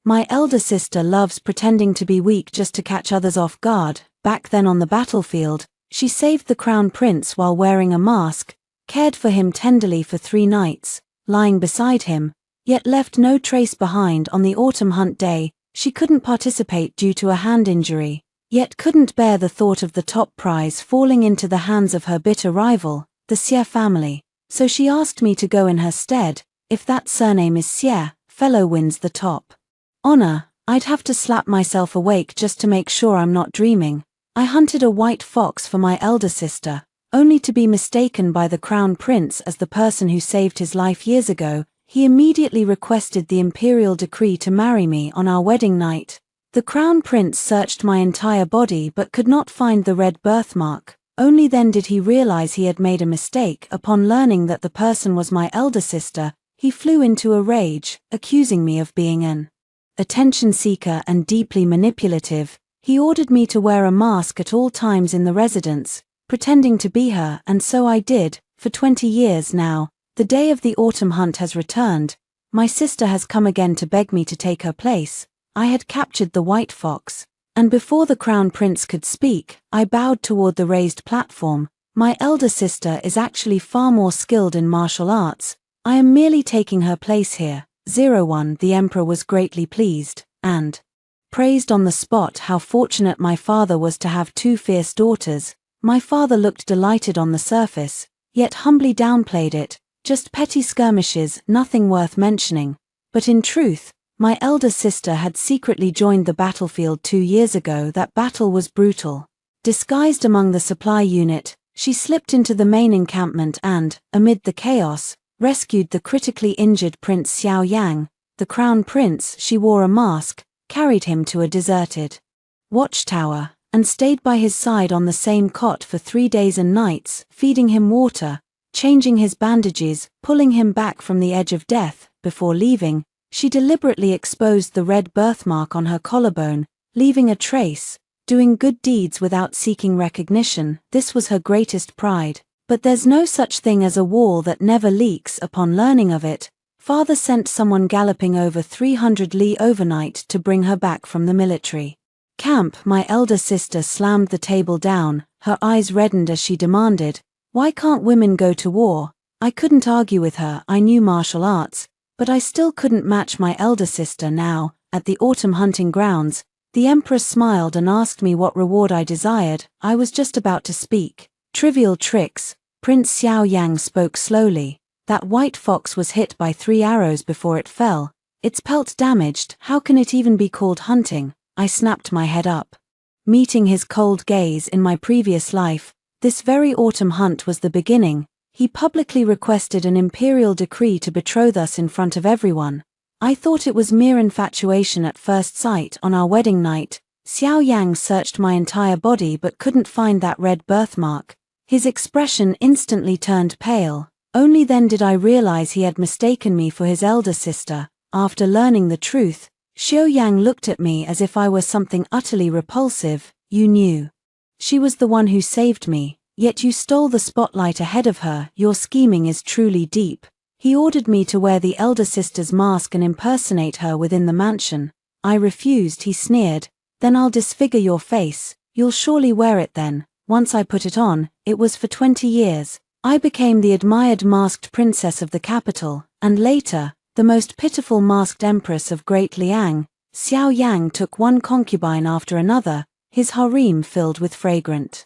My elder sister loves pretending to be weak just to catch others off guard. Back then on the battlefield, she saved the crown prince while wearing a mask, cared for him tenderly for 3 nights, lying beside him, yet left no trace behind on the autumn hunt day. She couldn't participate due to a hand injury, yet couldn't bear the thought of the top prize falling into the hands of her bitter rival, the Xie family, so she asked me to go in her stead. If that surname is Xie, fellow wins the top honor. I'd have to slap myself awake just to make sure I'm not dreaming. I hunted a white fox for my elder sister, only to be mistaken by the crown prince as the person who saved his life years ago. He immediately requested the imperial decree to marry me on our wedding night. The crown prince searched my entire body but could not find the red birthmark. Only then did he realize he had made a mistake. Upon learning that the person was my elder sister, he flew into a rage, accusing me of being an attention seeker and deeply manipulative. He ordered me to wear a mask at all times in the residence, pretending to be her, and so I did, for 20 years now. The day of the autumn hunt has returned. My sister has come again to beg me to take her place. I had captured the white fox, and before the crown prince could speak, I bowed toward the raised platform. My elder sister is actually far more skilled in martial arts. I am merely taking her place here. 01 The emperor was greatly pleased, and praised on the spot how fortunate my father was to have 2 fierce daughters. My father looked delighted on the surface, yet humbly downplayed it. Just petty skirmishes, nothing worth mentioning. But in truth, my elder sister had secretly joined the battlefield 2 years ago. That battle was brutal. Disguised among the supply unit, she slipped into the main encampment and, amid the chaos, rescued the critically injured Prince Xiao Yang. The crown prince, she wore a mask, carried him to a deserted watchtower, and stayed by his side on the same cot for 3 days and nights, feeding him water, changing his bandages, pulling him back from the edge of death. Before leaving, she deliberately exposed the red birthmark on her collarbone, leaving a trace, doing good deeds without seeking recognition. This was her greatest pride. But there's no such thing as a wall that never leaks. Upon learning of it, father sent someone galloping over 300 li overnight to bring her back from the military camp. My elder sister slammed the table down, her eyes reddened as she demanded, "Why can't women go to war?" I couldn't argue with her. I knew martial arts, but I still couldn't match my elder sister. Now, at the autumn hunting grounds, the empress smiled and asked me what reward I desired. I was just about to speak. Trivial tricks. Prince Xiao Yang spoke slowly. That white fox was hit by 3 arrows before it fell. Its pelt damaged. How can it even be called hunting? I snapped my head up. Meeting his cold gaze in my previous life, this very autumn hunt was the beginning. He publicly requested an imperial decree to betroth us in front of everyone. I thought it was mere infatuation at first sight. On our wedding night, Xiao Yang searched my entire body but couldn't find that red birthmark. His expression instantly turned pale. Only then did I realize he had mistaken me for his elder sister. After learning the truth, Xiao Yang looked at me as if I were something utterly repulsive. "You knew. She was the one who saved me, yet you stole the spotlight ahead of her. Your scheming is truly deep." He ordered me to wear the elder sister's mask and impersonate her within the mansion. I refused. He sneered, "Then I'll disfigure your face. You'll surely wear it then." Once I put it on, it was for 20 years. I became the admired masked princess of the capital, and later, the most pitiful masked empress of Great Liang. Xiao Yang took one concubine after another, his harem filled with fragrant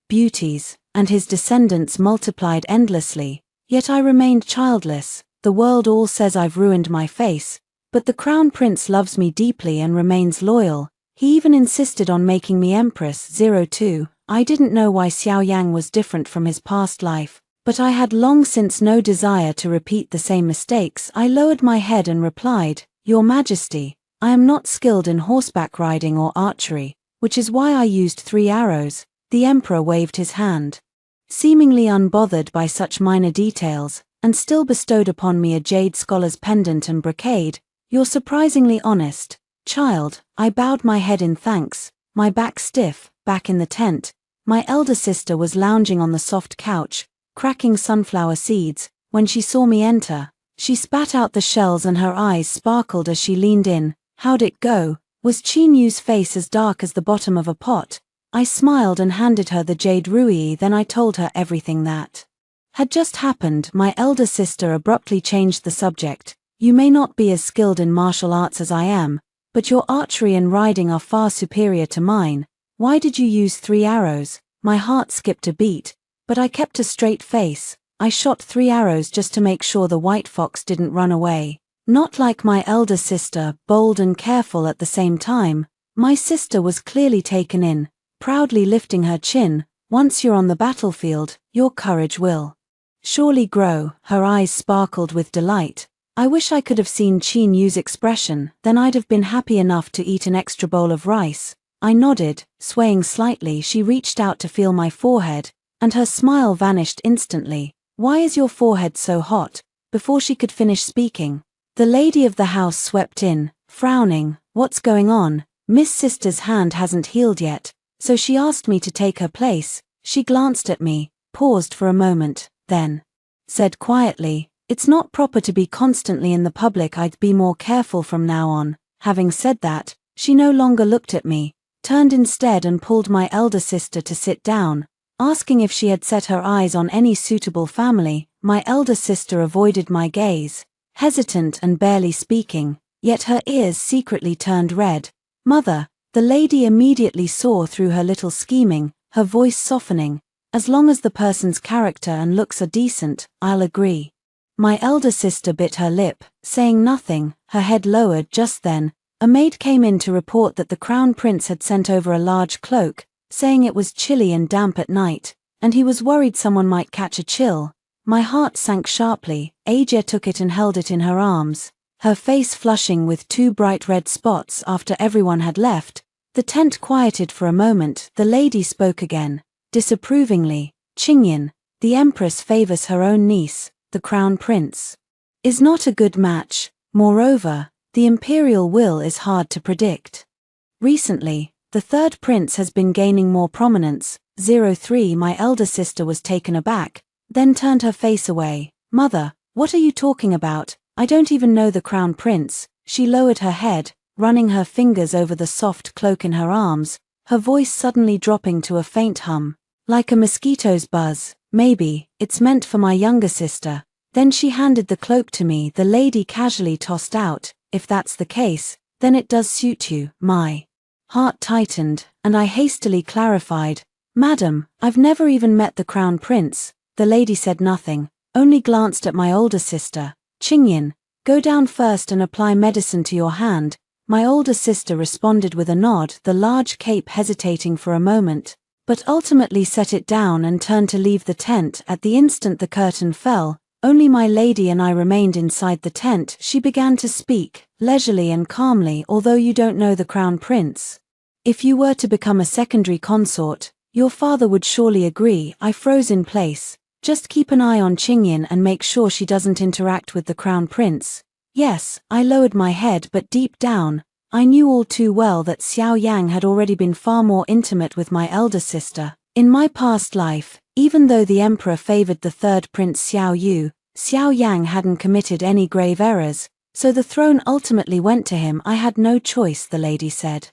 beauties, and his descendants multiplied endlessly. Yet I remained childless. The world all says I've ruined my face, but the crown prince loves me deeply and remains loyal. He even insisted on making me empress. 02 I didn't know why Xiao Yang was different from his past life, but I had long since no desire to repeat the same mistakes. I lowered my head and replied, "Your Majesty, I am not skilled in horseback riding or archery, which is why I used 3 arrows." The emperor waved his hand, seemingly unbothered by such minor details, and still bestowed upon me a jade scholar's pendant and brocade. "You're surprisingly honest, child." I bowed my head in thanks, my back stiff. Back in the tent, my elder sister was lounging on the soft couch, cracking sunflower seeds. When she saw me enter, she spat out the shells and her eyes sparkled as she leaned in. How'd it go? Was Chinyu's face as dark as the bottom of a pot? I smiled and handed her the jade ruyi, then I told her everything that had just happened. My elder sister abruptly changed the subject. You may not be as skilled in martial arts as I am, but your archery and riding are far superior to mine. Why did you use 3 arrows? My heart skipped a beat, but I kept a straight face. I shot 3 arrows just to make sure the white fox didn't run away. Not like my elder sister, bold and careful at the same time. My sister was clearly taken in, proudly lifting her chin. Once you're on the battlefield, your courage will surely grow. Her eyes sparkled with delight. I wish I could have seen Chinyu's expression, then I'd have been happy enough to eat an extra bowl of rice. I nodded, swaying slightly. She reached out to feel my forehead, and her smile vanished instantly. Why is your forehead so hot? Before she could finish speaking, the lady of the house swept in, frowning. What's going on? Miss Sister's hand hasn't healed yet, so she asked me to take her place. She glanced at me, paused for a moment, then said quietly, "It's not proper to be constantly in the public. I'd be more careful from now on." Having said that, she no longer looked at me, turned instead and pulled my elder sister to sit down, asking if she had set her eyes on any suitable family. My elder sister avoided my gaze, hesitant and barely speaking, yet her ears secretly turned red. "Mother," the lady immediately saw through her little scheming, her voice softening, "as long as the person's character and looks are decent, I'll agree." My elder sister bit her lip, saying nothing, her head lowered. Just then, a maid came in to report that the crown prince had sent over a large cloak, saying it was chilly and damp at night, and he was worried someone might catch a chill. My heart sank sharply. Aja took it and held it in her arms, her face flushing with 2 bright red spots. After everyone had left, the tent quieted for a moment. The lady spoke again, disapprovingly. "Qingyan, the empress favors her own niece. The crown prince is not a good match. Moreover, the imperial will is hard to predict. Recently, the third prince has been gaining more prominence." 03 My elder sister was taken aback, then turned her face away. "Mother, what are you talking about? I don't even know the crown prince." She lowered her head, running her fingers over the soft cloak in her arms, her voice suddenly dropping to a faint hum, like a mosquito's buzz. "Maybe it's meant for my younger sister." Then she handed the cloak to me. The lady casually tossed out, "If that's the case, then it does suit you." My heart tightened, and I hastily clarified, "Madam, I've never even met the crown prince." The lady said nothing, only glanced at my older sister. "Qingyan, go down first and apply medicine to your hand." My older sister responded with a nod, the large cape hesitating for a moment, but ultimately set it down and turned to leave the tent. At the instant the curtain fell, only my lady and I remained inside the tent. She began to speak, leisurely and calmly. "Although you don't know the crown prince, if you were to become a secondary consort, your father would surely agree." I froze in place. "Just keep an eye on Qingyan and make sure she doesn't interact with the crown prince." "Yes." I lowered my head, but deep down, I knew all too well that Xiao Yang had already been far more intimate with my elder sister. In my past life, even though the emperor favored the third prince Xiao Yu, Xiao Yang hadn't committed any grave errors, so the throne ultimately went to him. "I had no choice," the lady said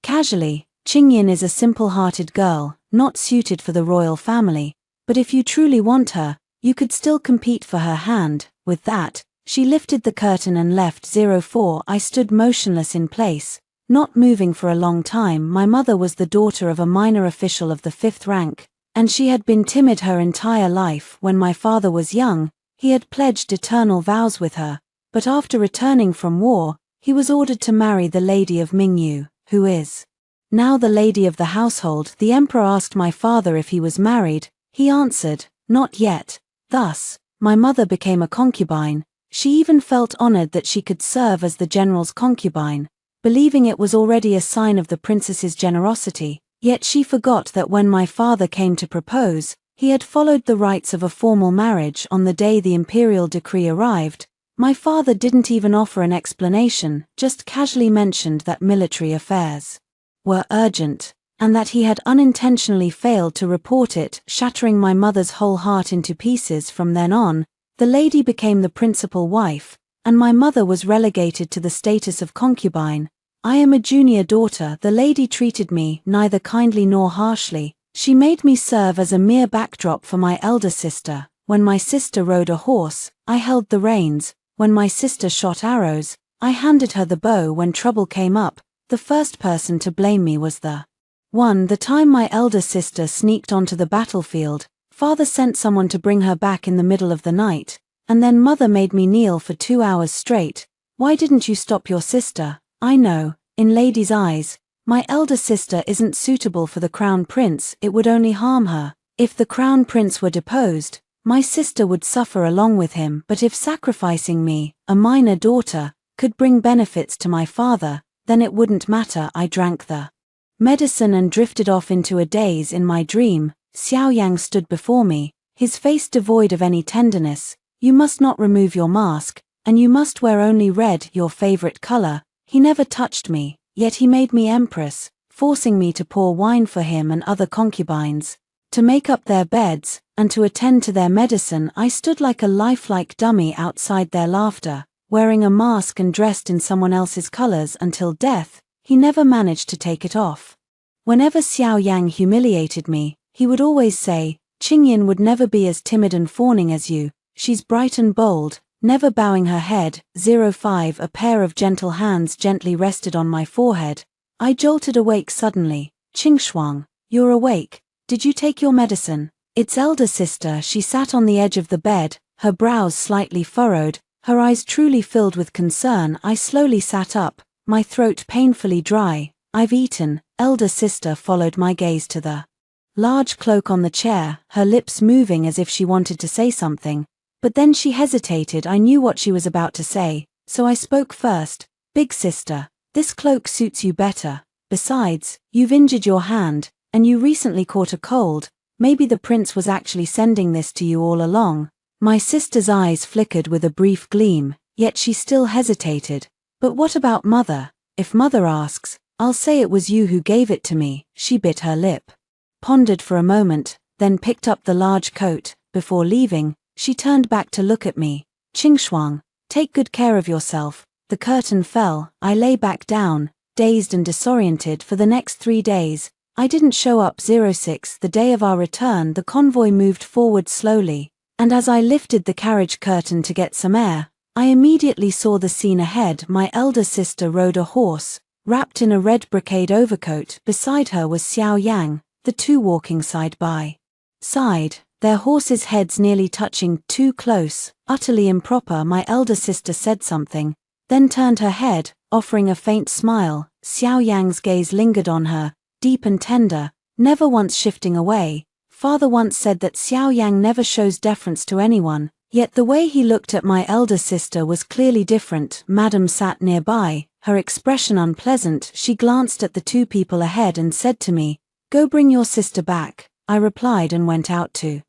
casually. "Qingyan is a simple-hearted girl, not suited for the royal family, but if you truly want her, you could still compete for her hand." With that, she lifted the curtain and left. 04 I stood motionless in place, not moving for a long time. My mother was the daughter of a minor official of the 5th rank, and she had been timid her entire life. When my father was young, he had pledged eternal vows with her, but after returning from war, he was ordered to marry the lady of Mingyu, who is now the lady of the household. The emperor asked my father if he was married. He answered, "Not yet." Thus, my mother became a concubine. She even felt honored that she could serve as the general's concubine, believing it was already a sign of the princess's generosity. Yet she forgot that when my father came to propose, he had followed the rites of a formal marriage. On the day the imperial decree arrived, my father didn't even offer an explanation, just casually mentioned that military affairs were urgent, and that he had unintentionally failed to report it, shattering my mother's whole heart into pieces. From then on, the lady became the principal wife, and my mother was relegated to the status of concubine. I am a junior daughter. The lady treated me neither kindly nor harshly. She made me serve as a mere backdrop for my elder sister. When my sister rode a horse, I held the reins. When my sister shot arrows, I handed her the bow. When trouble came up, the first person to blame me was the time my elder sister sneaked onto the battlefield. Father sent someone to bring her back in the middle of the night, and then mother made me kneel for 2 hours straight. Why didn't you stop your sister? I know, in ladies' eyes, my elder sister isn't suitable for the crown prince. It would only harm her. If the crown prince were deposed, my sister would suffer along with him. But if sacrificing me, a minor daughter, could bring benefits to my father, then it wouldn't matter. I drank the medicine and drifted off into a daze. In my dream, Xiao Yang stood before me, his face devoid of any tenderness. You must not remove your mask, and you must wear only red, your favorite color. He never touched me, yet he made me empress, forcing me to pour wine for him and other concubines, to make up their beds, and to attend to their medicine. I stood like a lifelike dummy outside their laughter, wearing a mask and dressed in someone else's colors until death. He never managed to take it off. Whenever Xiao Yang humiliated me, he would always say, Qingyin would never be as timid and fawning as you. She's bright and bold, never bowing her head. 05 A pair of gentle hands gently rested on my forehead. I jolted awake suddenly. Qingshuang, you're awake. Did you take your medicine? It's elder sister. She sat on the edge of the bed, her brows slightly furrowed, her eyes truly filled with concern. I slowly sat up, my throat painfully dry. I've eaten. Elder sister followed my gaze to the large cloak on the chair, her lips moving as if she wanted to say something. But then she hesitated. I knew what she was about to say, so I spoke first. Big sister, this cloak suits you better. Besides, you've injured your hand, and you recently caught a cold. Maybe the prince was actually sending this to you all along. My sister's eyes flickered with a brief gleam, yet she still hesitated. But what about mother? If mother asks, I'll say it was you who gave it to me. She bit her lip, pondered for a moment, then picked up the large coat. Before leaving, she turned back to look at me. Qingshuang, take good care of yourself. The curtain fell. I lay back down, dazed and disoriented for the next 3 days. I didn't show up. 06 The day of our return, the convoy moved forward slowly, and as I lifted the carriage curtain to get some air, I immediately saw the scene ahead. My elder sister rode a horse, wrapped in a red brocade overcoat. Beside her was Xiao Yang, the two walking side by side, their horses' heads nearly touching, too close, utterly improper. My elder sister said something, then turned her head, offering a faint smile. Xiao Yang's gaze lingered on her, deep and tender, never once shifting away. Father once said that Xiao Yang never shows deference to anyone, yet the way he looked at my elder sister was clearly different. Madam sat nearby, her expression unpleasant. She glanced at the two people ahead and said to me, "Go bring your sister back." I replied and went out to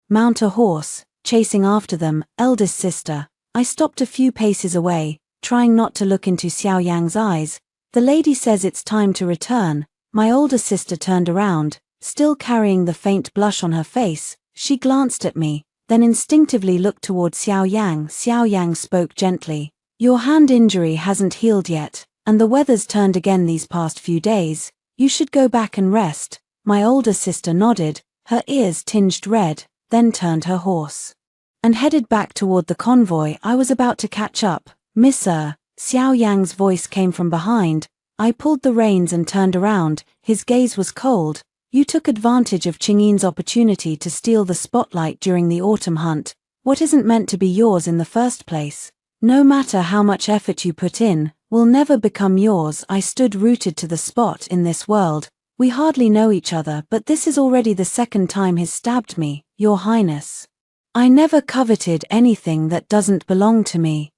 mount a horse, chasing after them. Eldest sister. I stopped a few paces away, trying not to look into Xiao Yang's eyes. The lady says it's time to return. My older sister turned around, still carrying the faint blush on her face. She glanced at me, then instinctively looked toward Xiao Yang. Xiao Yang spoke gently. "Your hand injury hasn't healed yet, and the weather's turned again these past few days. You should go back and rest." My older sister nodded, her ears tinged red, then turned her horse and headed back toward the convoy. I was about to catch up. "Miss Xiao Yang's voice came from behind. I pulled the reins and turned around. His gaze was cold. "You took advantage of Qingyin's opportunity to steal the spotlight during the autumn hunt. What isn't meant to be yours in the first place, no matter how much effort you put in, will never become yours." I stood rooted to the spot. "In this world, we hardly know each other, but this is already the second time he's stabbed me, Your Highness. I never coveted anything that doesn't belong to me."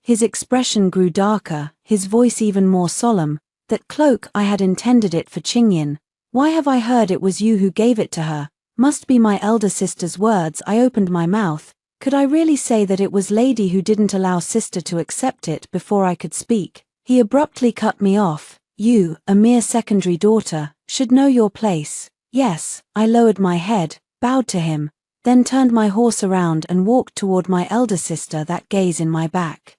His expression grew darker, his voice even more solemn. "That cloak, I had intended it for Qingyin. Why have I heard it was you who gave it to her? Must be my elder sister's words." I opened my mouth. Could I really say that it was lady who didn't allow sister to accept it? Before I could speak, he abruptly cut me off. "You, a mere secondary daughter, should know your place." "Yes." I lowered my head, bowed to him, then turned my horse around and walked toward my elder sister. That gaze in my back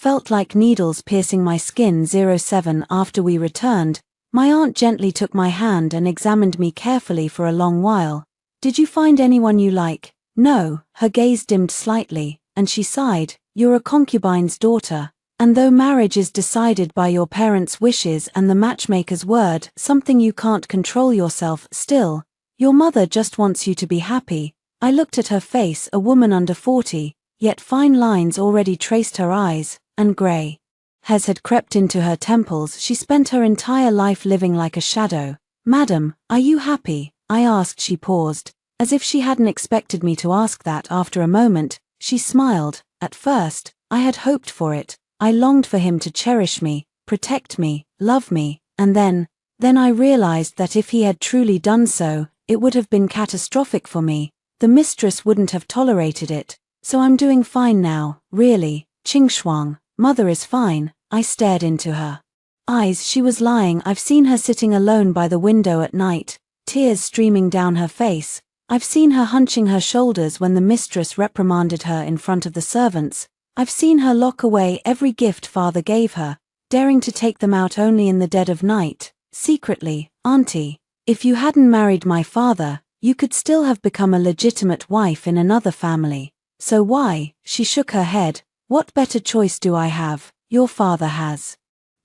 felt like needles piercing my skin. 07 After we returned, my aunt gently took my hand and examined me carefully for a long while. Did you find anyone you like? No. Her gaze dimmed slightly, and she sighed. You're a concubine's daughter. And though marriage is decided by your parents' wishes and the matchmaker's word, something you can't control yourself, still, your mother just wants you to be happy. I looked at her face, a woman under 40, yet fine lines already traced her eyes, and grey hairs had crept into her temples. She spent her entire life living like a shadow. Madam, are you happy? I asked. She paused, as if she hadn't expected me to ask that. After a moment, she smiled. At first, I had hoped for it. I longed for him to cherish me, protect me, love me, and then I realized that if he had truly done so, it would have been catastrophic for me. The mistress wouldn't have tolerated it. So I'm doing fine now, really. Qingxuang, mother is fine. I stared into her eyes. She was lying. I've seen her sitting alone by the window at night, tears streaming down her face. I've seen her hunching her shoulders when the mistress reprimanded her in front of the servants. I've seen her lock away every gift father gave her, daring to take them out only in the dead of night. Secretly, Auntie, if you hadn't married my father, you could still have become a legitimate wife in another family. So why? She shook her head. What better choice do I have? Your father has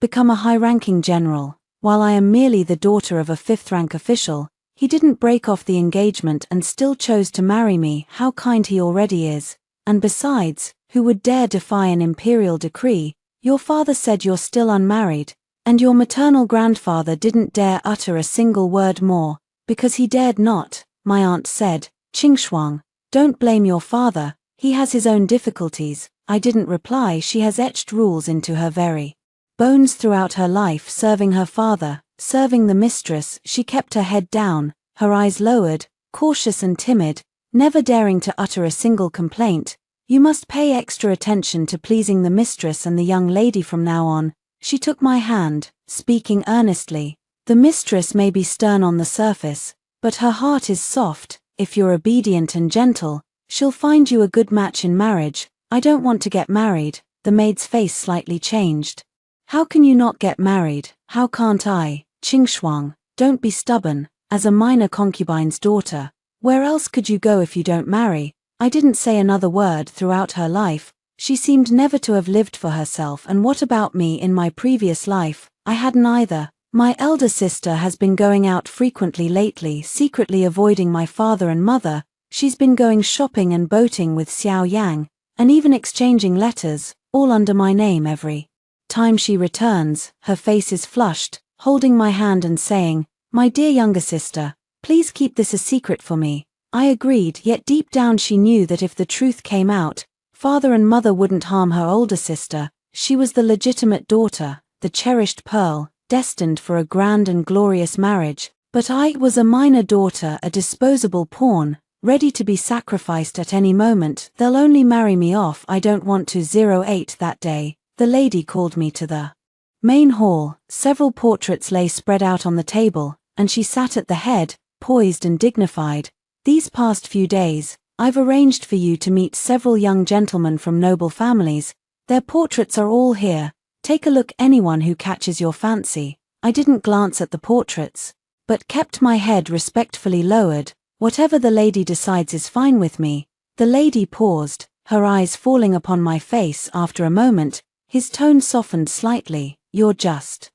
become a high-ranking general, while I am merely the daughter of a fifth-rank official. He didn't break off the engagement and still chose to marry me. How kind he already is. And besides, who would dare defy an imperial decree? Your father said you're still unmarried, and your maternal grandfather didn't dare utter a single word more, because he dared not, my aunt said. Qingxuang, don't blame your father, he has his own difficulties. I didn't reply. She has etched rules into her very bones throughout her life, serving her father, serving the mistress. She kept her head down, her eyes lowered, cautious and timid, never daring to utter a single complaint. You must pay extra attention to pleasing the mistress and the young lady from now on. She took my hand, speaking earnestly. The mistress may be stern on the surface, but her heart is soft. If you're obedient and gentle, she'll find you a good match in marriage. I don't want to get married. The maid's face slightly changed. How can you not get married? How can't I? Qingxuang, don't be stubborn. As a minor concubine's daughter, where else could you go if you don't marry? I didn't say another word throughout her life. She seemed never to have lived for herself. And what about me in my previous life? I hadn't either. My elder sister has been going out frequently lately, secretly avoiding my father and mother. She's been going shopping and boating with Xiao Yang, and even exchanging letters, all under my name every time she returns. Her face is flushed, holding my hand and saying, "My dear younger sister, please keep this a secret for me." I agreed, yet deep down she knew that if the truth came out, father and mother wouldn't harm her older sister. She was the legitimate daughter, the cherished pearl, destined for a grand and glorious marriage. But I was a minor daughter, a disposable pawn, ready to be sacrificed at any moment. They'll only marry me off. I don't want to. 08 That day, the lady called me to the main hall. Several portraits lay spread out on the table, and she sat at the head, poised and dignified. These past few days, I've arranged for you to meet several young gentlemen from noble families. Their portraits are all here. Take a look. Anyone who catches your fancy. I didn't glance at the portraits, but kept my head respectfully lowered. Whatever the lady decides is fine with me. The lady paused, her eyes falling upon my face. After a moment, his tone softened slightly. You're just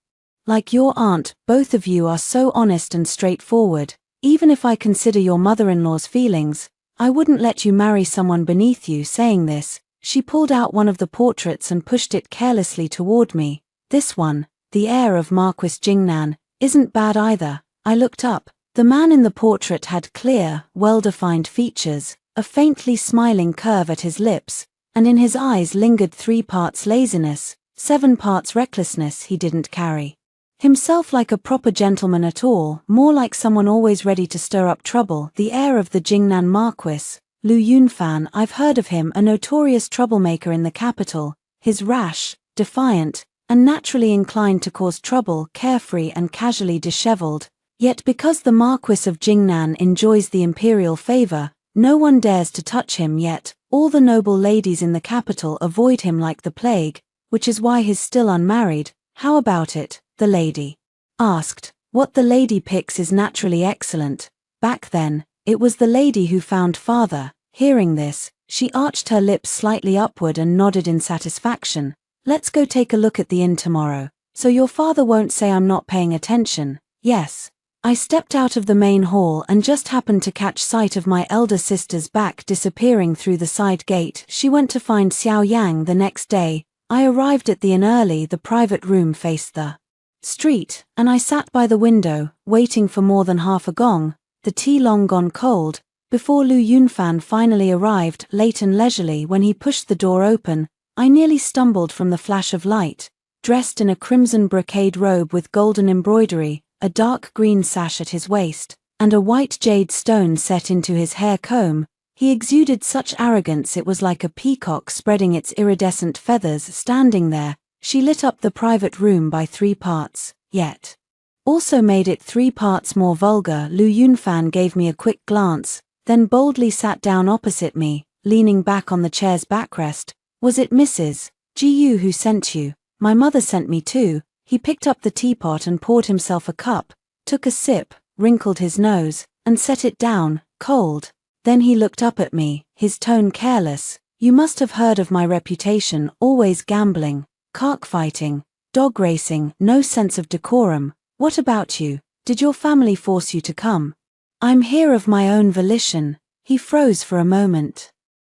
like your aunt. Both of you are so honest and straightforward. Even if I consider your mother-in-law's feelings, I wouldn't let you marry someone beneath you. Saying this, she pulled out one of the portraits and pushed it carelessly toward me. This one, the heir of Marquis Jingnan, isn't bad either. I looked up. The man in the portrait had clear, well-defined features, a faintly smiling curve at his lips, and in his eyes lingered 3 parts laziness, 7 parts recklessness. He didn't carry himself like a proper gentleman at all, more like someone always ready to stir up trouble. The heir of the Jingnan Marquis, Lu Yunfan. I've heard of him, a notorious troublemaker in the capital. He's rash, defiant, and naturally inclined to cause trouble, carefree and casually disheveled. Yet because the Marquis of Jingnan enjoys the imperial favor, no one dares to touch him. Yet all the noble ladies in the capital avoid him like the plague, which is why he's still unmarried. How about it? The lady asked. What the lady picks is naturally excellent. Back then, it was the lady who found father. Hearing this, she arched her lips slightly upward and nodded in satisfaction. Let's go take a look at the inn tomorrow, so your father won't say I'm not paying attention. Yes. I stepped out of the main hall and just happened to catch sight of my elder sister's back disappearing through the side gate. She went to find Xiao Yang the next day. I arrived at the inn early. The private room faced the street, and I sat by the window, waiting for more than half a gong, the tea long gone cold, before Lu Yunfan finally arrived, late and leisurely. When he pushed the door open, I nearly stumbled from the flash of light. Dressed in a crimson brocade robe with golden embroidery, a dark green sash at his waist, and a white jade stone set into his hair comb, he exuded such arrogance it was like a peacock spreading its iridescent feathers standing there. She lit up the private room by 3 parts, yet also made it 3 parts more vulgar. Lu Yunfan gave me a quick glance, then boldly sat down opposite me, leaning back on the chair's backrest. Was it Mrs. Gu who sent you? My mother sent me too. He picked up the teapot and poured himself a cup, took a sip, wrinkled his nose, and set it down, cold. Then he looked up at me, his tone careless. You must have heard of my reputation, always gambling, cockfighting, dog racing, no sense of decorum. What about you? Did your family force you to come? I'm here of my own volition. He froze for a moment,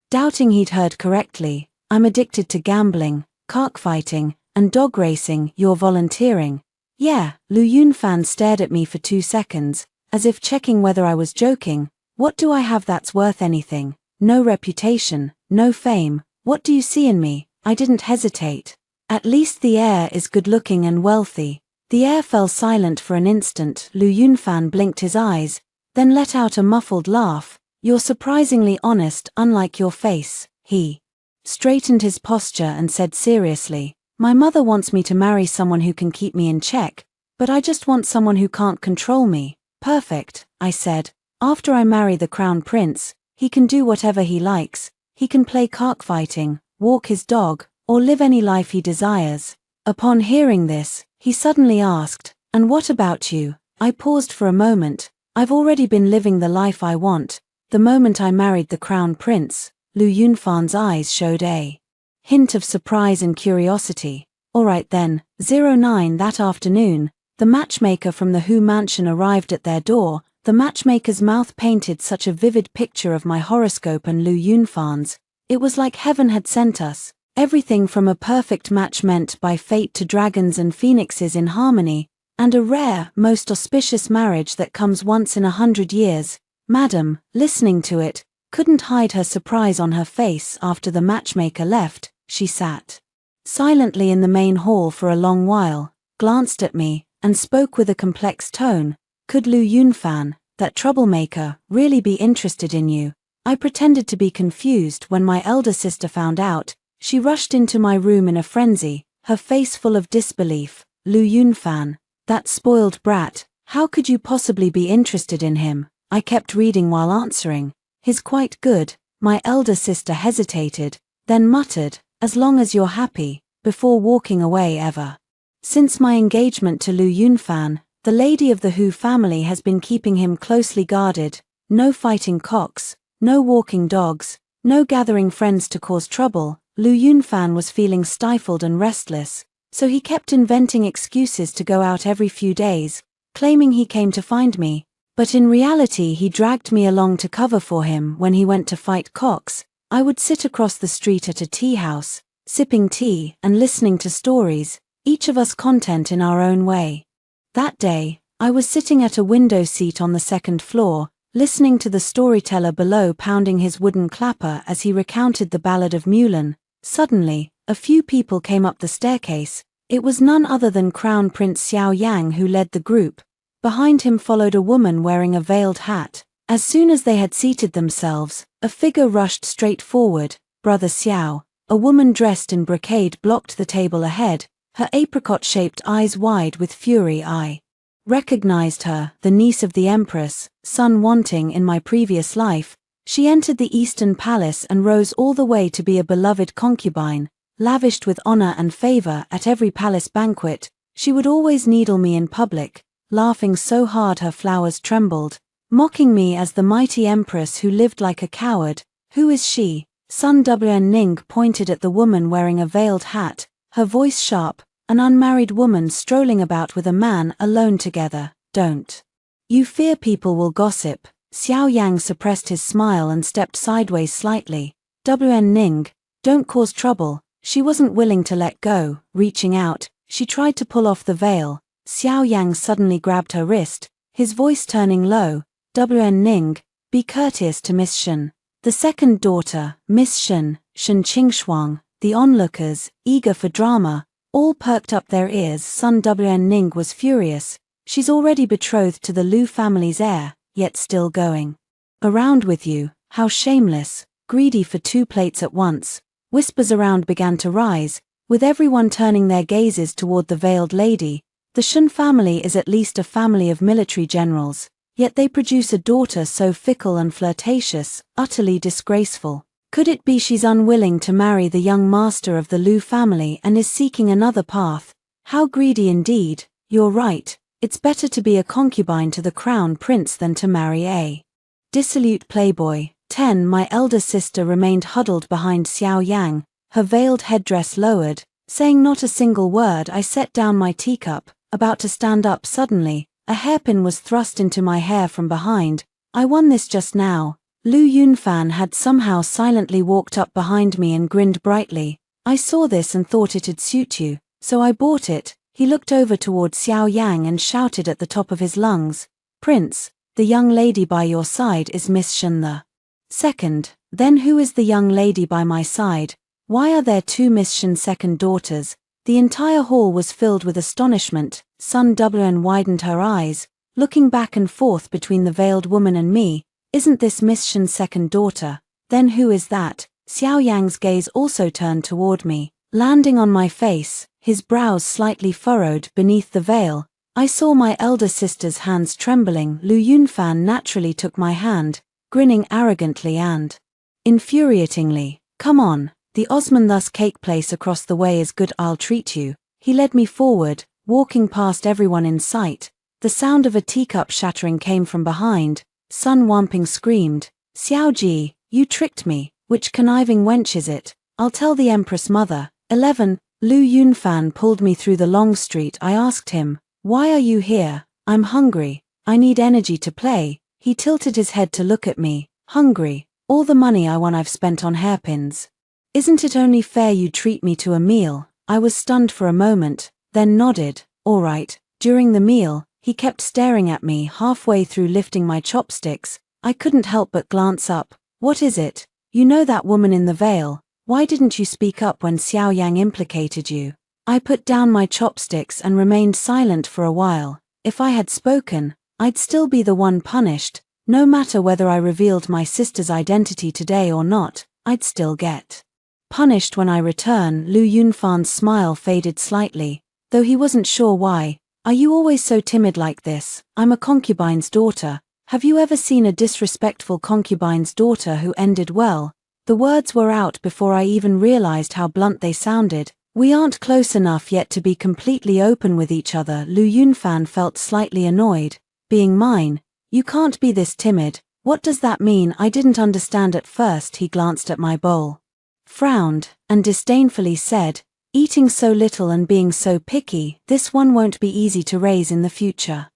doubting he'd heard correctly. I'm addicted to gambling, cockfighting, and dog racing. You're volunteering? Yeah. Lu Yunfan stared at me for 2 seconds, as if checking whether I was joking. What do I have that's worth anything? No reputation, no fame. What do you see in me? I didn't hesitate. At least the heir is good-looking and wealthy. The heir fell silent for an instant. Lu Yunfan blinked his eyes, then let out a muffled laugh. You're surprisingly honest, unlike your face. He straightened his posture and said seriously, my mother wants me to marry someone who can keep me in check, but I just want someone who can't control me. Perfect, I said. After I marry the crown prince, he can do whatever he likes. He can play cockfighting, walk his dog, or live any life he desires. Upon hearing this, he suddenly asked, and what about you? I paused for a moment. I've already been living the life I want. The moment I married the crown prince, Lu Yunfan's eyes showed a hint of surprise and curiosity. Alright then. 09 That afternoon, the matchmaker from the Hu mansion arrived at their door. The matchmaker's mouth painted such a vivid picture of my horoscope and Lu Yunfan's. It was like heaven had sent us. Everything from a perfect match meant by fate to dragons and phoenixes in harmony, and a rare, most auspicious marriage that comes once in 100 years. Madam, listening to it, couldn't hide her surprise on her face. After the matchmaker left, she sat silently in the main hall for a long while, glanced at me, and spoke with a complex tone. Could Lu Yunfan, that troublemaker, really be interested in you? I pretended to be confused. When my elder sister found out, she rushed into my room in a frenzy, her face full of disbelief. Lu Yunfan, that spoiled brat, how could you possibly be interested in him? I kept reading while answering. He's quite good. My elder sister hesitated, then muttered, as long as you're happy, before walking away. Ever since my engagement to Lu Yunfan, the lady of the Hu family has been keeping him closely guarded. No fighting cocks, no walking dogs, no gathering friends to cause trouble. Lu Yunfan was feeling stifled and restless, so he kept inventing excuses to go out every few days, claiming he came to find me. But in reality he dragged me along to cover for him when he went to fight cocks. I would sit across the street at a tea house, sipping tea and listening to stories, each of us content in our own way. That day, I was sitting at a window seat on the 2nd floor, listening to the storyteller below pounding his wooden clapper as he recounted the Ballad of Mulan. Suddenly, a few people came up the staircase. It was none other than Crown Prince Xiao Yang who led the group. Behind him followed a woman wearing a veiled hat. As soon as they had seated themselves, a figure rushed straight forward. Brother Xiao. A woman dressed in brocade blocked the table ahead, her apricot-shaped eyes wide with fury. I recognized her, the niece of the Empress, son wanting in my previous life. She entered the Eastern Palace and rose all the way to be a beloved concubine. lavished with honor and favor at every palace banquet, she would always needle me in public, laughing so hard her flowers trembled, mocking me as the mighty empress who lived like a coward. Who is she? Sun Ning pointed at the woman wearing a veiled hat, her voice sharp, an unmarried woman strolling about with a man alone together. Don't you fear people will gossip? Xiao Yang suppressed his smile and stepped sideways slightly. Ning, don't cause trouble. She wasn't willing to let go. Reaching out, she tried to pull off the veil. Xiao Yang suddenly grabbed her wrist, his voice turning low. Ning, be courteous to Miss Shen. The second daughter, Miss Shen, Shen Qingshuang. The onlookers, eager for drama, all perked up their ears. Sun Ning was furious. She's already betrothed to the Lu family's heir, yet still going around with you. How shameless, greedy for 2 plates at once. Whispers around began to rise, with everyone turning their gazes toward the veiled lady. The Shen family is at least a family of military generals, yet they produce a daughter so fickle and flirtatious, utterly disgraceful. Could it be she's unwilling to marry the young master of the Lu family and is seeking another path? How greedy indeed. You're right, it's better to be a concubine to the crown prince than to marry a dissolute playboy. 10 My elder sister remained huddled behind Xiao Yang, her veiled headdress lowered, saying not a single word. I set down my teacup, about to stand up. Suddenly, a hairpin was thrust into my hair from behind. I won this just now. Lu Yunfan had somehow silently walked up behind me and grinned brightly. I saw this and thought it'd suit you, so I bought it. He looked over toward Xiao Yang and shouted at the top of his lungs, Prince, the young lady by your side is Miss Shen the second. Then who is the young lady by my side? Why are there 2 Miss Shen second daughters? The entire hall was filled with astonishment. Sun widened her eyes, looking back and forth between the veiled woman and me. Isn't this Miss Shen's second daughter? Then who is that? Xiao Yang's gaze also turned toward me, landing on my face, his brows slightly furrowed beneath the veil. I saw my elder sister's hands trembling. Lu Yunfan naturally took my hand, grinning arrogantly and infuriatingly. Come on, the Osman cake place across the way is good, I'll treat you. He led me forward, walking past everyone in sight. The sound of a teacup shattering came from behind. Sun Wamping screamed, Xiao Ji, you tricked me. Which conniving wench is it? I'll tell the Empress Mother. 11 Lu Yunfan pulled me through the long street. I asked him, why are you here? I'm hungry. I need energy to play. He tilted his head to look at me. Hungry? All the money I won I've spent on hairpins. Isn't it only fair you treat me to a meal? I was stunned for a moment, then nodded. All right. During the meal, he kept staring at me. Halfway through lifting my chopsticks, I couldn't help but glance up. What is it? You know that woman in the veil. Why didn't you speak up when Xiao Yang implicated you? I put down my chopsticks and remained silent for a while. If I had spoken, I'd still be the one punished. No matter whether I revealed my sister's identity today or not, I'd still get punished when I return. Lu Yunfan's smile faded slightly, though he wasn't sure why. Are you always so timid like this? I'm a concubine's daughter. Have you ever seen a disrespectful concubine's daughter who ended well? The words were out before I even realized how blunt they sounded. We aren't close enough yet to be completely open with each other. Lu Yunfan felt slightly annoyed. Being mine? You can't be this timid. What does that mean? I didn't understand at first. He glanced at my bowl, frowned, and disdainfully said, eating so little and being so picky, this one won't be easy to raise in the future.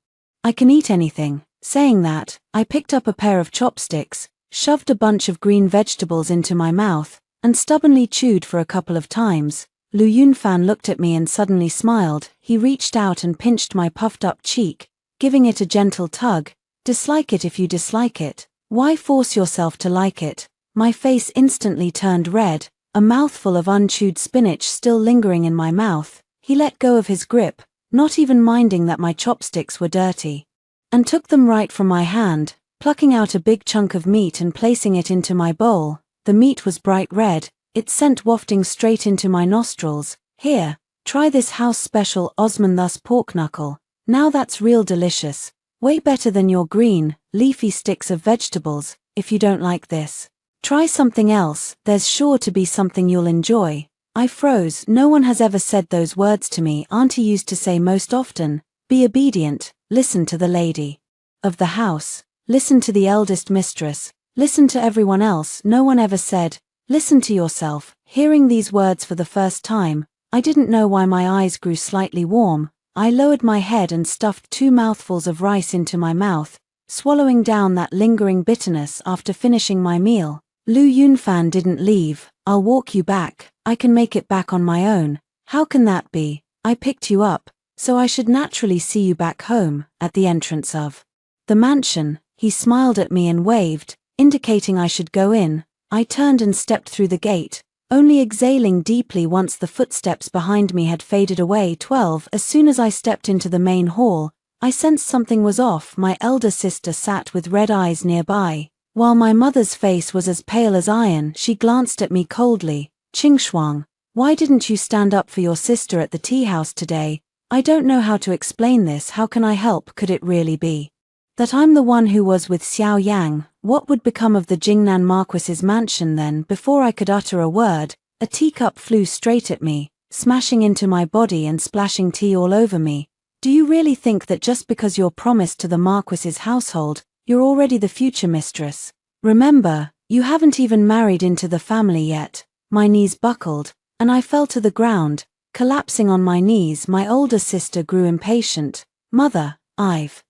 I can eat anything. Saying that, I picked up a pair of chopsticks, shoved a bunch of green vegetables into my mouth, and stubbornly chewed for a couple of times. Lu Yunfan looked at me and suddenly smiled. He reached out and pinched my puffed-up cheek, giving it a gentle tug. Dislike it if you dislike it. Why force yourself to like it? My face instantly turned red, a mouthful of unchewed spinach still lingering in my mouth. He let go of his grip, not even minding that my chopsticks were dirty, and took them right from my hand, plucking out a big chunk of meat and placing it into my bowl. The meat was bright red, its scent wafting straight into my nostrils. Here, try this house special Osman pork knuckle. Now that's real delicious. Way better than your green, leafy sticks of vegetables. If you don't like this, try something else. There's sure to be something you'll enjoy. I froze. No one has ever said those words to me. Auntie used to say most often, be obedient, listen to the lady of the house, listen to the eldest mistress, listen to everyone else. No one ever said, listen to yourself. Hearing these words for the first time, I didn't know why my eyes grew slightly warm. I lowered my head and stuffed 2 mouthfuls of rice into my mouth, swallowing down that lingering bitterness after finishing my meal. Lu Yunfan didn't leave. I'll walk you back. I can make it back on my own. How can that be? I picked you up, so I should naturally see you back home. At the entrance of the mansion, he smiled at me and waved, indicating I should go in. I turned and stepped through the gate, only exhaling deeply once the footsteps behind me had faded away. 12. As soon as I stepped into the main hall, I sensed something was off. My elder sister sat with red eyes nearby, while my mother's face was as pale as iron. She glanced at me coldly. Qingshuang, why didn't you stand up for your sister at the tea house today? I don't know how to explain this. How can I help? Could it really be that I'm the one who was with Xiao Yang? What would become of the Jingnan Marquis's mansion then? Before I could utter a word, a teacup flew straight at me, smashing into my body and splashing tea all over me. Do you really think that just because you're promised to the Marquis's household, you're already the future mistress? Remember, you haven't even married into the family yet. My knees buckled, and I fell to the ground, collapsing on my knees. My older sister grew impatient. Mother, I've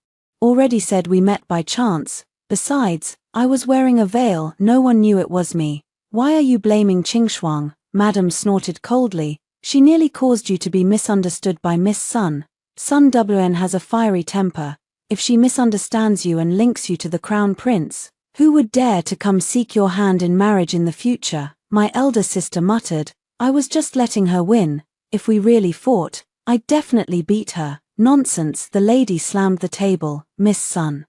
already said we met by chance. Besides, I was wearing a veil. No one knew it was me. Why are you blaming Qingshuang? Madam snorted coldly. She nearly caused you to be misunderstood by Miss Sun. Sun Wn has a fiery temper. If she misunderstands you and links you to the crown prince, who would dare to come seek your hand in marriage in the future? My elder sister muttered, I was just letting her win. If we really fought, I'd definitely beat her. Nonsense. The lady slammed the table. Miss Sun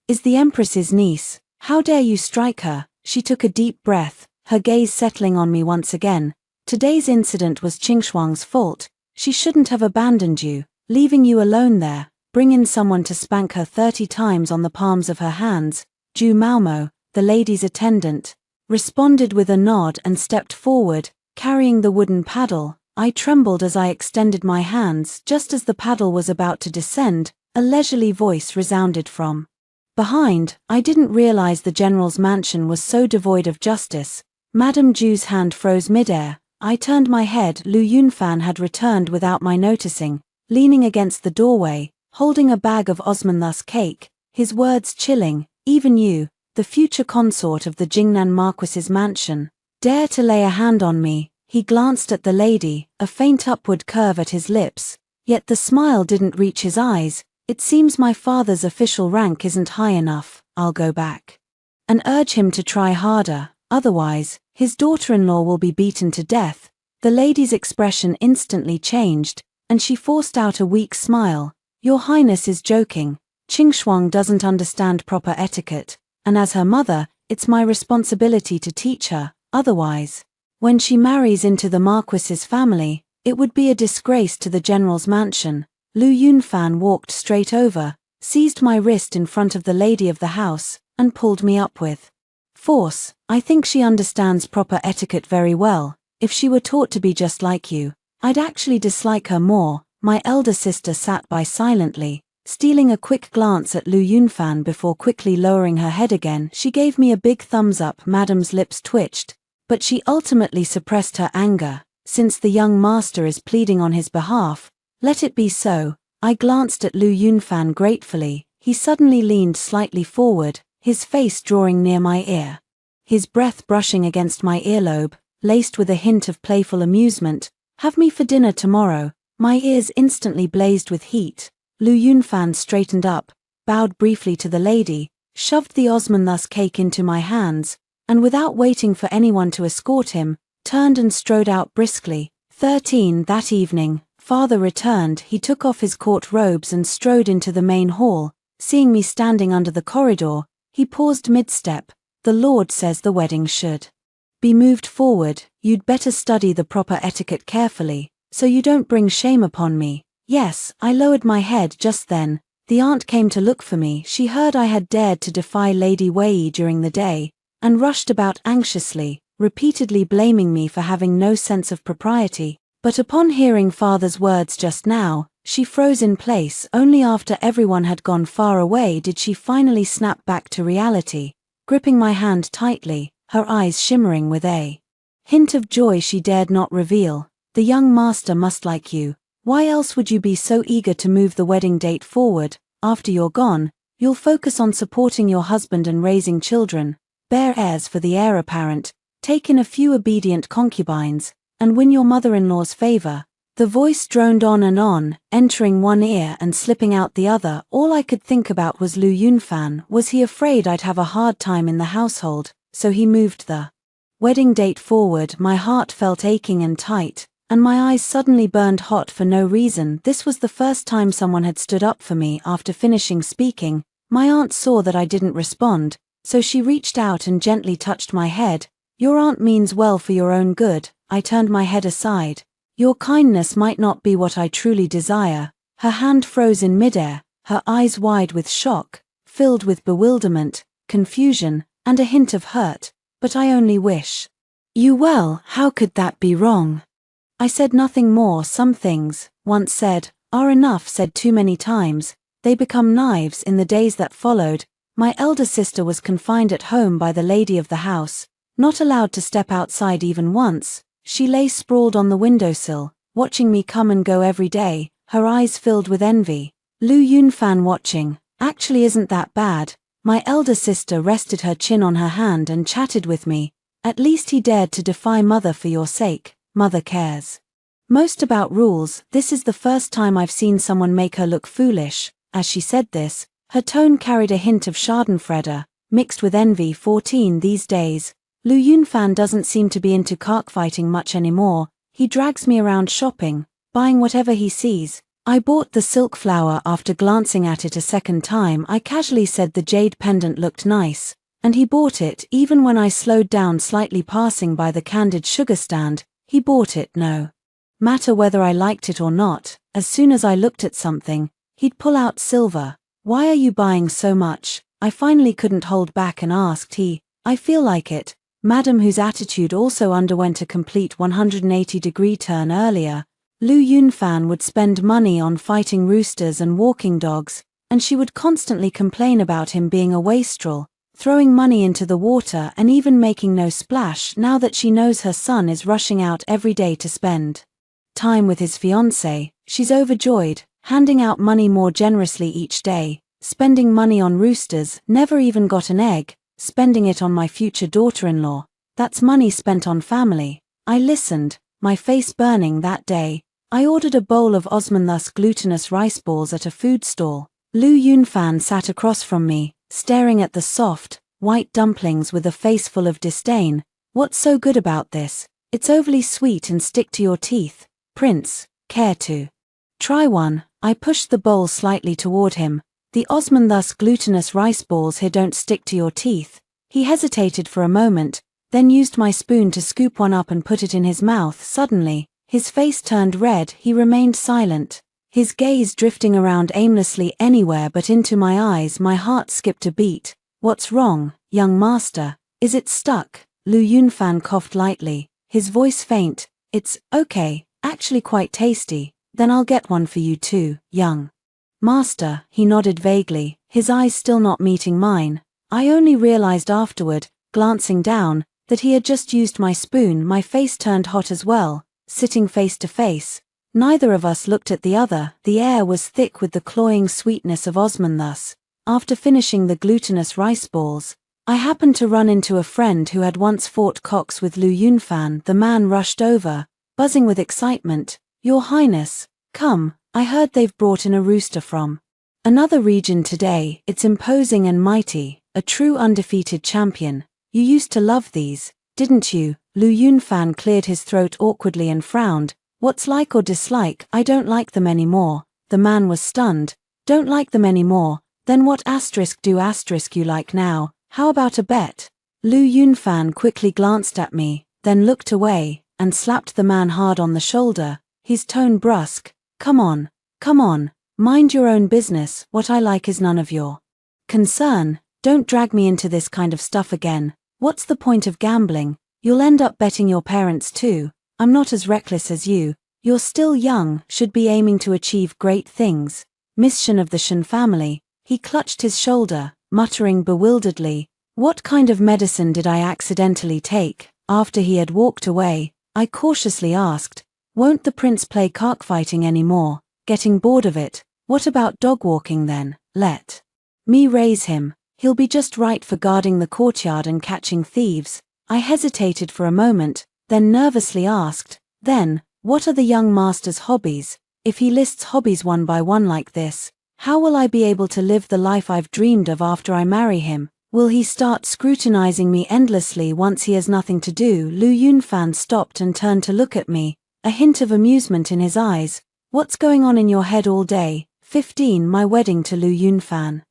is the Empress's niece. How dare you strike her? She took a deep breath, her gaze settling on me once again. Today's incident was Qingshuang's fault. She shouldn't have abandoned you, leaving you alone there. Bring in someone to spank her 30 times on the palms of her hands. Ju Maomo, the lady's attendant, responded with a nod and stepped forward, carrying the wooden paddle. I trembled as I extended my hands. Just as the paddle was about to descend, a leisurely voice resounded from behind. I didn't realize the general's mansion was so devoid of justice. Madame Ju's hand froze midair. I turned my head. Lu Yunfan had returned without my noticing, leaning against the doorway, holding a bag of Osmanthus cake, his words chilling. Even you, the future consort of the Jingnan Marquis's mansion, dare to lay a hand on me. He glanced at the lady, a faint upward curve at his lips, yet the smile didn't reach his eyes. It seems my father's official rank isn't high enough. I'll go back and urge him to try harder, otherwise, his daughter-in-law will be beaten to death. The lady's expression instantly changed, and she forced out a weak smile. Your Highness is joking. Qingshuang doesn't understand proper etiquette, and as her mother, it's my responsibility to teach her. Otherwise, when she marries into the Marquis's family, it would be a disgrace to the general's mansion. Lu Yunfan walked straight over, seized my wrist in front of the lady of the house, and pulled me up with force. I think she understands proper etiquette very well. If she were taught to be just like you, I'd actually dislike her more. My elder sister sat by silently, stealing a quick glance at Lu Yunfan before quickly lowering her head again. She gave me a big thumbs up. Madame's lips twitched, but she ultimately suppressed her anger. Since the young master is pleading on his behalf, let it be so. I glanced at Lu Yunfan gratefully. He suddenly leaned slightly forward, his face drawing near my ear, his breath brushing against my earlobe, laced with a hint of playful amusement. Have me for dinner tomorrow. My ears instantly blazed with heat. Lu Yunfan straightened up, bowed briefly to the lady, shoved the Osmanthus cake into my hands, and without waiting for anyone to escort him, turned and strode out briskly. 13. That evening, father returned. He took off his court robes and strode into the main hall. Seeing me standing under the corridor, he paused mid-step. The Lord says the wedding should be moved forward. You'd better study the proper etiquette carefully, so you don't bring shame upon me. Yes, I lowered my head just then. The aunt came to look for me. She heard I had dared to defy Lady Wei during the day, and rushed about anxiously, repeatedly blaming me for having no sense of propriety. But upon hearing father's words just now, she froze in place. Only after everyone had gone far away did she finally snap back to reality, gripping my hand tightly, her eyes shimmering with a hint of joy she dared not reveal. The young master must like you. Why else would you be so eager to move the wedding date forward? After you're gone, you'll focus on supporting your husband and raising children, bear heirs for the heir apparent, take in a few obedient concubines, and win your mother-in-law's favor. The voice droned on, entering one ear and slipping out the other. All I could think about was Lu Yunfan. Was he afraid I'd have a hard time in the household, so he moved the wedding date forward? My heart felt aching and tight, and my eyes suddenly burned hot for no reason. This was the first time someone had stood up for me. After finishing speaking, my aunt saw that I didn't respond, so she reached out and gently touched my head. Your aunt means well for your own good. I turned my head aside. Your kindness might not be what I truly desire. Her hand froze in midair, her eyes wide with shock, filled with bewilderment, confusion, and a hint of hurt. But I only wish you well. How could that be wrong? I said nothing more. Some things, once said, are enough said too many times. They become knives. In the days that followed, my elder sister was confined at home by the lady of the house, not allowed to step outside even once. She lay sprawled on the windowsill, watching me come and go every day, her eyes filled with envy. Lu Yunfan watching. Actually isn't that bad. My elder sister rested her chin on her hand and chatted with me. At least he dared to defy mother for your sake. Mother cares most about rules. This is the first time I've seen someone make her look foolish. As she said this, her tone carried a hint of schadenfreude, mixed with envy. 14 These days, Lu Yunfan doesn't seem to be into cockfighting much anymore. He drags me around shopping, buying whatever he sees. I bought the silk flower. After glancing at it a second time, I casually said the jade pendant looked nice, and he bought it. Even when I slowed down slightly passing by the candied sugar stand, he bought it. No matter whether I liked it or not, as soon as I looked at something, he'd pull out silver. Why are you buying so much? I finally couldn't hold back and asked. I feel like it. Madam, whose attitude also underwent a complete 180-degree turn earlier. Lu Yunfan would spend money on fighting roosters and walking dogs, and she would constantly complain about him being a wastrel, throwing money into the water and even making no splash. Now that she knows her son is rushing out every day to spend time with his fiancé, she's overjoyed, handing out money more generously each day, spending money on roosters, never even got an egg, spending it on my future daughter-in-law. That's money spent on family. I listened, my face burning. That day, I ordered a bowl of Osmanthus glutinous rice balls at a food stall. Lu Yunfan sat across from me, staring at the soft, white dumplings with a face full of disdain. What's so good about this? It's overly sweet and stick to your teeth. Prince, care to try one? I pushed the bowl slightly toward him. The Osmanthus glutinous rice balls here don't stick to your teeth. He hesitated for a moment, then used my spoon to scoop one up and put it in his mouth. Suddenly, his face turned red. He remained silent, his gaze drifting around aimlessly anywhere but into my eyes. My heart skipped a beat. What's wrong, young master? Is it stuck? Lu Yunfan coughed lightly, his voice faint. It's okay, actually quite tasty. Then I'll get one for you too, young master. He nodded vaguely, his eyes still not meeting mine. I only realized afterward, glancing down, that he had just used my spoon. My face turned hot as well, sitting face to face. Neither of us looked at the other. The air was thick with the cloying sweetness of Osmanthus. After finishing the glutinous rice balls, I happened to run into a friend who had once fought cocks with Lu Yunfan. The man rushed over, buzzing with excitement. Your Highness, come, I heard they've brought in a rooster from another region today. It's imposing and mighty, a true undefeated champion. You used to love these, didn't you? Lu Yunfan cleared his throat awkwardly and frowned. What's like or dislike? I don't like them anymore. The man was stunned. Don't like them anymore? Then what do you like now? How about a bet? Lu Yunfan quickly glanced at me, then looked away, and slapped the man hard on the shoulder, his tone brusque. Come on, mind your own business. What I like is none of your concern. Don't drag me into this kind of stuff again. What's the point of gambling? You'll end up betting your parents too. I'm not as reckless as you. You're still young, should be aiming to achieve great things. Miss Shen of the Shen family. He clutched his shoulder, muttering bewilderedly. What kind of medicine did I accidentally take? After he had walked away, I cautiously asked, won't the prince play cockfighting anymore? Getting bored of it. What about dog walking then? Let me raise him. He'll be just right for guarding the courtyard and catching thieves. I hesitated for a moment, then nervously asked, then, what are the young master's hobbies? If he lists hobbies one by one like this, how will I be able to live the life I've dreamed of after I marry him? Will he start scrutinizing me endlessly once he has nothing to do? Lu Yunfan stopped and turned to look at me, a hint of amusement in his eyes. What's going on in your head all day? 15. My wedding to Lu Yunfan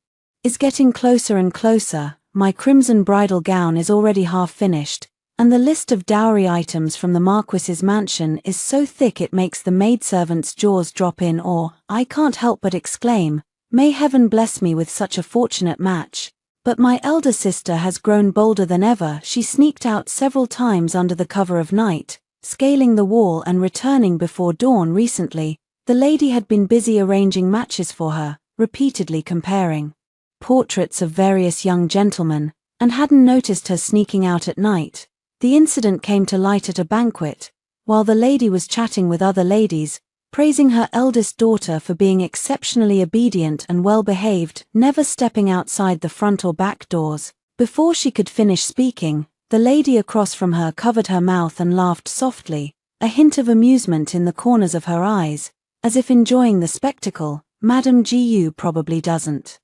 is getting closer and closer. My crimson bridal gown is already half finished, and the list of dowry items from the Marquis's mansion is so thick it makes the maidservant's jaws drop in awe. I can't help but exclaim, may heaven bless me with such a fortunate match. But my elder sister has grown bolder than ever. She sneaked out several times under the cover of night, scaling the wall and returning before dawn. Recently, the lady had been busy arranging matches for her, repeatedly comparing portraits of various young gentlemen, and hadn't noticed her sneaking out at night. The incident came to light at a banquet, while the lady was chatting with other ladies, praising her eldest daughter for being exceptionally obedient and well-behaved, never stepping outside the front or back doors. Before she could finish speaking, the lady across from her covered her mouth and laughed softly, a hint of amusement in the corners of her eyes, as if enjoying the spectacle. Madame Gu probably doesn't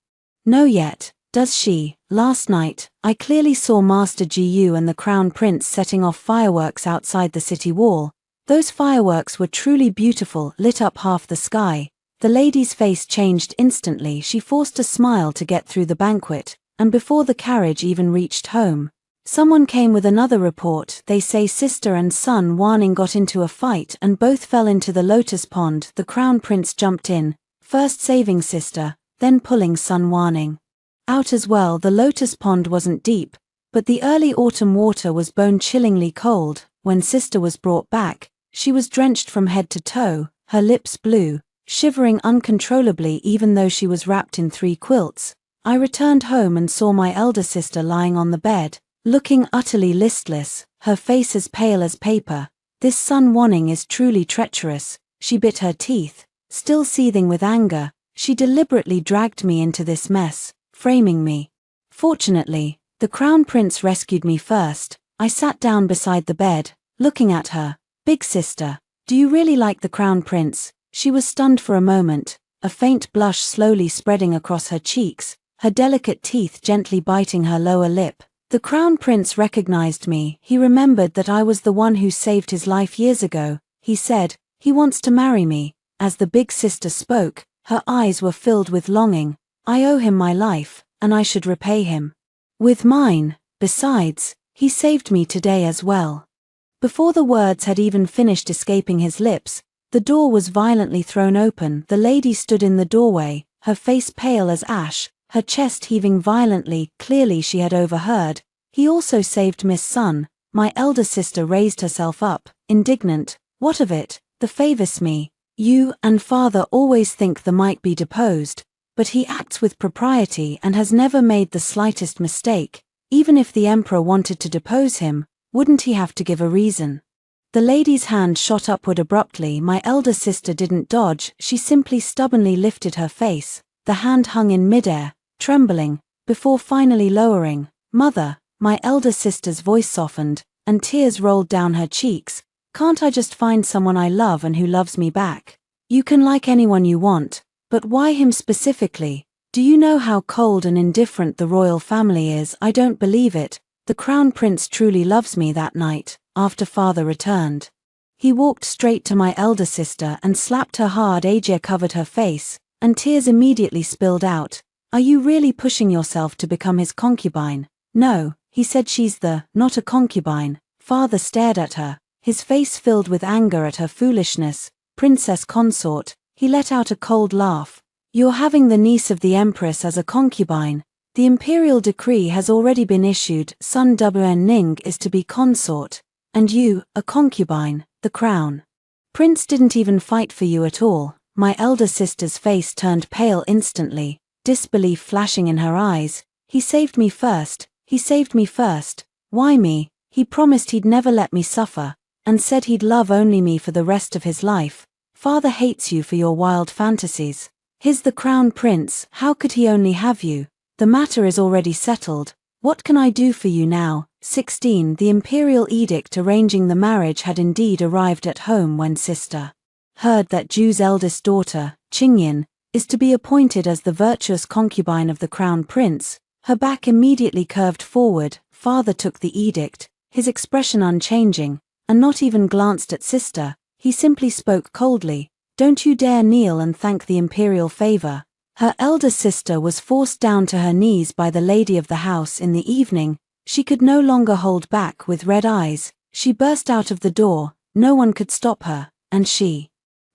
know yet, does she? Last night, I clearly saw Master Gu and the Crown Prince setting off fireworks outside the city wall. Those fireworks were truly beautiful, lit up half the sky. The lady's face changed instantly. She forced a smile to get through the banquet, and before the carriage even reached home, someone came with another report. They say sister and son Wanning got into a fight and both fell into the lotus pond. The Crown Prince jumped in, first saving sister, then pulling son Wanning out as well. The lotus pond wasn't deep, but the early autumn water was bone-chillingly cold. When sister was brought back, she was drenched from head to toe, her lips blue, shivering uncontrollably even though she was wrapped in 3 quilts. I returned home and saw my elder sister lying on the bed, looking utterly listless, her face as pale as paper. This son Wanning is truly treacherous. She bit her teeth, still seething with anger. She deliberately dragged me into this mess, framing me. Fortunately, the Crown Prince rescued me first. I sat down beside the bed, looking at her. Big sister, do you really like the Crown Prince? She was stunned for a moment, a faint blush slowly spreading across her cheeks, her delicate teeth gently biting her lower lip. The Crown Prince recognized me. He remembered that I was the one who saved his life years ago. He said, he wants to marry me. As the big sister spoke, her eyes were filled with longing. I owe him my life, and I should repay him with mine. Besides, he saved me today as well. Before the words had even finished escaping his lips, the door was violently thrown open. The lady stood in the doorway, her face pale as ash, her chest heaving violently. Clearly she had overheard. He also saved Miss Sun. My elder sister raised herself up, indignant. What of it? The favors me. You and father always think the might be deposed, but he acts with propriety and has never made the slightest mistake. Even if the emperor wanted to depose him, wouldn't he have to give a reason? The lady's hand shot upward abruptly. My elder sister didn't dodge, she simply stubbornly lifted her face. The hand hung in midair, trembling, before finally lowering. Mother, my elder sister's voice softened, and tears rolled down her cheeks. Can't I just find someone I love and who loves me back? You can like anyone you want, but why him specifically? Do you know how cold and indifferent the royal family is? I don't believe it. The Crown Prince truly loves me. That night, after father returned, he walked straight to my elder sister and slapped her hard. Ajia covered her face, and tears immediately spilled out. Are you really pushing yourself to become his concubine? No, he said. She's not a concubine. Father stared at her, his face filled with anger at her foolishness. Princess consort. He let out a cold laugh. You're having the niece of the empress as a concubine. The imperial decree has already been issued. Sun Ning is to be consort, and you, a concubine, the crown. Prince didn't even fight for you at all. My elder sister's face turned pale instantly, disbelief flashing in her eyes. He saved me first. He saved me first. Why me? He promised he'd never let me suffer, and said he'd love only me for the rest of his life. Father hates you for your wild fantasies. He's the crown prince. How could he only have you? The matter is already settled. What can I do for you now? 16. The imperial edict arranging the marriage had indeed arrived at home when Sister heard that Ju's eldest daughter, Qingyin, is to be appointed as the virtuous concubine of the crown prince. Her back immediately curved forward. Father took the edict, his expression unchanging, and not even glanced at Sister. He simply spoke coldly. Don't you dare kneel and thank the imperial favor. Her elder sister was forced down to her knees by the lady of the house in the evening. She could no longer hold back. With red eyes, she burst out of the door. No one could stop her, and she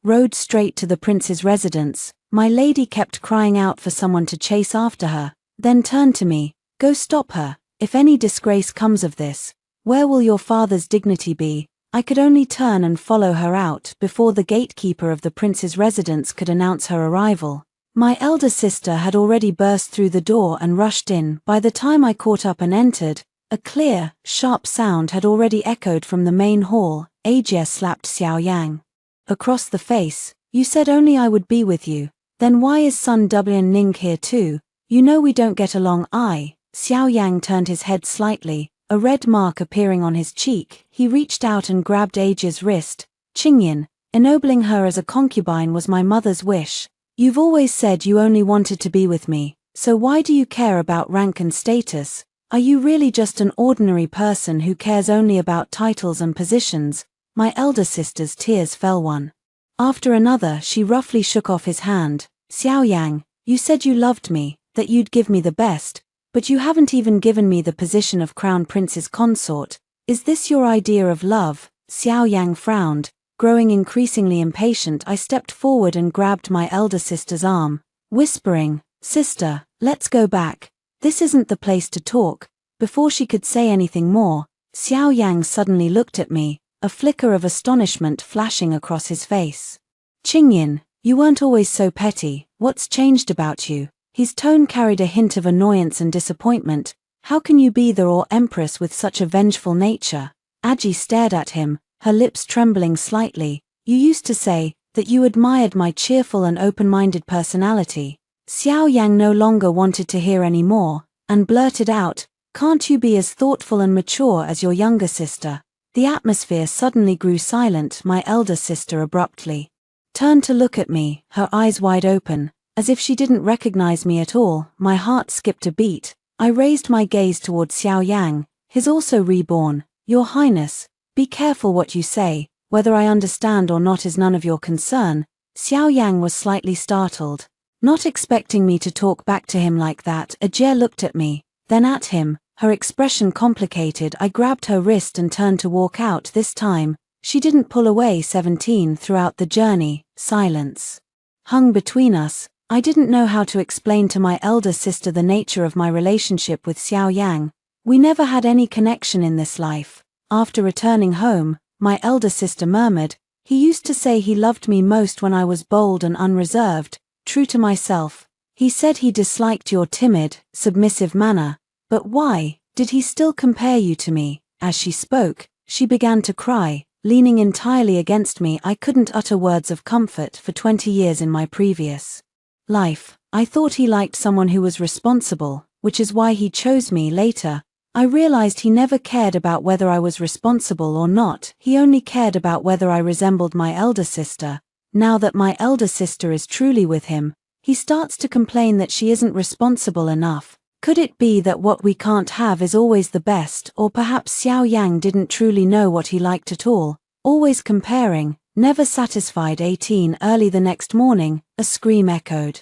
rode straight to the prince's residence. My lady kept crying out for someone to chase after her, then turned to me. Go stop her. If any disgrace comes of this, where will your father's dignity be? I could only turn and follow her out before the gatekeeper of the prince's residence could announce her arrival. My elder sister had already burst through the door and rushed in. By the time I caught up and entered, a clear, sharp sound had already echoed from the main hall. Ajie slapped Xiao Yang across the face. You said only I would be with you. Then why is Sun Ning here too? You know we don't get along. Xiao Yang turned his head slightly, a red mark appearing on his cheek. He reached out and grabbed Ajie's wrist. Qingyin, ennobling her as a concubine was my mother's wish. You've always said you only wanted to be with me, so why do you care about rank and status? Are you really just an ordinary person who cares only about titles and positions? My elder sister's tears fell one after another. She roughly shook off his hand. Xiao Yang, you said you loved me, that you'd give me the best, but you haven't even given me the position of crown prince's consort. Is this your idea of love? Xiao Yang frowned. Growing increasingly impatient, I stepped forward and grabbed my elder sister's arm, whispering, Sister, let's go back. This isn't the place to talk. Before she could say anything more, Xiao Yang suddenly looked at me, a flicker of astonishment flashing across his face. Qingyin, you weren't always so petty. What's changed about you? His tone carried a hint of annoyance and disappointment. How can you be the Or Empress with such a vengeful nature? Ajie stared at him, her lips trembling slightly. You used to say that you admired my cheerful and open-minded personality. Xiao Yang no longer wanted to hear any more, and blurted out, Can't you be as thoughtful and mature as your younger sister? The atmosphere suddenly grew silent. My elder sister abruptly turned to look at me, her eyes wide open, as if she didn't recognize me at all. My heart skipped a beat. I raised my gaze toward Xiao Yang, his also reborn. Your Highness, be careful what you say. Whether I understand or not is none of your concern. Xiao Yang was slightly startled, not expecting me to talk back to him like that. Ajie looked at me, then at him, her expression complicated. I grabbed her wrist and turned to walk out. This time, she didn't pull away. 17. Throughout the journey, silence hung between us. I didn't know how to explain to my elder sister the nature of my relationship with Xiao Yang. We never had any connection in this life. After returning home, my elder sister murmured, He used to say he loved me most when I was bold and unreserved, true to myself. He said he disliked your timid, submissive manner. But why did he still compare you to me? As she spoke, she began to cry, leaning entirely against me. I couldn't utter words of comfort. For 20 years in my previous life, I thought he liked someone who was responsible, which is why he chose me. Later, I realized he never cared about whether I was responsible or not. He only cared about whether I resembled my elder sister. Now that my elder sister is truly with him, he starts to complain that she isn't responsible enough. Could it be that what we can't have is always the best? Or perhaps Xiao Yang didn't truly know what he liked at all, always comparing, never satisfied. 18. Early the next morning, a scream echoed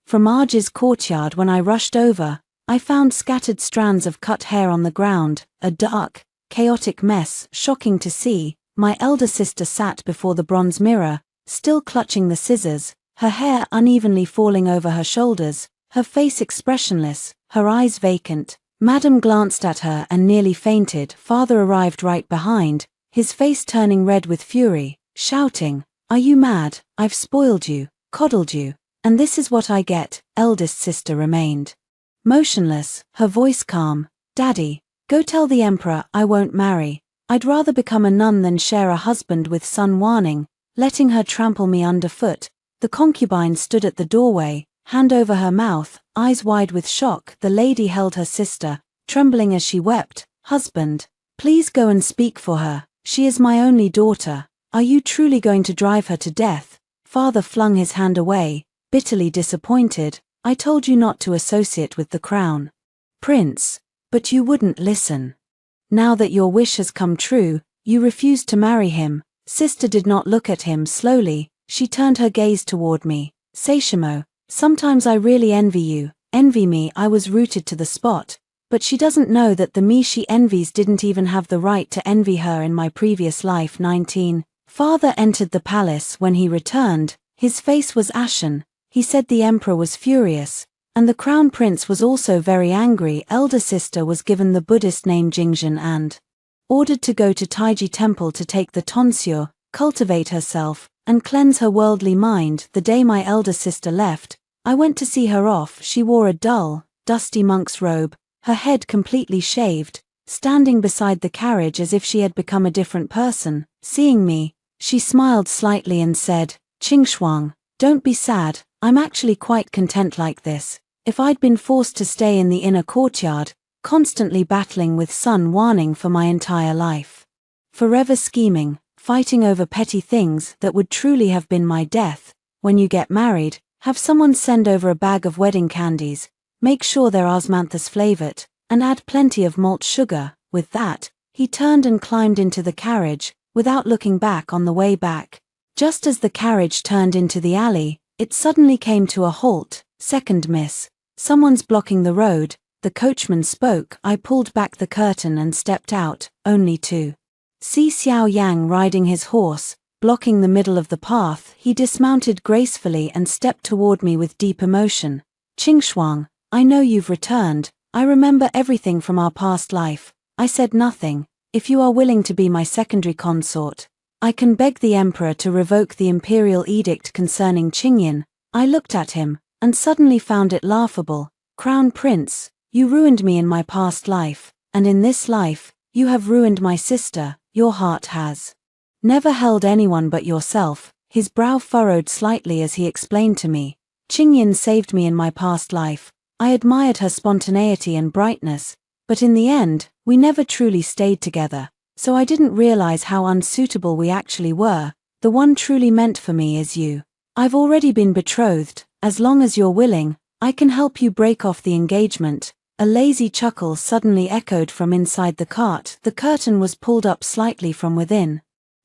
from Ajie's courtyard. When I rushed over, I found scattered strands of cut hair on the ground, a dark, chaotic mess. Shocking to see. My elder sister sat before the bronze mirror, still clutching the scissors, her hair unevenly falling over her shoulders, her face expressionless, her eyes vacant. Madame glanced at her and nearly fainted. Father arrived right behind, his face turning red with fury, shouting, "Are you mad? I've spoiled you, coddled you, and this is what I get." Eldest sister remained motionless, her voice calm. "Daddy, go tell the emperor I won't marry. I'd rather become a nun than share a husband with son." Warning, letting her trample me underfoot. The concubine stood at the doorway, hand over her mouth, eyes wide with shock. The lady held her sister, trembling as she wept. "Husband, please go and speak for her. She is my only daughter. Are you truly going to drive her to death?" Father flung his hand away, bitterly disappointed. "I told you not to associate with the crown prince, but you wouldn't listen. Now that your wish has come true, you refuse to marry him." Sister did not look at him. Slowly, she turned her gaze toward me. "Seishimo, sometimes I really envy you. Envy me. I was rooted to the spot. But she doesn't know that the me she envies didn't even have the right to envy her in my previous life." 19. Father entered the palace. When he returned, his face was ashen. He said the emperor was furious, and the crown prince was also very angry. Elder sister was given the Buddhist name Jingzhen and ordered to go to Taiji temple to take the tonsure, cultivate herself, and cleanse her worldly mind. The day my elder sister left, I went to see her off. She wore a dull, dusty monk's robe, her head completely shaved, standing beside the carriage as if she had become a different person. Seeing me, she smiled slightly and said, "Qingshuang, don't be sad, I'm actually quite content like this. If I'd been forced to stay in the inner courtyard, constantly battling with sun warning for my entire life, forever scheming, fighting over petty things that would truly have been my death. When you get married, have someone send over a bag of wedding candies, make sure they're osmanthus flavored, and add plenty of malt sugar." With that, he turned and climbed into the carriage, without looking back. On the way back, just as the carriage turned into the alley, it suddenly came to a halt. "Second miss, someone's blocking the road." The coachman spoke. I pulled back the curtain and stepped out, only to see Xiao Yang riding his horse, blocking the middle of the path. He dismounted gracefully and stepped toward me with deep emotion. "Qingshuang, I know you've returned. I remember everything from our past life." I said nothing. "If you are willing to be my secondary consort, I can beg the emperor to revoke the imperial edict concerning Qingyin." I looked at him, and suddenly found it laughable. "Crown Prince, you ruined me in my past life, and in this life, you have ruined my sister. Your heart has never held anyone but yourself." His brow furrowed slightly as he explained to me, "Qingyin saved me in my past life. I admired her spontaneity and brightness, but in the end, we never truly stayed together, so I didn't realize how unsuitable we actually were. The one truly meant for me is you. I've already been betrothed. As long as you're willing, I can help you break off the engagement." A lazy chuckle suddenly echoed from inside the cart. The curtain was pulled up slightly from within,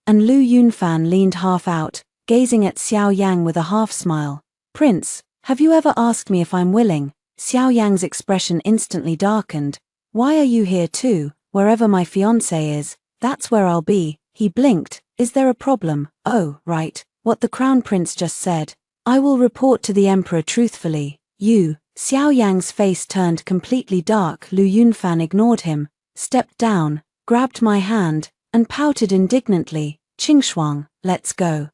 and Lu Yunfan leaned half out, gazing at Xiao Yang with a half smile. "Prince, have you ever asked me if I'm willing?" Xiao Yang's expression instantly darkened. "Why are you here too? Wherever my fiancé is, that's where I'll be." He blinked. "Is there a problem?" "Oh, right, what the crown prince just said. I will report to the emperor truthfully." "You." Xiao Yang's face turned completely dark. Lu Yunfan ignored him, stepped down, grabbed my hand, and pouted indignantly. "Qingshuang, let's go."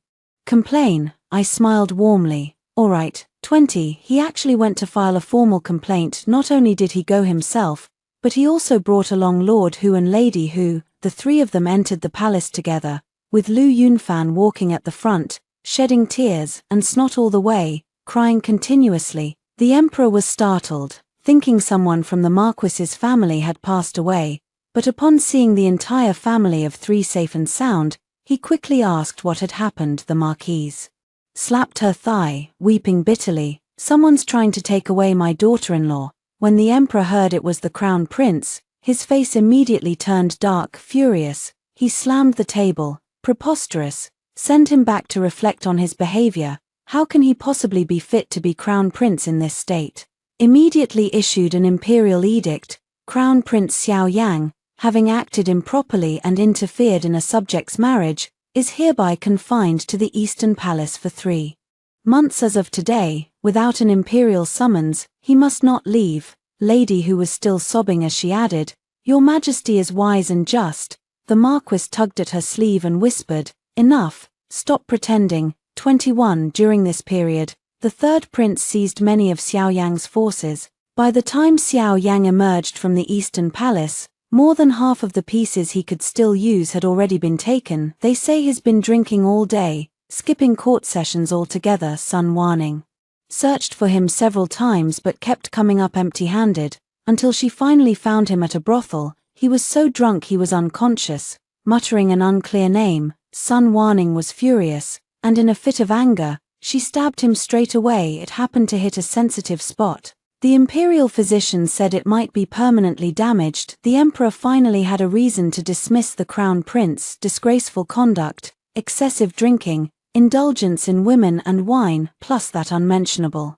"Complain?" I smiled warmly. "All right." 20. He actually went to file a formal complaint. Not only did he go himself, but he also brought along Lord Hu and Lady Hu. The three of them entered the palace together, with Lu Yunfan walking at the front, shedding tears and snot all the way, crying continuously. The emperor was startled, thinking someone from the Marquis's family had passed away, but upon seeing the entire family of three safe and sound, he quickly asked what had happened. The marquise slapped her thigh, weeping bitterly. "Someone's trying to take away my daughter-in-law." When the emperor heard it was the crown prince, his face immediately turned dark, furious. He slammed the table. "Preposterous. Send him back to reflect on his behavior. How can he possibly be fit to be crown prince in this state?" Immediately issued an imperial edict. Crown Prince Xiao Yang, having acted improperly and interfered in a subject's marriage, is hereby confined to the Eastern Palace for 3 months as of today. Without an imperial summons, he must not leave. lady who was still sobbing as she added, "Your Majesty is wise and just." The Marquis tugged at her sleeve and whispered, "Enough, stop pretending." 21 During this period, the third prince seized many of Xiao Yang's forces. By the time Xiao Yang emerged from the Eastern Palace, more than half of the pieces he could still use had already been taken. "They say he's been drinking all day, skipping court sessions altogether," Sun Wanning searched for him several times but kept coming up empty-handed, until she finally found him at a brothel. He was so drunk he was unconscious, muttering an unclear name. Sun Wanning was furious, and in a fit of anger, she stabbed him straight away. It happened to hit a sensitive spot. The imperial physician said it might be permanently damaged. The emperor finally had a reason to dismiss the crown prince: disgraceful conduct, excessive drinking, indulgence in women and wine, plus that unmentionable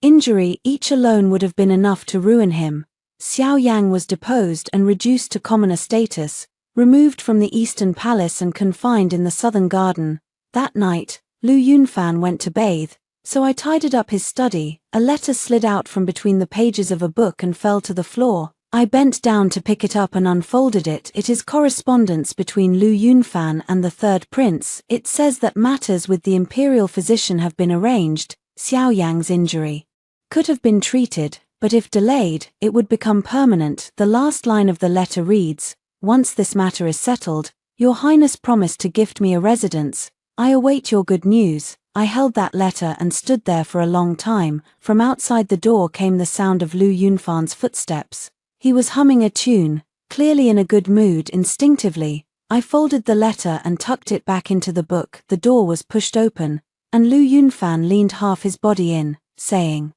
injury. Each alone would have been enough to ruin him. Xiao Yang was deposed and reduced to commoner status, removed from the Eastern Palace and confined in the Southern Garden. That night, Lu Yunfan went to bathe, so I tidied up his study. A letter slid out from between the pages of a book and fell to the floor. I bent down to pick it up and unfolded it. It is correspondence between Lu Yunfan and the third prince. It says that matters with the imperial physician have been arranged. Xiao Yang's injury could have been treated, but if delayed, it would become permanent. The last line of the letter reads, "Once this matter is settled, Your Highness promised to gift me a residence. I await your good news." I held that letter and stood there for a long time. From outside the door came the sound of Lu Yunfan's footsteps. He was humming a tune, clearly in a good mood. Instinctively, I folded the letter and tucked it back into the book. The door was pushed open, and Lu Yunfan leaned half his body in, saying,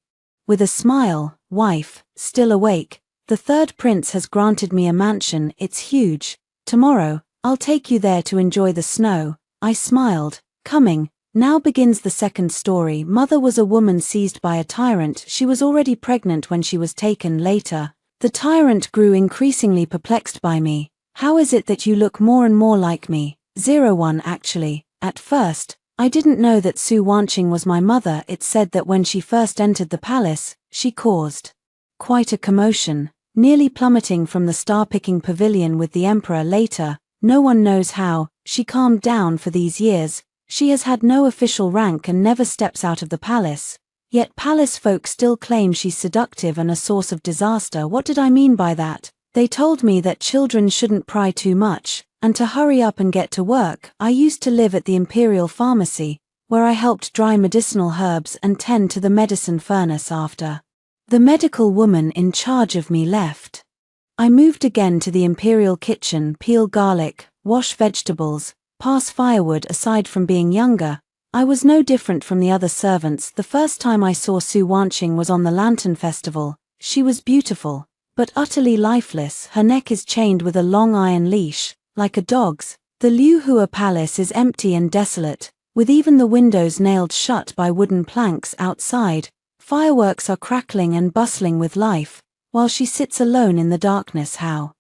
with a smile, "Wife, still awake? The third prince has granted me a mansion. It's huge. Tomorrow, I'll take you there to enjoy the snow." I smiled. Coming. Now begins the second story. Mother was a woman seized by a tyrant. She was already pregnant when she was taken. Later, the tyrant grew increasingly perplexed by me. "How is it that you look more and more like me?" 01 Actually, at first, I didn't know that Su Wanqing was my mother. It said that when she first entered the palace, she caused quite a commotion, nearly plummeting from the star-picking pavilion with the emperor. Later, no one knows how, she calmed down. For these years, she has had no official rank and never steps out of the palace. Yet palace folk still claim she's seductive and a source of disaster. What did I mean by that? They told me that children shouldn't pry too much, and to hurry up and get to work. I used to live at the Imperial Pharmacy, where I helped dry medicinal herbs and tend to the medicine furnace. After the medical woman in charge of me left, I moved again to the Imperial kitchen, peel garlic, wash vegetables, pass firewood. Aside from being younger, I was no different from the other servants. The first time I saw Su Wanqing was on the Lantern Festival. She was beautiful, but utterly lifeless. Her neck is chained with a long iron leash, like a dog's. The Liu Hua Palace is empty and desolate, with even the windows nailed shut by wooden planks. Outside, fireworks are crackling and bustling with life, while she sits alone in the darkness. How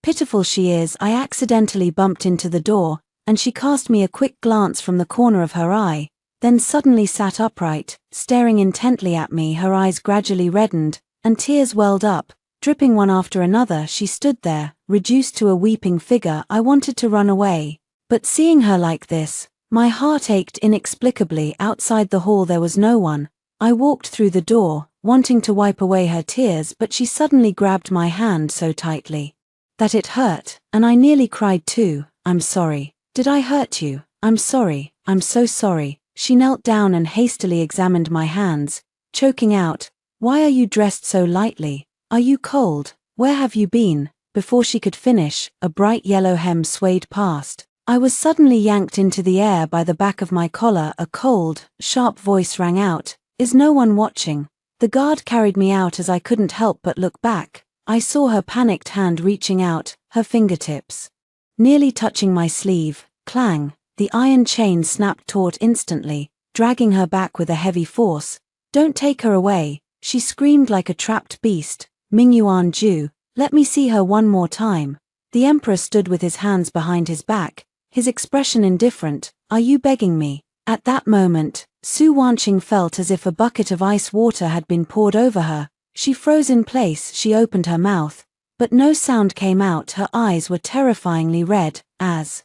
pitiful she is. I accidentally bumped into the door, and she cast me a quick glance from the corner of her eye, then suddenly sat upright, staring intently at me. Her eyes gradually reddened, and tears welled up, dripping one after another. She stood there, reduced to a weeping figure. I wanted to run away, but seeing her like this, my heart ached inexplicably. Outside the hall there was no one. I walked through the door, wanting to wipe away her tears, but she suddenly grabbed my hand so tightly that it hurt, and I nearly cried too. "I'm sorry. Did I hurt you? I'm sorry. I'm so sorry." She knelt down and hastily examined my hands, choking out, "Why are you dressed so lightly? Are you cold? Where have you been?" Before she could finish, a bright yellow hem swayed past. I was suddenly yanked into the air by the back of my collar. A cold, sharp voice rang out, "Is no one watching?" The guard carried me out as I couldn't help but look back. I saw her panicked hand reaching out, her fingertips nearly touching my sleeve. Clang! The iron chain snapped taut instantly, dragging her back with a heavy force. "Don't take her away," she screamed like a trapped beast. "Mingyuan Ju, let me see her one more time." The emperor stood with his hands behind his back, his expression indifferent. "Are you begging me?" At that moment, Su Wanqing felt as if a bucket of ice water had been poured over her. She froze in place. She opened her mouth, but no sound came out. Her eyes were terrifyingly red, as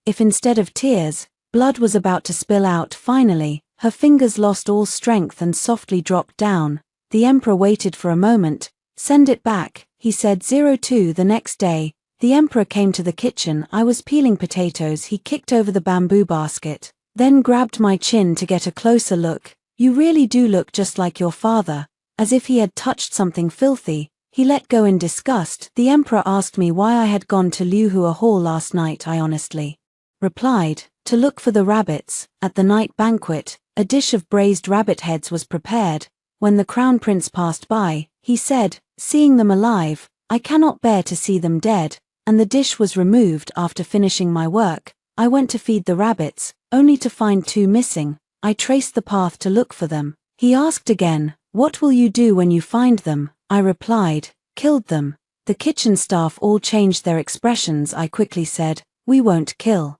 if instead of tears, blood was about to spill out. Finally, her fingers lost all strength and softly dropped down. The emperor waited for a moment. "Send it back," he said. 02 The next day, the emperor came to the kitchen. I was peeling potatoes. He kicked over the bamboo basket, then grabbed my chin to get a closer look. "You really do look just like your father," as if he had touched something filthy. He let go in disgust. The emperor asked me why I had gone to Liuhua Hall last night. I honestly replied, "To look for the rabbits." At the night banquet, a dish of braised rabbit heads was prepared. When the crown prince passed by, he said, "Seeing them alive, I cannot bear to see them dead," and the dish was removed. After finishing my work, I went to feed the rabbits, only to find 2 missing. I traced the path to look for them. He asked again, "What will you do when you find them?" I replied, "Killed them." The kitchen staff all changed their expressions. I quickly said, "We won't kill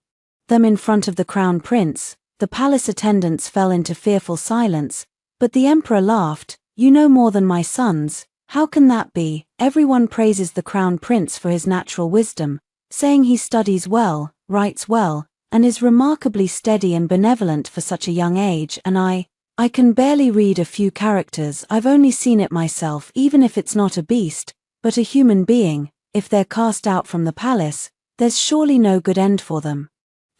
them in front of the crown prince." The palace attendants fell into fearful silence, but the emperor laughed. "You know more than my sons. How can that be?" Everyone praises the crown prince for his natural wisdom, saying he studies well, writes well, and is remarkably steady and benevolent for such a young age. And I can barely read a few characters. I've only seen it myself. Even if it's not a beast, but a human being, if they're cast out from the palace, there's surely no good end for them.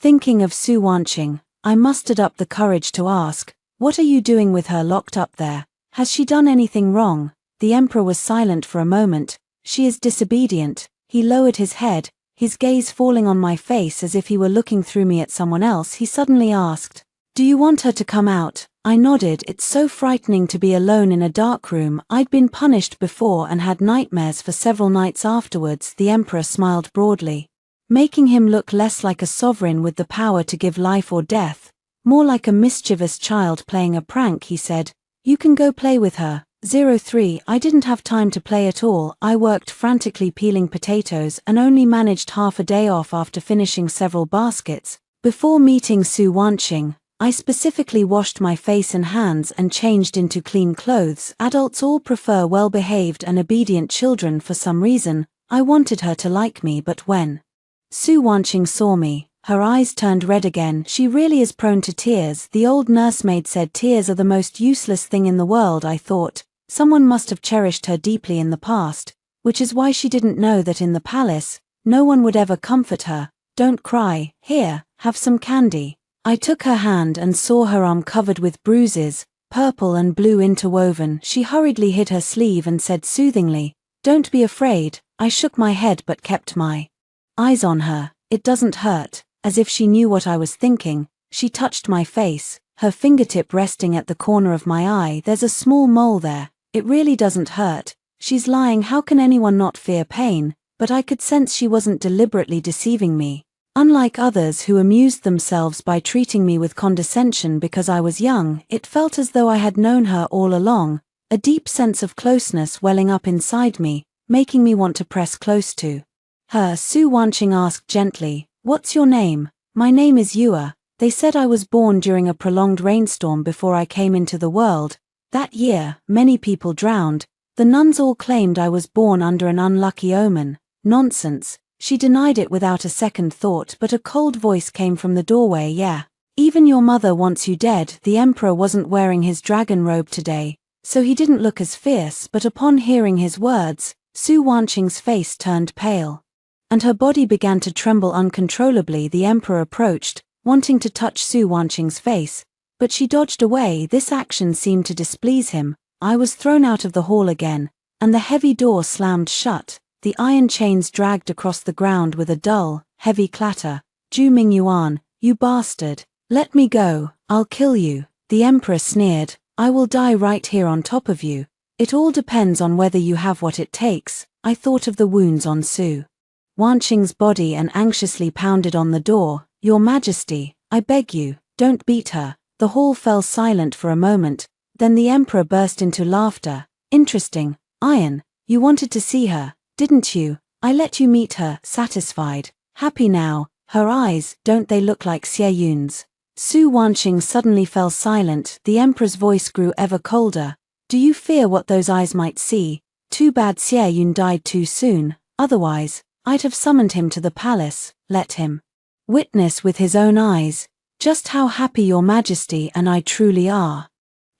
Thinking of Su Wanqing, I mustered up the courage to ask, "What are you doing with her locked up there? Has she done anything wrong?" The emperor was silent for a moment. "She is disobedient." He lowered his head, his gaze falling on my face as if he were looking through me at someone else. He suddenly asked, "Do you want her to come out?" I nodded. It's so frightening to be alone in a dark room. I'd been punished before and had nightmares for several nights afterwards. The emperor smiled broadly, making him look less like a sovereign with the power to give life or death, more like a mischievous child playing a prank. He said, "You can go play with her." 03 I didn't have time to play at all. I worked frantically peeling potatoes and only managed half a day off after finishing several baskets. Before meeting Su Wanqing, I specifically washed my face and hands and changed into clean clothes. Adults all prefer well-behaved and obedient children for some reason. I wanted her to like me, but when Su Wanqing saw me, her eyes turned red again. She really is prone to tears. The old nursemaid said tears are the most useless thing in the world. I thought someone must have cherished her deeply in the past, which is why she didn't know that in the palace, no one would ever comfort her. "Don't cry. Here, have some candy." I took her hand and saw her arm covered with bruises, purple and blue interwoven. She hurriedly hid her sleeve and said soothingly, "Don't be afraid." I shook my head but kept my eyes on her. "It doesn't hurt." As if she knew what I was thinking, she touched my face, her fingertip resting at the corner of my eye. "There's a small mole there. It really doesn't hurt." She's lying. How can anyone not fear pain? But I could sense she wasn't deliberately deceiving me. Unlike others who amused themselves by treating me with condescension because I was young, it felt as though I had known her all along, a deep sense of closeness welling up inside me, making me want to press close to her. Su Wanqing asked gently, "What's your name?" "My name is Yua." They said I was born during a prolonged rainstorm before I came into the world. That year, many people drowned. The nuns all claimed I was born under an unlucky omen. Nonsense. She denied it without a second thought, but a cold voice came from the doorway. "Yeah. Even your mother wants you dead." The emperor wasn't wearing his dragon robe today, so he didn't look as fierce, but upon hearing his words, Su Wanqing's face turned pale, and her body began to tremble uncontrollably. The emperor approached, wanting to touch Su Wanqing's face, but she dodged away. This action seemed to displease him. I was thrown out of the hall again, and the heavy door slammed shut. The iron chains dragged across the ground with a dull, heavy clatter. "Ju Mingyuan, you bastard. Let me go. I'll kill you." The emperor sneered. "I will die right here on top of you. It all depends on whether you have what it takes." I thought of the wounds on Su Wanqing's body and anxiously pounded on the door. "Your Majesty, I beg you, don't beat her." The hall fell silent for a moment, then the emperor burst into laughter. "Interesting, Iron. You wanted to see her, didn't you? I let you meet her. Satisfied? Happy now?" Her eyes, don't they look like Xie Yun's? Su Wanqing suddenly fell silent. The emperor's voice grew ever colder. Do you fear what those eyes might see? Too bad Xie died too soon, otherwise, I'd have summoned him to the palace, let him witness with his own eyes just how happy your majesty and I truly are.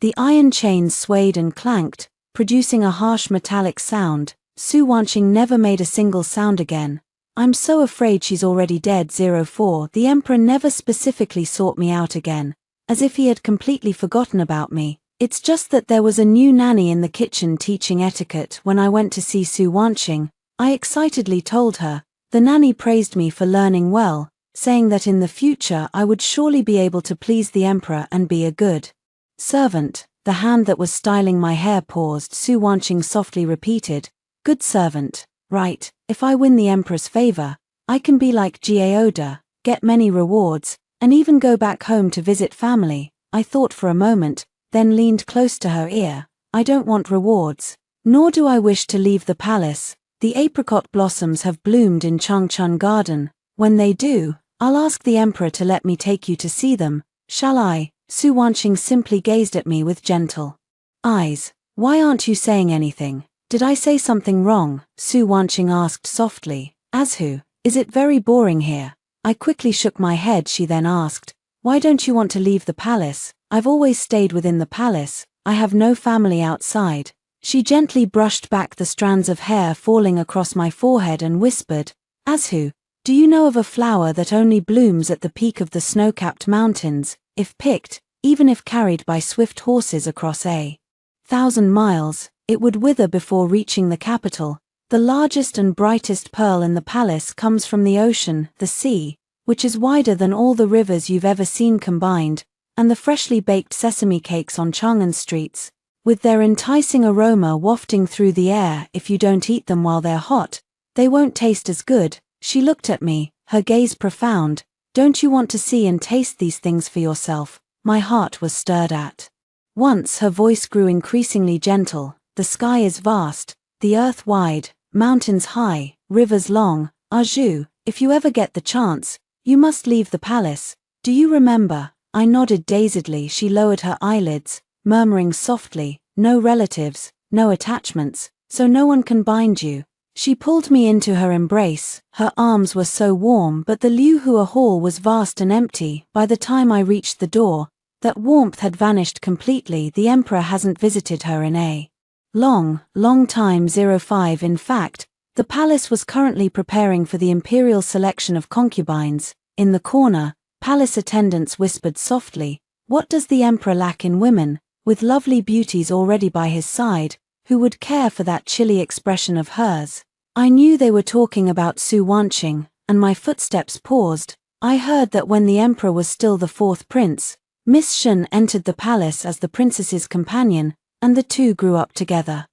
The iron chains swayed and clanked, producing a harsh metallic sound. Su Wanqing never made a single sound again. I'm so afraid she's already dead. 04 The emperor never specifically sought me out again, as if he had completely forgotten about me. It's just that there was a new nanny in the kitchen teaching etiquette when I went to see Su Wanqing. I excitedly told her. The nanny praised me for learning well, saying that in the future I would surely be able to please the emperor and be a good servant. The hand that was styling my hair paused. Su Wanqing softly repeated, "Good servant, right, if I win the emperor's favor, I can be like Geoda, get many rewards, and even go back home to visit family." I thought for a moment, then leaned close to her ear. "I don't want rewards, nor do I wish to leave the palace. The apricot blossoms have bloomed in Changchun Garden. When they do, I'll ask the emperor to let me take you to see them. Shall I?" Su Wanqing simply gazed at me with gentle eyes. "Why aren't you saying anything? Did I say something wrong?" Su Wanqing asked softly. "As who? Is it very boring here?" I quickly shook my head. She then asked, "Why don't you want to leave the palace?" "I've always stayed within the palace. I have no family outside." She gently brushed back the strands of hair falling across my forehead and whispered, "As who? Do you know of a flower that only blooms at the peak of the snow-capped mountains? If picked, even if carried by swift horses across 1,000 miles, it would wither before reaching the capital. The largest and brightest pearl in the palace comes from the ocean, the sea, which is wider than all the rivers you've ever seen combined, and the freshly baked sesame cakes on Chang'an streets, with their enticing aroma wafting through the air. If you don't eat them while they're hot, they won't taste as good." She looked at me, her gaze profound. "Don't you want to see and taste these things for yourself?" My heart was stirred at once. Her voice grew increasingly gentle. "The sky is vast, the earth wide, mountains high, rivers long. Arju, if you ever get the chance, you must leave the palace. Do you remember?" I nodded dazedly. She lowered her eyelids, murmuring softly, "No relatives, no attachments, so no one can bind you." She pulled me into her embrace. Her arms were so warm, but the Liuhua hall was vast and empty. By the time I reached the door, that warmth had vanished completely. The emperor hasn't visited her in a long time. 05 In fact, the palace was currently preparing for the imperial selection of concubines. In the corner, palace attendants whispered softly, "What does the emperor lack in women, with lovely beauties already by his side? Who would care for that chilly expression of hers?" I knew they were talking about Su Wanqing, and my footsteps paused. I heard that when the emperor was still the fourth prince, Miss Shen entered the palace as the princess's companion, and the two grew up together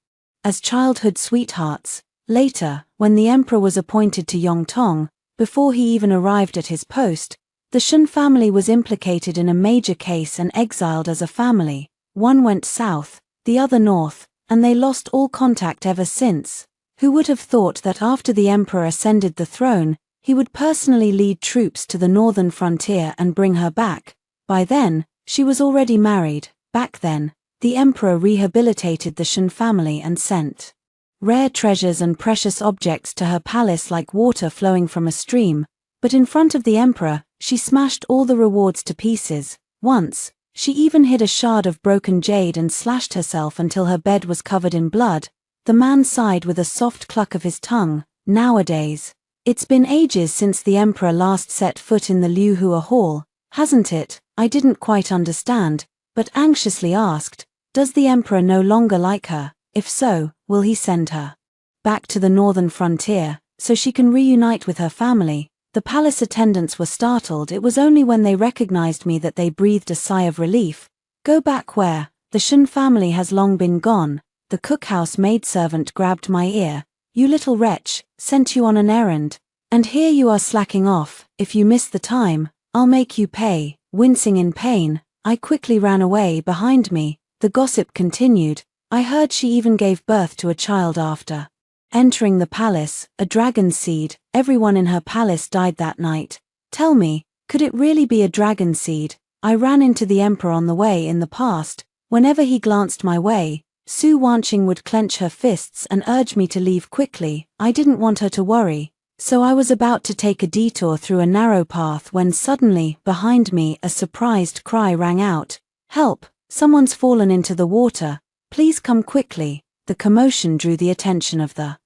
as childhood sweethearts. Later, when the emperor was appointed to Yongtong, before he even arrived at his post, the Shen family was implicated in a major case and exiled as a family. One went south, the other north, and they lost all contact ever since. Who would have thought that after the emperor ascended the throne, he would personally lead troops to the northern frontier and bring her back? By then, she was already married. Back then, the emperor rehabilitated the Shen family and sent rare treasures and precious objects to her palace like water flowing from a stream. But in front of the emperor, she smashed all the rewards to pieces. Once, she even hid a shard of broken jade and slashed herself until her bed was covered in blood. The man sighed with a soft cluck of his tongue. Nowadays, it's been ages since the emperor last set foot in the Liuhua hall, hasn't it? I didn't quite understand, but anxiously asked, "Does the emperor no longer like her? If so, will he send her back to the northern frontier, so she can reunite with her family?" The palace attendants were startled. It was only when they recognized me that they breathed a sigh of relief. "Go back where? The Shen family has long been gone." The cookhouse maidservant grabbed my ear. "You little wretch, sent you on an errand. And here you are slacking off. If you miss the time, I'll make you pay." Wincing in pain, I quickly ran away. Behind me, the gossip continued. I heard she even gave birth to a child after entering the palace, a dragon seed. Everyone in her palace died that night. Tell me, could it really be a dragon seed? I ran into the emperor on the way. In the past, whenever he glanced my way, Su Wanqing would clench her fists and urge me to leave quickly. I didn't want her to worry, so I was about to take a detour through a narrow path when suddenly, behind me, a surprised cry rang out. "Help! Someone's fallen into the water. Please come quickly." The commotion drew the attention of the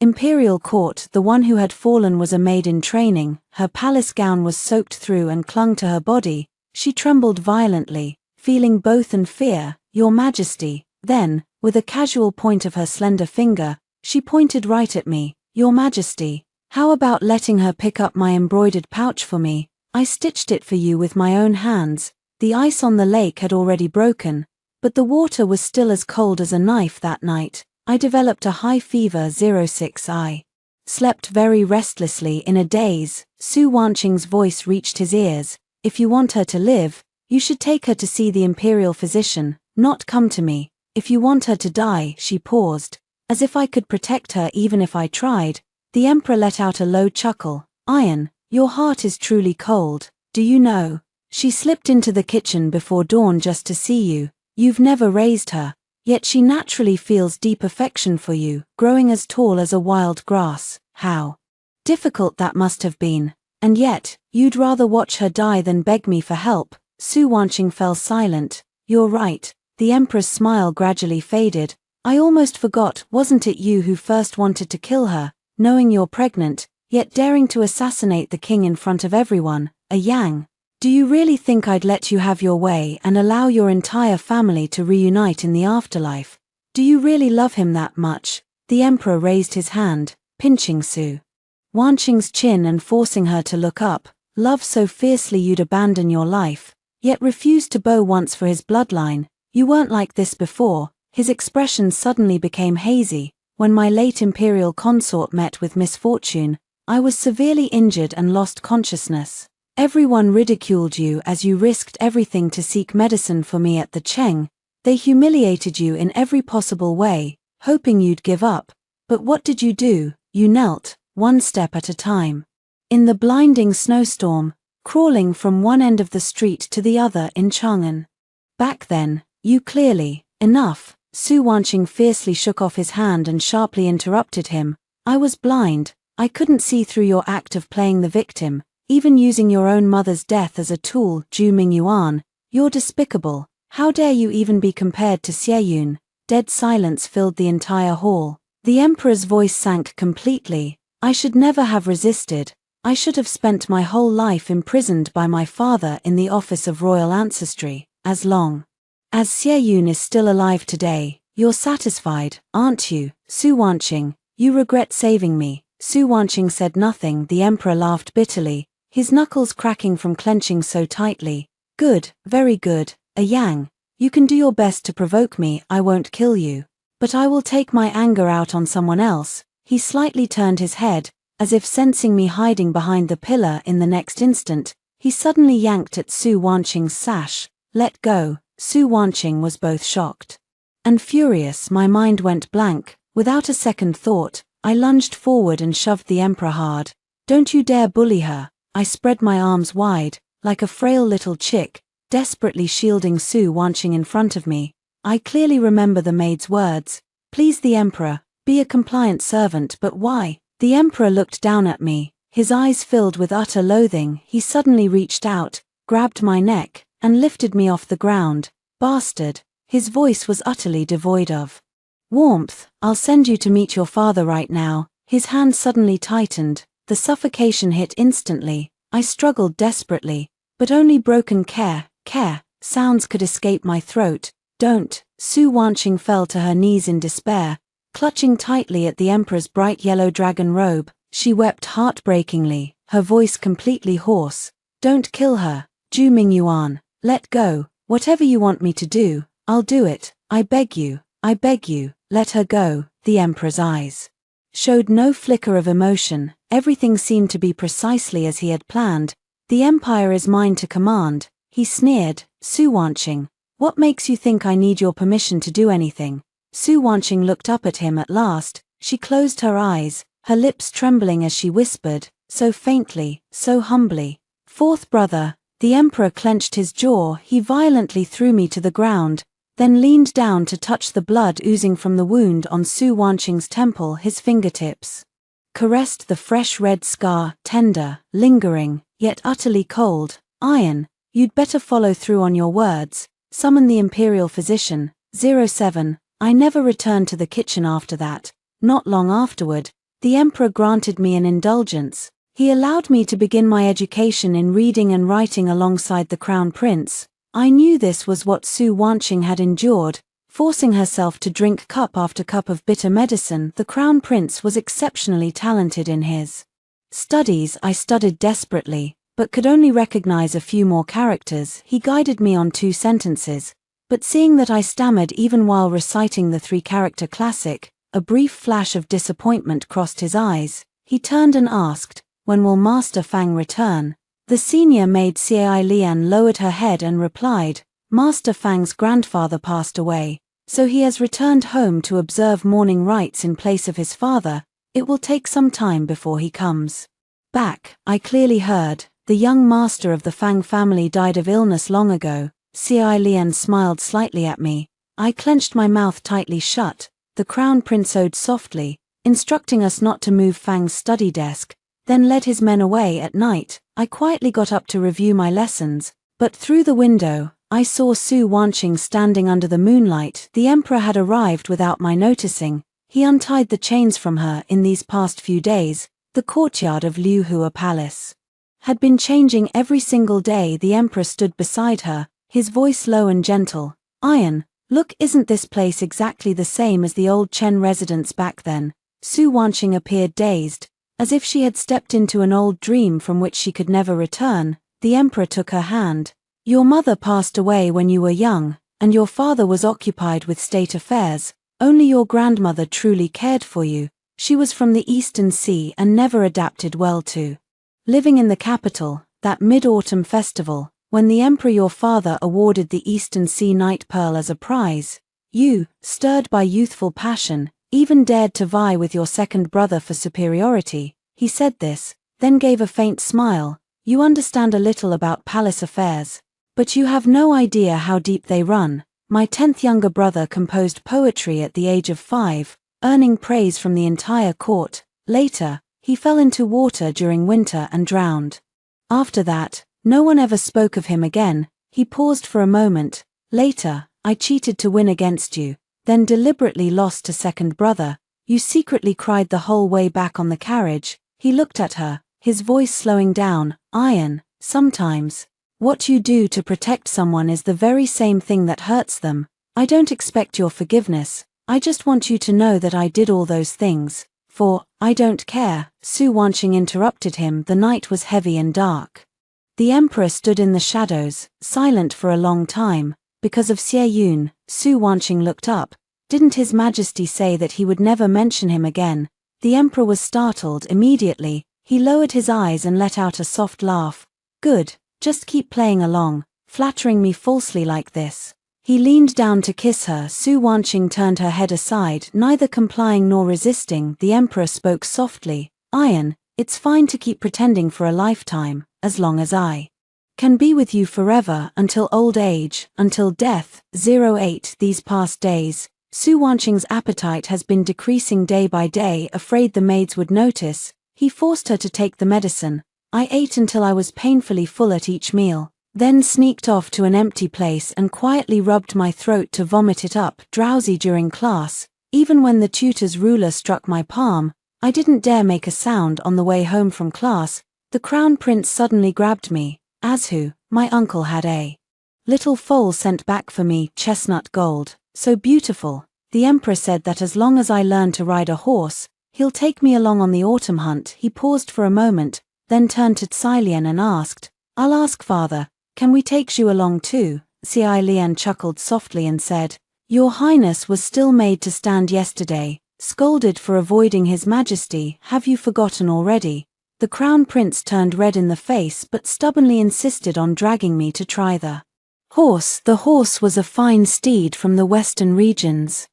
Imperial court. The one who had fallen was a maid in training. Her palace gown was soaked through and clung to her body. She trembled violently, feeling both and fear. "Your Majesty." Then, with a casual point of her slender finger, she pointed right at me. "Your Majesty, how about letting her pick up my embroidered pouch for me? I stitched it for you with my own hands." The ice on the lake had already broken, but the water was still as cold as a knife that night. I developed a high fever. 06 I slept very restlessly in a daze. Su Wanqing's voice reached his ears. "If you want her to live, you should take her to see the imperial physician, not come to me. If you want her to die." She paused, as if I could protect her even if I tried. The emperor let out a low chuckle. "Iron, your heart is truly cold. Do you know? She slipped into the kitchen before dawn just to see you. You've never raised her, yet she naturally feels deep affection for you, growing as tall as a wild grass. How difficult that must have been. And yet, you'd rather watch her die than beg me for help." Su Wanqing fell silent. "You're right." The emperor's smile gradually faded. "I almost forgot. Wasn't it you who first wanted to kill her, knowing you're pregnant, yet daring to assassinate the king in front of everyone? A Yang. Do you really think I'd let you have your way and allow your entire family to reunite in the afterlife? Do you really love him that much?" The emperor raised his hand, pinching Su Wanqing's chin and forcing her to look up. "Love so fiercely you'd abandon your life, yet refused to bow once for his bloodline. You weren't like this before." His expression suddenly became hazy. "When my late imperial consort met with misfortune, I was severely injured and lost consciousness. Everyone ridiculed you as you risked everything to seek medicine for me at the Cheng. They humiliated you in every possible way, hoping you'd give up. But what did you do? You knelt, one step at a time. In the blinding snowstorm, crawling from one end of the street to the other in Chang'an. Back then, you clearly..." "Enough." Su Wanqing fiercely shook off his hand and sharply interrupted him. "I was blind. I couldn't see through your act of playing the victim, even using your own mother's death as a tool. Ju Mingyuan, you're despicable. How dare you even be compared to Xie?" Dead silence filled the entire hall. The emperor's voice sank completely. "I should never have resisted. I should have spent my whole life imprisoned by my father in the office of royal ancestry. As long as Xie is still alive today, you're satisfied, aren't you? Su Wanqing, you regret saving me." Su Wanqing said nothing. The emperor laughed bitterly, his knuckles cracking from clenching so tightly. "Good, very good, a Yang. You can do your best to provoke me. I won't kill you. But I will take my anger out on someone else." He slightly turned his head, as if sensing me hiding behind the pillar. In the next instant, he suddenly yanked at Su Wanqing's sash. "Let go." Su Wanqing was both shocked and furious. My mind went blank. Without a second thought, I lunged forward and shoved the emperor hard. "Don't you dare bully her." I spread my arms wide, like a frail little chick, desperately shielding Su Wanqing in front of me. I clearly remember the maid's words. "Please the emperor, be a compliant servant." But why? The emperor looked down at me, his eyes filled with utter loathing. He suddenly reached out, grabbed my neck, and lifted me off the ground. "Bastard." His voice was utterly devoid of warmth. "I'll send you to meet your father right now." His hand suddenly tightened. The suffocation hit instantly. I struggled desperately, but only broken care sounds could escape my throat. "Don't." Su Wanqing fell to her knees in despair, clutching tightly at the emperor's bright yellow dragon robe. She wept heartbreakingly, her voice completely hoarse. "Don't kill her, Ju Mingyuan. Let go. Whatever you want me to do, I'll do it. I beg you, let her go." The emperor's eyes showed no flicker of emotion. Everything seemed to be precisely as he had planned. "The empire is mine to command," he sneered. "Su Wanqing, what makes you think I need your permission to do anything?" Su Wanqing looked up at him at last. She closed her eyes, her lips trembling as she whispered, so faintly, so humbly, "Fourth brother." The emperor clenched his jaw. He violently threw me to the ground. then leaned down to touch the blood oozing from the wound on Su Wanqing's temple. His fingertips caressed the fresh red scar, tender, lingering, yet utterly cold. Iron, you'd better follow through on your words. Summon the imperial physician. 07. I never returned to the kitchen after that. Not long afterward, the emperor granted me an indulgence. He allowed me to begin my education in reading and writing alongside the crown prince. I knew this was what Su Wanqing had endured, forcing herself to drink cup after cup of bitter medicine. The crown prince was exceptionally talented in his studies. I studied desperately, but could only recognize a few more characters. He guided me on 2 sentences, but seeing that I stammered even while reciting the 3-character classic, a brief flash of disappointment crossed his eyes. He turned and asked, "When will Master Fang return?" The senior maid Cai Lian lowered her head and replied, "Master Fang's grandfather passed away, so he has returned home to observe mourning rites in place of his father. It will take some time before he comes back." I clearly heard, "The young master of the Fang family died of illness long ago." Cai Lian smiled slightly at me. I clenched my mouth tightly shut. The crown prince owed softly, instructing us not to move Fang's study desk, then led his men away. At night, I quietly got up to review my lessons, but through the window, I saw Su Wanqing standing under the moonlight. The emperor had arrived without my noticing. He untied the chains from her. In these past few days, the courtyard of Liu Hua Palace had been changing every single day. The emperor stood beside her, his voice low and gentle. "Iron, look, isn't this place exactly the same as the old Chen residence back then?" Su Wanqing appeared dazed, as if she had stepped into an old dream from which she could never return. The emperor took her hand. "Your mother passed away when you were young, and your father was occupied with state affairs. Only your grandmother truly cared for you. She was from the Eastern Sea and never adapted well to living in the capital." That mid-autumn festival, when the emperor your father awarded the Eastern Sea Night Pearl as a prize, you, stirred by youthful passion, even dared to vie with your second brother for superiority. He said this, then gave a faint smile. "You understand a little about palace affairs, but you have no idea how deep they run. My 10th younger brother composed poetry at the age of 5, earning praise from the entire court. Later, he fell into water during winter and drowned. After that, no one ever spoke of him again." He paused for a moment. "Later, I cheated to win against you, then deliberately lost to second brother. You secretly cried the whole way back on the carriage." He looked at her, his voice slowing down. "Iron, sometimes what you do to protect someone is the very same thing that hurts them. I don't expect your forgiveness. I just want you to know that I did all those things. I don't care." Su Wanqing interrupted him. The night was heavy and dark. The emperor stood in the shadows, silent for a long time. Because of Xie Yun, Su Wanqing looked up. Didn't His Majesty say that he would never mention him again? The emperor was startled. Immediately, he lowered his eyes and let out a soft laugh. "Good, just keep playing along, flattering me falsely like this." He leaned down to kiss her. Su Wanqing turned her head aside, neither complying nor resisting. The emperor spoke softly. "Iron, it's fine to keep pretending for a lifetime, as long as I can be with you forever, until old age, until death." 08 These past days, Su Wanqing's appetite has been decreasing day by day. Afraid the maids would notice, he forced her to take the medicine. I ate until I was painfully full at each meal, then sneaked off to an empty place and quietly rubbed my throat to vomit it up. Drowsy during class, even when the tutor's ruler struck my palm, I didn't dare make a sound. On the way home from class, the crown prince suddenly grabbed me. "Azhu, my uncle had a little foal sent back for me, chestnut gold, so beautiful. The emperor said that as long as I learn to ride a horse, he'll take me along on the autumn hunt." He paused for a moment, then turned to Cai Lian and asked, "I'll ask father, can we take Zhu along too?" Cai Lian chuckled softly and said, "Your Highness was still made to stand yesterday, scolded for avoiding His Majesty. Have you forgotten already?" The crown prince turned red in the face but stubbornly insisted on dragging me to try the horse. The horse was a fine steed from the western regions.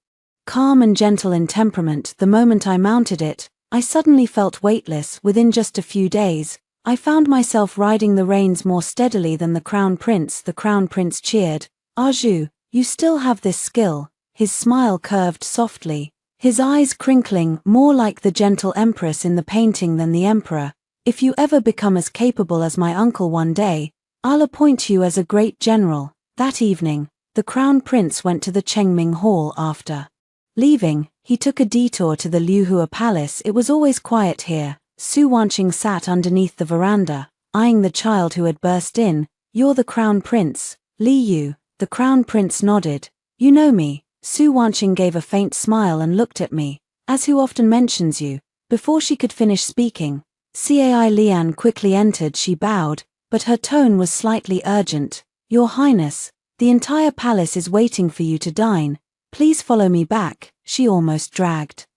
Calm and gentle in temperament. The moment I mounted it, I suddenly felt weightless. Within just a few days, I found myself riding the reins more steadily than the crown prince. The crown prince cheered, "Ah Zhu, You still have this skill." His smile curved softly, his eyes crinkling, more like the gentle empress in the painting than the emperor. "If you ever become as capable as my uncle one day, I'll appoint you as a great general." That evening, the crown prince went to the Chengming Hall. After leaving, he took a detour to the Liuhua Palace. It was always quiet here. Su Wanqing sat underneath the veranda, eyeing the child who had burst in. "You're the crown prince, Li Yu." The crown prince nodded. "You know me." Su Wanqing gave a faint smile and looked at me. "As who often mentions you." Before she could finish speaking, Cai Lian quickly entered. She bowed, but her tone was slightly urgent. "Your Highness, the entire palace is waiting for you to dine. Please follow me back." She almost dragged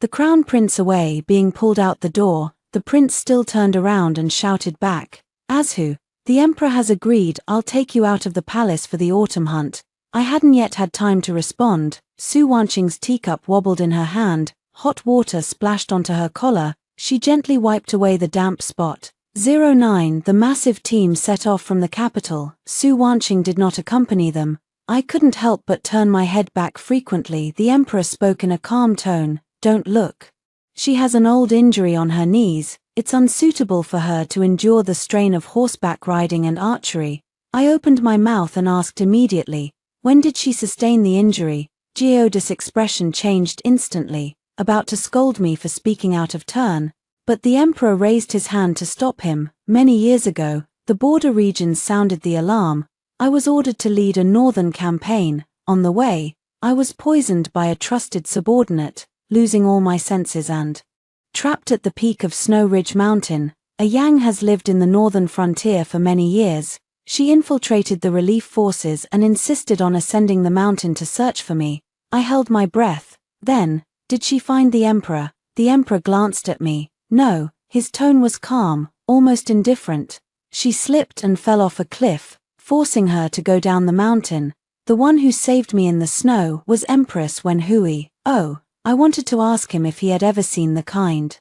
the crown prince away. Being pulled out the door, the prince still turned around and shouted back, "As who? The emperor has agreed. I'll take you out of the palace for the autumn hunt." I hadn't yet had time to respond. Su Wanqing's teacup wobbled in her hand, hot water splashed onto her collar. She gently wiped away the damp spot. 09 The massive team set off from the capital. Su Wanqing did not accompany them. I couldn't help but turn my head back frequently. The emperor spoke in a calm tone. "Don't look. She has an old injury on her knees. It's unsuitable for her to endure the strain of horseback riding and archery." I opened my mouth and asked immediately, "When did she sustain the injury?" Geoda's expression changed instantly, about to scold me for speaking out of turn. But the emperor raised his hand to stop him. "Many years ago, the border regions sounded the alarm. I was ordered to lead a northern campaign. On the way, I was poisoned by a trusted subordinate, losing all my senses and trapped at the peak of Snow Ridge Mountain. A Yang has lived in the northern frontier for many years. She infiltrated the relief forces and insisted on ascending the mountain to search for me. I held my breath. Then, did she find the emperor?" The emperor glanced at me. "No." His tone was calm, almost indifferent. "She slipped and fell off a cliff, forcing her to go down the mountain. The one who saved me in the snow was Empress Wen Hui." Oh, I wanted to ask him if he had ever seen the kind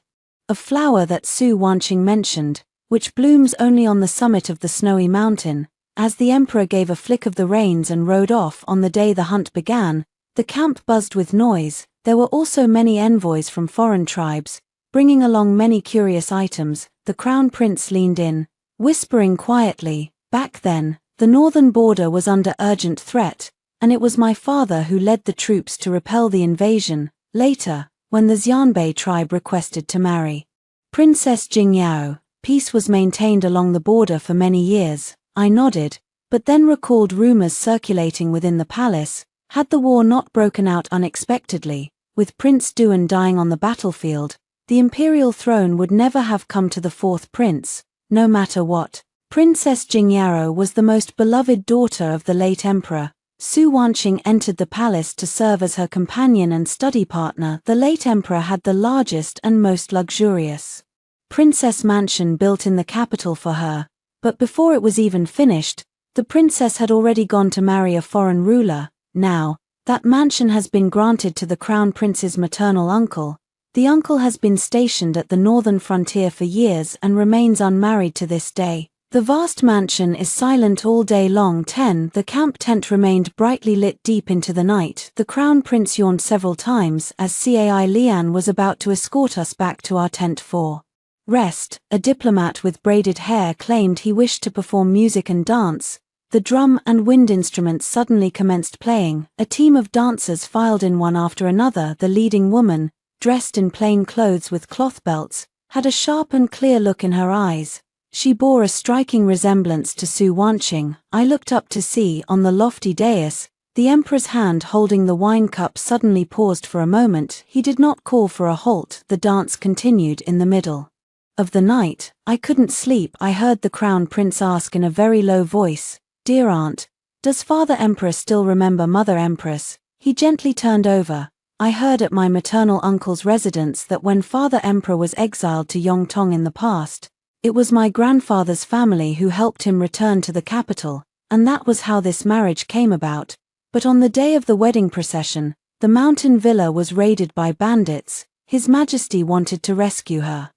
of flower that Su Wanqing mentioned, which blooms only on the summit of the snowy mountain. As the emperor gave a flick of the reins and rode off on the day the hunt began, the camp buzzed with noise. There were also many envoys from foreign tribes, bringing along many curious items. The crown prince leaned in, whispering quietly, "Back then, the northern border was under urgent threat, and it was my father who led the troops to repel the invasion. Later, when the Xianbei tribe requested to marry Princess Jingyao, peace was maintained along the border for many years." I nodded, but then recalled rumors circulating within the palace. Had the war not broken out unexpectedly, with Prince Duan dying on the battlefield, the imperial throne would never have come to the fourth prince, no matter what. Princess Jingyao was the most beloved daughter of the late emperor. Su Wanqing entered the palace to serve as her companion and study partner. The late emperor had the largest and most luxurious princess mansion built in the capital for her, but before it was even finished, the princess had already gone to marry a foreign ruler. Now, that mansion has been granted to the crown prince's maternal uncle. The uncle has been stationed at the northern frontier for years and remains unmarried to this day. The vast mansion is silent all day long. 10 The camp tent remained brightly lit deep into the night. The crown prince yawned several times as Cai Lian was about to escort us back to our tent for rest. A diplomat with braided hair claimed he wished to perform music and dance. The drum and wind instruments suddenly commenced playing. A team of dancers filed in one after another. The leading woman, dressed in plain clothes with cloth belts, had a sharp and clear look in her eyes. She bore a striking resemblance to Su Wanqing. I looked up to see, on the lofty dais, the emperor's hand holding the wine cup suddenly paused for a moment. He did not call for a halt. The dance continued in the middle of the night. I couldn't sleep. I heard the crown prince ask in a very low voice, "Dear aunt, does father emperor still remember mother empress?" He gently turned over. I heard at my maternal uncle's residence that when father emperor was exiled to Yongtong in the past, it was my grandfather's family who helped him return to the capital, and that was how this marriage came about. But on the day of the wedding procession, the mountain villa was raided by bandits. His Majesty wanted to rescue her,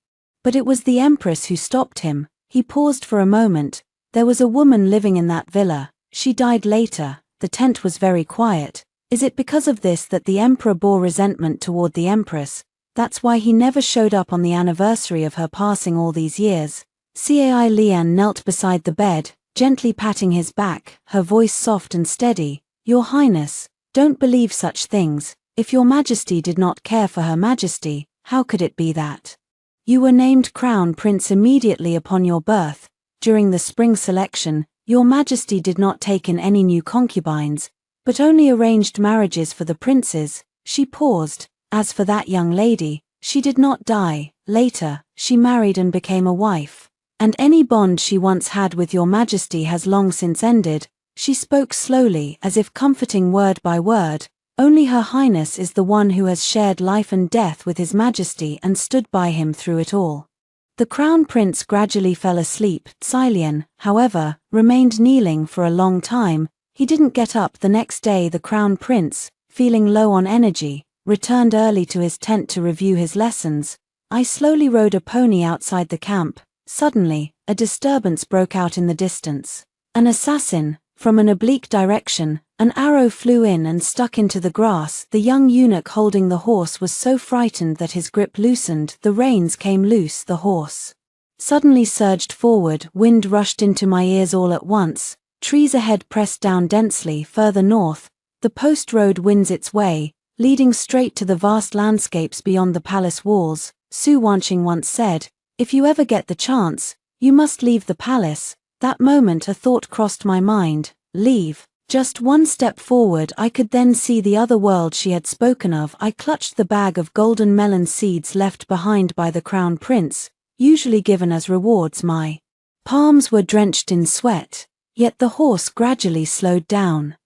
but it was the empress who stopped him. He paused for a moment. "There was a woman living in that villa. She died later." the tent was very quiet. Is it because of this that the emperor bore resentment toward the empress? That's why he never showed up on the anniversary of her passing all these years. Cai Lian knelt beside the bed, gently patting his back, her voice soft and steady. Your Highness, don't believe such things. If your Majesty did not care for Her Majesty, how could it be that you were named Crown Prince immediately upon your birth? During the spring selection, your Majesty did not take in any new concubines, but only arranged marriages for the princes. She paused. As for that young lady, she did not die. Later, she married and became a wife. And any bond she once had with your Majesty has long since ended. She spoke slowly, as if comforting word by word. Only Her Highness is the one who has shared life and death with His Majesty and stood by him through it all. The Crown Prince gradually fell asleep. Cilian, however, remained kneeling for a long time. He didn't get up the next day. The Crown Prince, feeling low on energy, returned early to his tent to review his lessons. I slowly rode a pony outside the camp. Suddenly, a disturbance broke out in the distance. An assassin, from an oblique direction, an arrow flew in and stuck into the grass. The young eunuch holding the horse was so frightened that his grip loosened, the reins came loose, the horse suddenly surged forward. Wind rushed into my ears all at once. Trees ahead pressed down densely. Further north, the post road winds its way, leading straight to the vast landscapes beyond the palace walls. Su Wanqing once said, "If you ever get the chance, you must leave the palace." That moment a thought crossed my mind. Leave. Just one step forward, I could then see the other world she had spoken of. I clutched the bag of golden melon seeds left behind by the Crown Prince, usually given as rewards. My palms were drenched in sweat, yet the horse gradually slowed down.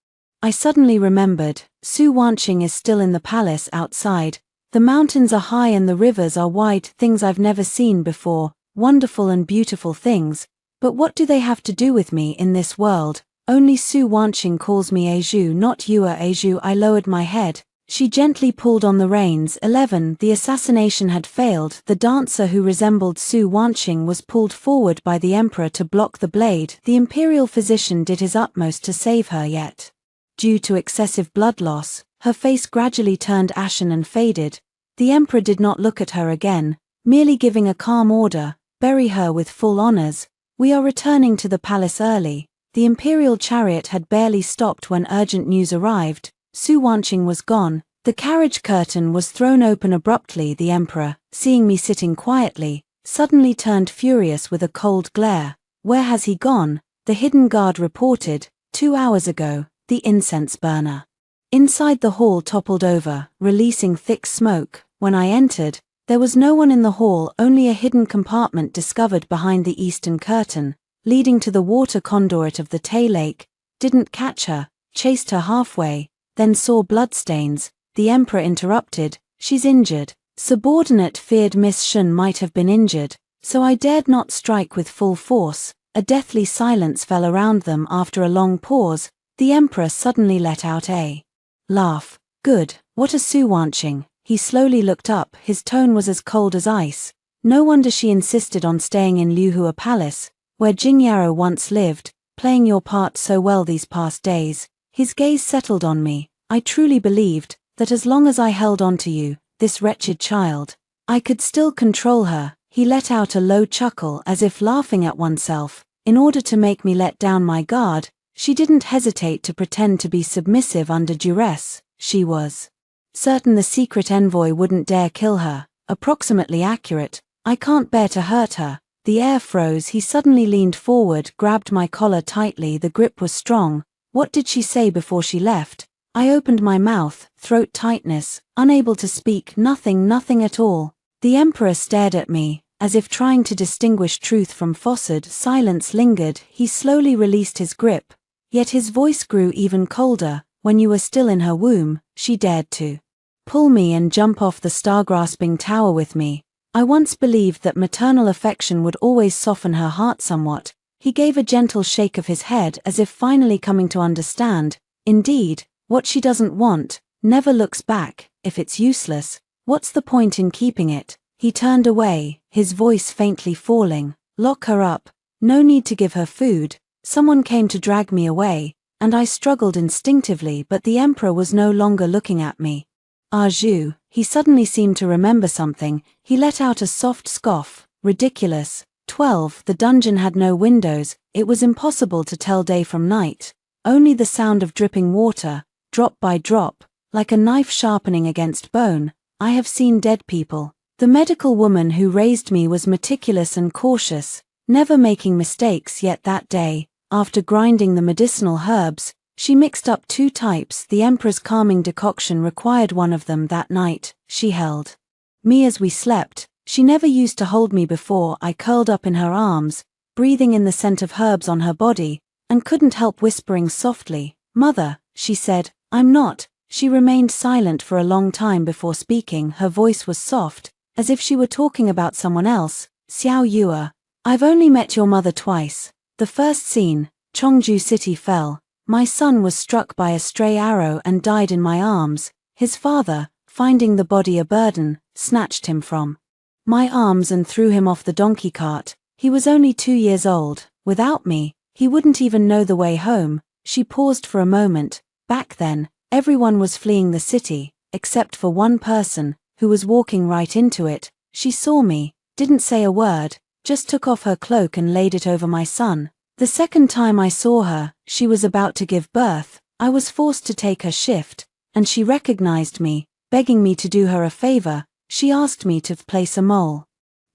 I suddenly remembered, Su Wanqing is still in the palace outside. The mountains are high and the rivers are wide, things I've never seen before, wonderful and beautiful things. But what do they have to do with me in this world? Only Su Wanqing calls me Aizhu, not Yua Aizhu. I lowered my head. She gently pulled on the reins. 11. The assassination had failed. The dancer who resembled Su Wanqing was pulled forward by the emperor to block the blade. The imperial physician did his utmost to save her, yet, due to excessive blood loss, her face gradually turned ashen and faded. The emperor did not look at her again, merely giving a calm order, "Bury her with full honors. We are returning to the palace early." The imperial chariot had barely stopped when urgent news arrived. Su Wanqing was gone. The carriage curtain was thrown open abruptly. The emperor, seeing me sitting quietly, suddenly turned furious with a cold glare. "Where has he gone?" The hidden guard reported. 2 hours ago, the incense burner inside the hall toppled over, releasing thick smoke. When I entered, there was no one in the hall, only a hidden compartment discovered behind the eastern curtain, leading to the water conduit of the Tay Lake. Didn't catch her, chased her halfway, then saw bloodstains. The emperor interrupted. "She's injured." Subordinate feared Miss Shun might have been injured, so I dared not strike with full force. A deathly silence fell around them. After a long pause, the emperor suddenly let out a laugh. "Good, what a Su Wanqing." He slowly looked up, his tone was as cold as ice. "No wonder she insisted on staying in Liuhua Palace, where Jingyaro once lived, playing your part so well these past days." His gaze settled on me. "I truly believed that as long as I held on to you, this wretched child, I could still control her." He let out a low chuckle as if laughing at oneself. "In order to make me let down my guard, she didn't hesitate to pretend to be submissive under duress. She was certain the secret envoy wouldn't dare kill her. Approximately accurate. I can't bear to hurt her." The air froze. He suddenly leaned forward, grabbed my collar tightly. The grip was strong. "What did she say before she left?" I opened my mouth, throat tightness, unable to speak. Nothing at all." The emperor stared at me, as if trying to distinguish truth from falsehood. Silence lingered. He slowly released his grip, yet his voice grew even colder. "When you were still in her womb, she dared to pull me and jump off the star-grasping tower with me. I once believed that maternal affection would always soften her heart somewhat." He gave a gentle shake of his head as if finally coming to understand. "Indeed, what she doesn't want never looks back. If it's useless, what's the point in keeping it?" He turned away, his voice faintly falling. "Lock her up. No need to give her food. Someone came to drag me away, and I struggled instinctively, but the emperor was no longer looking at me. Ah Zhu, he suddenly seemed to remember something. He let out a soft scoff. Ridiculous. 12. The dungeon had no windows, it was impossible to tell day from night. Only the sound of dripping water, drop by drop, like a knife sharpening against bone. I have seen dead people. The medical woman who raised me was meticulous and cautious, never making mistakes, yet that day, after grinding the medicinal herbs, she mixed up 2 types. The emperor's calming decoction required one of them that night. She held me as we slept. She never used to hold me before. I curled up in her arms, breathing in the scent of herbs on her body, and couldn't help whispering softly. Mother, she said. I'm not. She remained silent for a long time before speaking. Her voice was soft, as if she were talking about someone else. Xiao Yue, I've only met your mother twice. The first scene, Chongju City fell. My son was struck by a stray arrow and died in my arms. His father, finding the body a burden, snatched him from my arms and threw him off the donkey cart. He was only 2 years old. Without me, he wouldn't even know the way home. She paused for a moment. Back then, everyone was fleeing the city, except for one person, who was walking right into it. She saw me, didn't say a word, just took off her cloak and laid it over my son. The second time I saw her, she was about to give birth. I was forced to take her shift, and she recognized me, begging me to do her a favor. She asked me to place a mole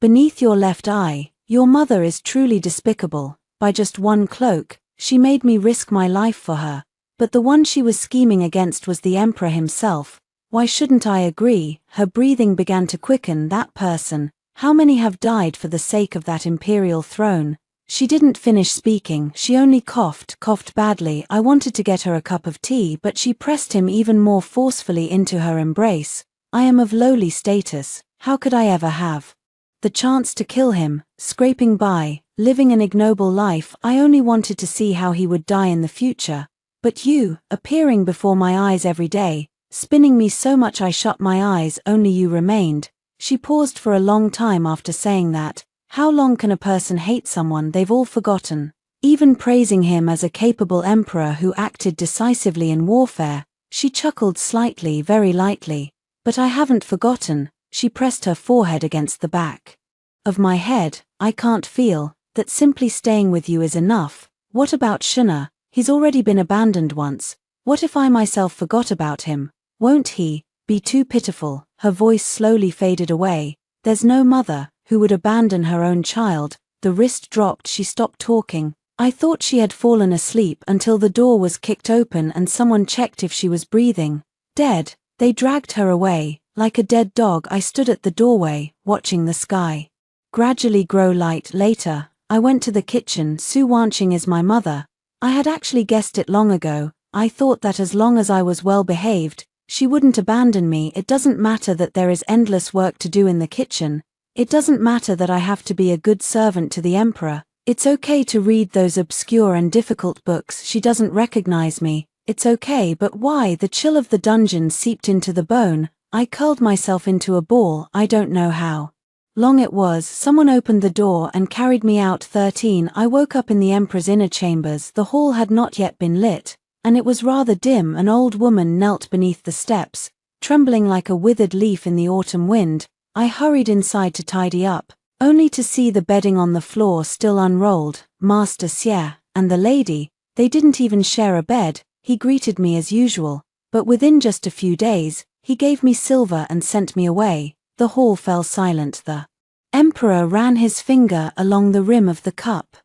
beneath your left eye. Your mother is truly despicable. By just one cloak, she made me risk my life for her. But the one she was scheming against was the emperor himself. Why shouldn't I agree? Her breathing began to quicken. That person. How many have died for the sake of that imperial throne? She didn't finish speaking. She only coughed badly. I wanted to get her a cup of tea, but she pressed him even more forcefully into her embrace. I am of lowly status. How could I ever have the chance to kill him? Scraping by, living an ignoble life. I only wanted to see how he would die in the future. But you, appearing before my eyes every day, spinning me so much I shut my eyes, only you remained. She paused for a long time after saying that. How long can a person hate someone they've all forgotten? Even praising him as a capable emperor who acted decisively in warfare. She chuckled slightly, very lightly. But I haven't forgotten. She pressed her forehead against the back of my head. I can't feel that simply staying with you is enough. What about Shunna? He's already been abandoned once. What if I myself forgot about him? Won't he be too pitiful? Her voice slowly faded away. There's no mother who would abandon her own child. The wrist dropped. She stopped talking. I thought she had fallen asleep until the door was kicked open and someone checked if she was breathing. Dead. They dragged her away. Like a dead dog, I stood at the doorway, watching the sky gradually grow light. Later, I went to the kitchen. Su Wanqing is my mother. I had actually guessed it long ago. I thought that as long as I was well behaved, she wouldn't abandon me. It doesn't matter that there is endless work to do in the kitchen. It doesn't matter that I have to be a good servant to the emperor. It's okay to read those obscure and difficult books. She doesn't recognize me. It's okay, but why? The chill of the dungeon seeped into the bone. I curled myself into a ball. I don't know how long it was. Someone opened the door and carried me out. 13. I woke up in the emperor's inner chambers. The hall had not yet been lit, and it was rather dim. An old woman knelt beneath the steps, trembling like a withered leaf in the autumn wind. I hurried inside to tidy up, only to see the bedding on the floor still unrolled. Master Xie and the lady, they didn't even share a bed. He greeted me as usual, but within just a few days, he gave me silver and sent me away. The hall fell silent. The emperor ran his finger along the rim of the cup,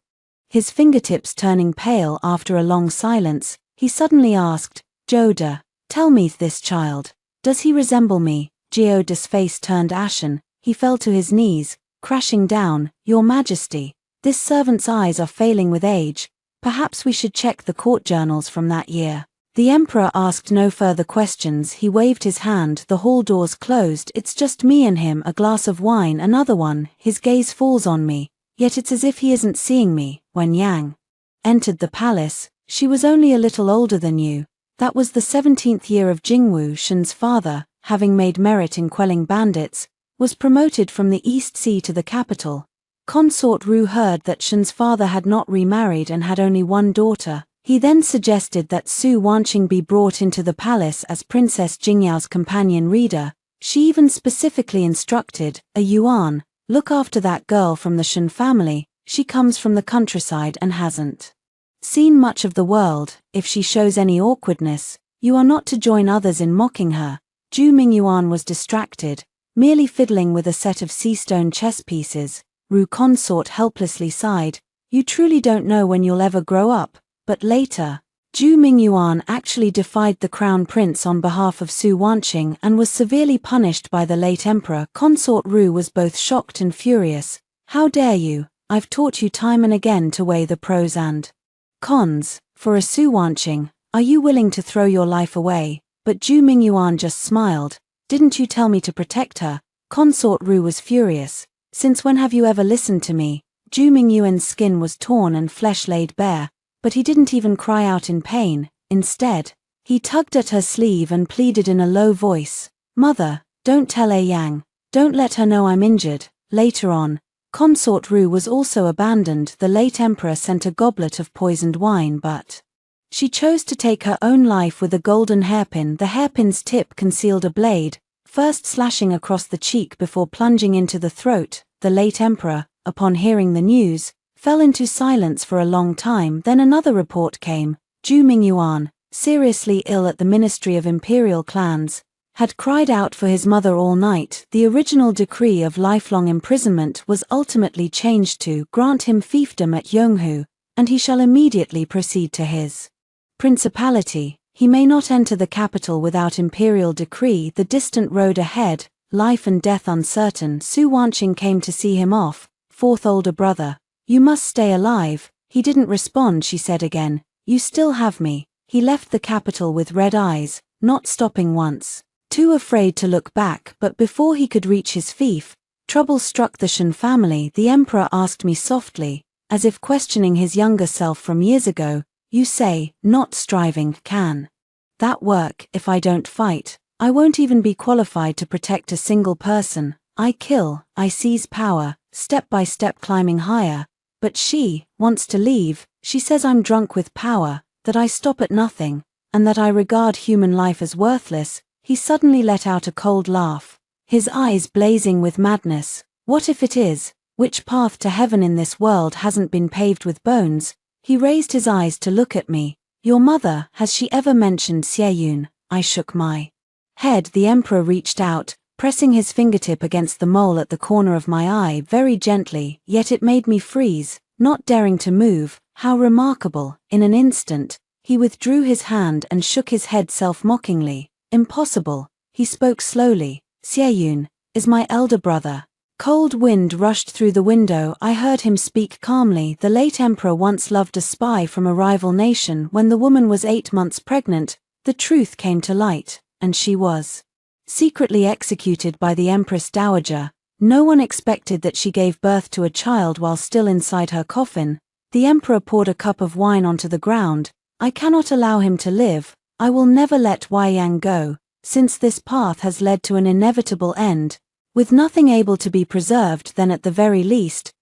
his fingertips turning pale. After a long silence, he suddenly asked, Joda, tell me this child, does he resemble me? Joda's face turned ashen. He fell to his knees, crashing down. Your Majesty, this servant's eyes are failing with age. Perhaps we should check the court journals from that year. The emperor asked no further questions. He waved his hand. The hall doors closed. It's just me and him. A glass of wine, another one. His gaze falls on me, yet it's as if he isn't seeing me. When Yang entered the palace, she was only a little older than you. That was the 17th year of Jingwu. Shen's father, having made merit in quelling bandits, was promoted from the East Sea to the capital. Consort Ru heard that Shen's father had not remarried and had only one daughter. He then suggested that Su Wanqing be brought into the palace as Princess Jingyao's companion reader. She even specifically instructed, Yuan, look after that girl from the Shen family, she comes from the countryside and hasn't seen much of the world. If she shows any awkwardness, you are not to join others in mocking her. Zhu Mingyuan was distracted, merely fiddling with a set of sea-stone chess pieces. Ru consort helplessly sighed, you truly don't know when you'll ever grow up. But later, Zhu Mingyuan actually defied the crown prince on behalf of Su Wanqing and was severely punished by the late emperor. Consort Ru was both shocked and furious. How dare you? I've taught you time and again to weigh the pros and cons. For a Su Wanqing, are you willing to throw your life away? But Zhu Mingyuan just smiled. Didn't you tell me to protect her? Consort Ru was furious. Since when have you ever listened to me? Zhu Mingyuan's skin was torn and flesh laid bare. But he didn't even cry out in pain. Instead, he tugged at her sleeve and pleaded in a low voice, Mother, don't tell Yang. Don't let her know I'm injured. Later on, Consort Ru was also abandoned. The late emperor sent a goblet of poisoned wine, but she chose to take her own life with a golden hairpin. The hairpin's tip concealed a blade, first slashing across the cheek before plunging into the throat. The late emperor, upon hearing the news, fell into silence for a long time. Then another report came. Zhu Mingyuan, seriously ill at the Ministry of Imperial Clans, had cried out for his mother all night. The original decree of lifelong imprisonment was ultimately changed to grant him fiefdom at Yonghu, and he shall immediately proceed to his principality. He may not enter the capital without imperial decree. The distant road ahead, life and death uncertain. Su Wanqing came to see him off. Fourth older brother. You must stay alive. He didn't respond. She said again, you still have me. He left the capital with red eyes, not stopping once, too afraid to look back. But before he could reach his fief, trouble struck the Shen family. The emperor asked me softly, as if questioning his younger self from years ago, you say, not striving, can that work? If I don't fight, I won't even be qualified to protect a single person. I kill, I seize power, step by step climbing higher. But she wants to leave. She says I'm drunk with power, that I stop at nothing, and that I regard human life as worthless. He suddenly let out a cold laugh, his eyes blazing with madness. What if it is? Which path to heaven in this world hasn't been paved with bones? He raised his eyes to look at me. Your mother, has she ever mentioned Xieyun? I shook my head. The emperor reached out, pressing his fingertip against the mole at the corner of my eye very gently, yet it made me freeze, not daring to move. How remarkable! In an instant, he withdrew his hand and shook his head self-mockingly. Impossible. He spoke slowly. Xieyun is my elder brother. Cold wind rushed through the window. I heard him speak calmly. The late emperor once loved a spy from a rival nation. When the woman was 8 months pregnant, the truth came to light, and she was secretly executed by the Empress Dowager. No one expected that she gave birth to a child while still inside her coffin. The emperor poured a cup of wine onto the ground. I cannot allow him to live. I will never let Yang go, since this path has led to an inevitable end. With nothing able to be preserved, then at the very least,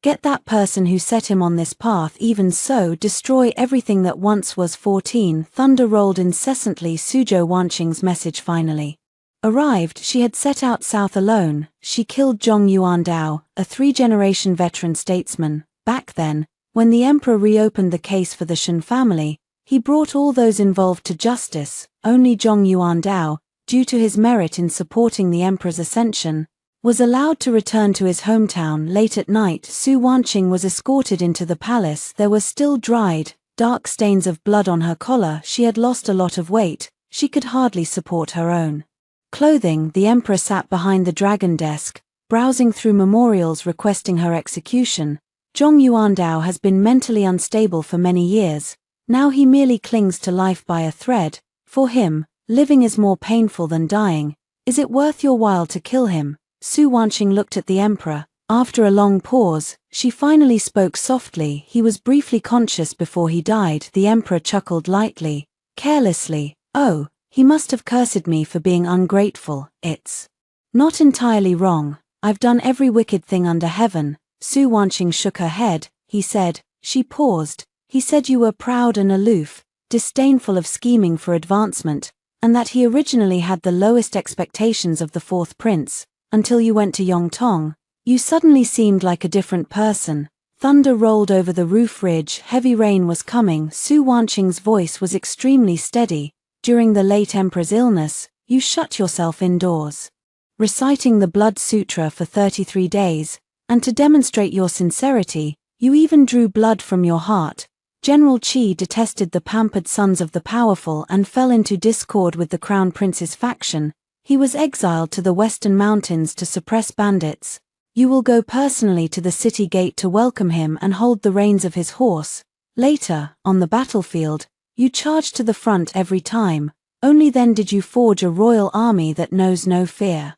get that person who set him on this path. Even so, destroy everything that once was. 14. Thunder rolled incessantly. Suzhou Wanqing's message finally arrived. She had set out south alone. She killed Zhong Yuandao, a 3-generation veteran statesman. Back then, when the emperor reopened the case for the Shen family, he brought all those involved to justice. Only Zhong Yuandao, due to his merit in supporting the emperor's ascension, was allowed to return to his hometown. Late at night, Su Wanqing was escorted into the palace. There were still dried, dark stains of blood on her collar. She had lost a lot of weight. She could hardly support her own clothing. The emperor sat behind the dragon desk, browsing through memorials requesting her execution. Zhong Yuandao has been mentally unstable for many years. Now he merely clings to life by a thread. For him, living is more painful than dying. Is it worth your while to kill him? Su Wanqing looked at the emperor. After a long pause, she finally spoke softly. He was briefly conscious before he died. The emperor chuckled lightly, carelessly. Oh, he must have cursed me for being ungrateful. It's not entirely wrong. I've done every wicked thing under heaven. Su Wanqing shook her head. He said. She paused. He said you were proud and aloof, disdainful of scheming for advancement, and that he originally had the lowest expectations of the fourth prince. Until you went to Yongtong, you suddenly seemed like a different person. Thunder rolled over the roof ridge, heavy rain was coming. Su Wanqing's voice was extremely steady. During the late emperor's illness, you shut yourself indoors, reciting the Blood Sutra for 33 days, and to demonstrate your sincerity, you even drew blood from your heart. General Qi detested the pampered sons of the powerful and fell into discord with the crown prince's faction. He was exiled to the western mountains to suppress bandits. You will go personally to the city gate to welcome him and hold the reins of his horse. Later, on the battlefield, you charged to the front every time. Only then did you forge a royal army that knows no fear.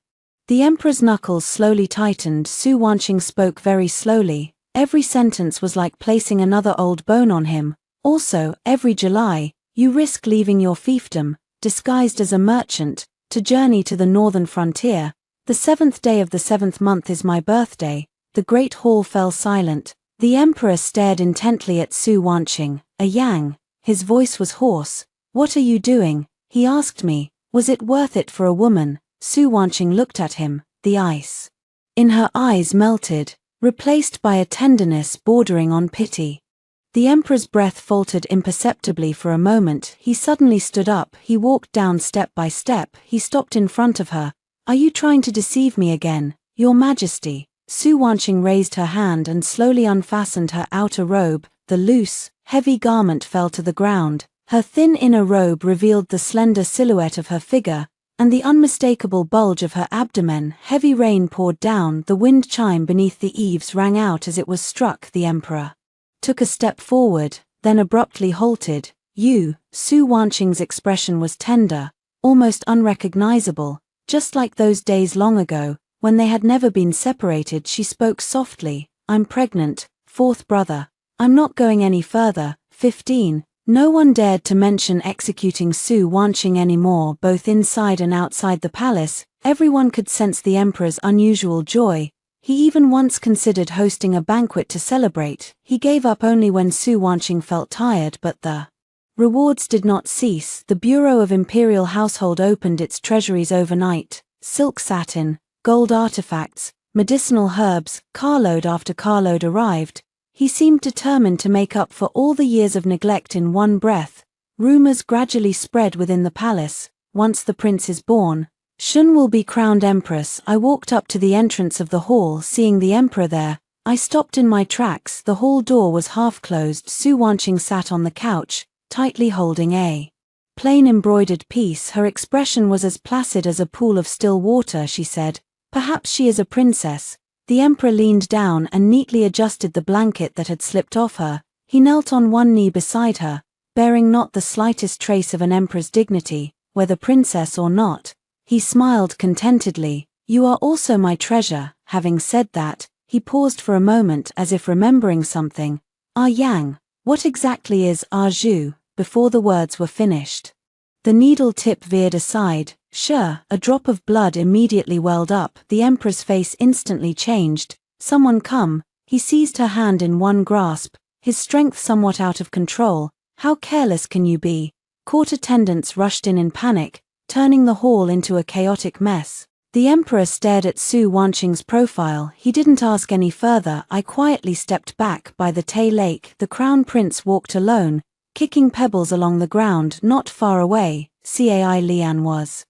The emperor's knuckles slowly tightened. Su Wanqing spoke very slowly. Every sentence was like placing another old bone on him. Also, every July, you risk leaving your fiefdom, disguised as a merchant, to journey to the northern frontier. The 7th day of the 7th month is my birthday. The great hall fell silent. The emperor stared intently at Su Wanqing. A yang. His voice was hoarse. What are you doing? He asked me. Was it worth it for a woman? Su Wanqing looked at him. The ice in her eyes melted, replaced by a tenderness bordering on pity. The emperor's breath faltered imperceptibly for a moment. He suddenly stood up. He walked down step by step. He stopped in front of her. Are you trying to deceive me again, Your Majesty? Su Wanqing raised her hand and slowly unfastened her outer robe. The loose, heavy garment fell to the ground. Her thin inner robe revealed the slender silhouette of her figure, and the unmistakable bulge of her abdomen. Heavy rain poured down. The wind chime beneath the eaves rang out as it was struck. The emperor took a step forward, then abruptly halted. You, Su Wanqing's expression was tender, almost unrecognizable, just like those days long ago, when they had never been separated. She spoke softly. I'm pregnant, fourth brother. I'm not going any further. 15. No one dared to mention executing Su Wanqing anymore. Both inside and outside the palace, everyone could sense the emperor's unusual joy. He even once considered hosting a banquet to celebrate. He gave up only when Su Wanqing felt tired, but the rewards did not cease. The Bureau of Imperial Household opened its treasuries overnight. Silk satin, gold artifacts, medicinal herbs, carload after carload arrived. He seemed determined to make up for all the years of neglect in one breath. Rumors gradually spread within the palace. Once the prince is born, Shun will be crowned empress. I walked up to the entrance of the hall. Seeing the emperor there, I stopped in my tracks. The hall door was half closed. Su Wanqing sat on the couch, tightly holding a plain embroidered piece. Her expression was as placid as a pool of still water. She said, "Perhaps she is a princess." The emperor leaned down and neatly adjusted the blanket that had slipped off her. He knelt on one knee beside her, bearing not the slightest trace of an emperor's dignity, whether princess or not. He smiled contentedly. You are also my treasure. Having said that, he paused for a moment as if remembering something. Ah Yang, what exactly is Ah Zhu? Before the words were finished, the needle tip veered aside. Sure, a drop of blood immediately welled up. The emperor's face instantly changed. Someone come. He seized her hand in one grasp, his strength somewhat out of control. How careless can you be? Court attendants rushed in panic, turning the hall into a chaotic mess. The emperor stared at Su Wanqing's profile. He didn't ask any further. I quietly stepped back by the Tay Lake. The crown prince walked alone, kicking pebbles along the ground. Not far away, Cai Lian was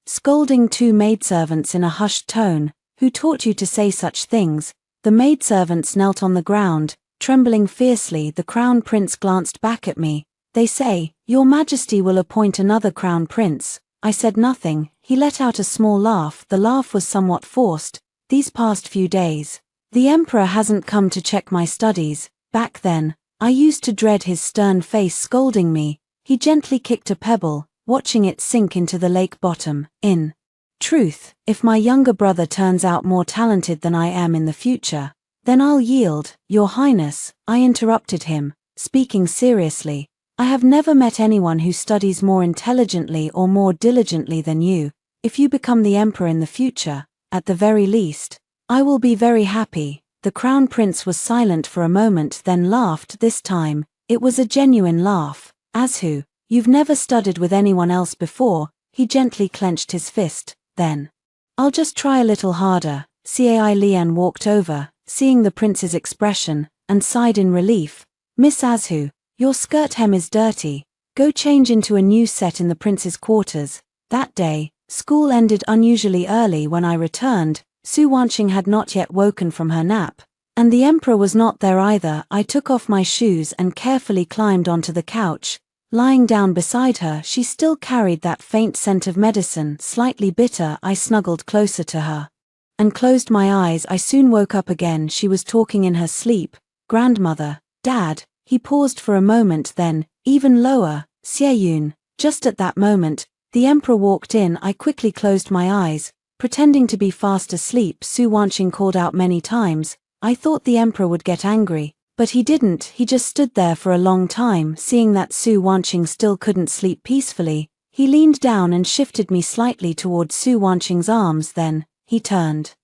scolding two maidservants in a hushed tone. Who taught you to say such things? The maidservants knelt on the ground, trembling fiercely. The crown prince glanced back at me. They say, Your Majesty will appoint another crown prince. I said nothing. He let out a small laugh. The laugh was somewhat forced. These past few days, the emperor hasn't come to check my studies. Back then, I used to dread his stern face scolding me. He gently kicked a pebble, watching it sink into the lake bottom. In truth, if my younger brother turns out more talented than I am in the future, then I'll yield. Your Highness, I interrupted him, speaking seriously. I have never met anyone who studies more intelligently or more diligently than you. If you become the emperor in the future, at the very least, I will be very happy. The crown prince was silent for a moment, then laughed. This time, It was a genuine laugh. As-who, you've never studied with anyone else before? He gently clenched his fist. Then, I'll just try a little harder. Cai Lian walked over, seeing the prince's expression, and sighed in relief. Miss As-who, your skirt hem is dirty. Go change into a new set in the prince's quarters. That day, school ended unusually early when I returned. Su Wanqing had not yet woken from her nap, and the emperor was not there either. I took off my shoes and carefully climbed onto the couch. Lying down beside her, she still carried that faint scent of medicine, slightly bitter. I snuggled closer to her and closed my eyes. I soon woke up again. She was talking in her sleep. Grandmother, Dad. He paused for a moment, then, even lower, Xie. Just at that moment, the emperor walked in. I quickly closed my eyes, pretending to be fast asleep. Su Wanqing called out many times. I thought the emperor would get angry, but he didn't. He just stood there for a long time. Seeing that Su Wanqing still couldn't sleep peacefully, he leaned down and shifted me slightly towards Su Wanqing's arms. Then, he turned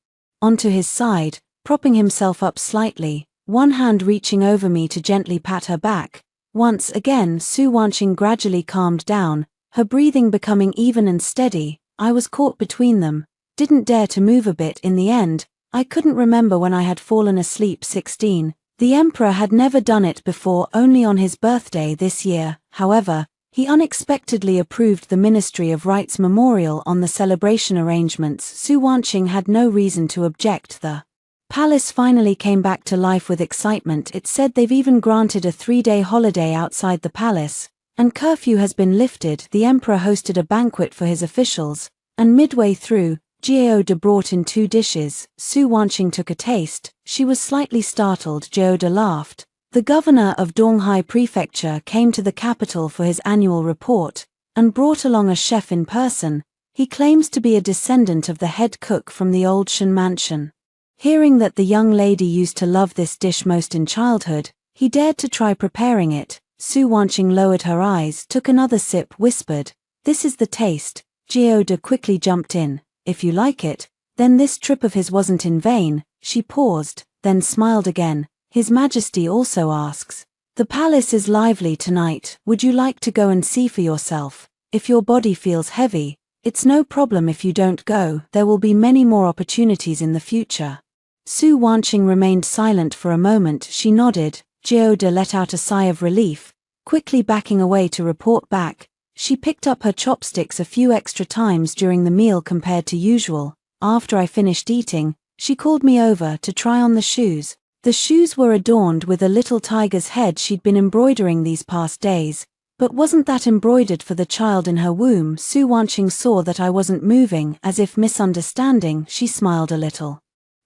onto his side, propping himself up slightly, one hand reaching over me to gently pat her back. Once again, Su Wanqing gradually calmed down, her breathing becoming even and steady. I was caught between them, didn't dare to move a bit. In the end, I couldn't remember when I had fallen asleep. 16. The emperor had never done it before, only on his birthday this year. However, he unexpectedly approved the Ministry of Rites memorial on the celebration arrangements. Su Wanqing had no reason to object. The palace finally came back to life with excitement. It said they've even granted a 3-day holiday outside the palace, and curfew has been lifted. The emperor hosted a banquet for his officials, and midway through, De brought in 2 dishes. Su Wanqing took a taste. She was slightly startled. De laughed. The governor of Donghai Prefecture came to the capital for his annual report, and brought along a chef in person. He claims to be a descendant of the head cook from the old Shen mansion. Hearing that the young lady used to love this dish most in childhood, he dared to try preparing it. Su Wanqing lowered her eyes, took another sip, whispered, "This is the taste." De quickly jumped in. "If you like it, then this trip of his wasn't in vain." She paused, then smiled again. "His Majesty also asks. The palace is lively tonight. Would you like to go and see for yourself? If your body feels heavy, it's no problem if you don't go. There will be many more opportunities in the future." Su Wanqing remained silent for a moment. She nodded. De let out a sigh of relief, quickly backing away to report back. She picked up her chopsticks a few extra times during the meal compared to usual. After I finished eating, she called me over to try on the shoes. The shoes were adorned with a little tiger's head she'd been embroidering these past days. But wasn't that embroidered for the child in her womb? Su Wanqing saw that I wasn't moving. As if misunderstanding, she smiled a little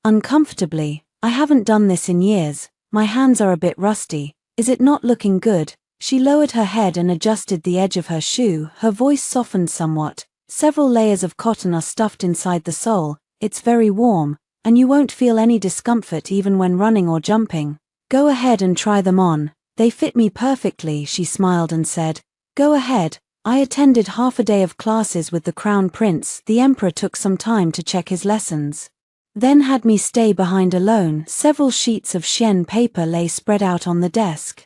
uncomfortably. "I haven't done this in years. My hands are a bit rusty. Is it not looking good?" She lowered her head and adjusted the edge of her shoe. Her voice softened somewhat. "Several layers of cotton are stuffed inside the sole. It's very warm, and you won't feel any discomfort even when running or jumping. Go ahead and try them on. They fit me perfectly." She smiled and said, "Go ahead." I attended half a day of classes with the Crown Prince. The Emperor took some time to check his lessons, then had me stay behind alone. Several sheets of Shen paper lay spread out on the desk.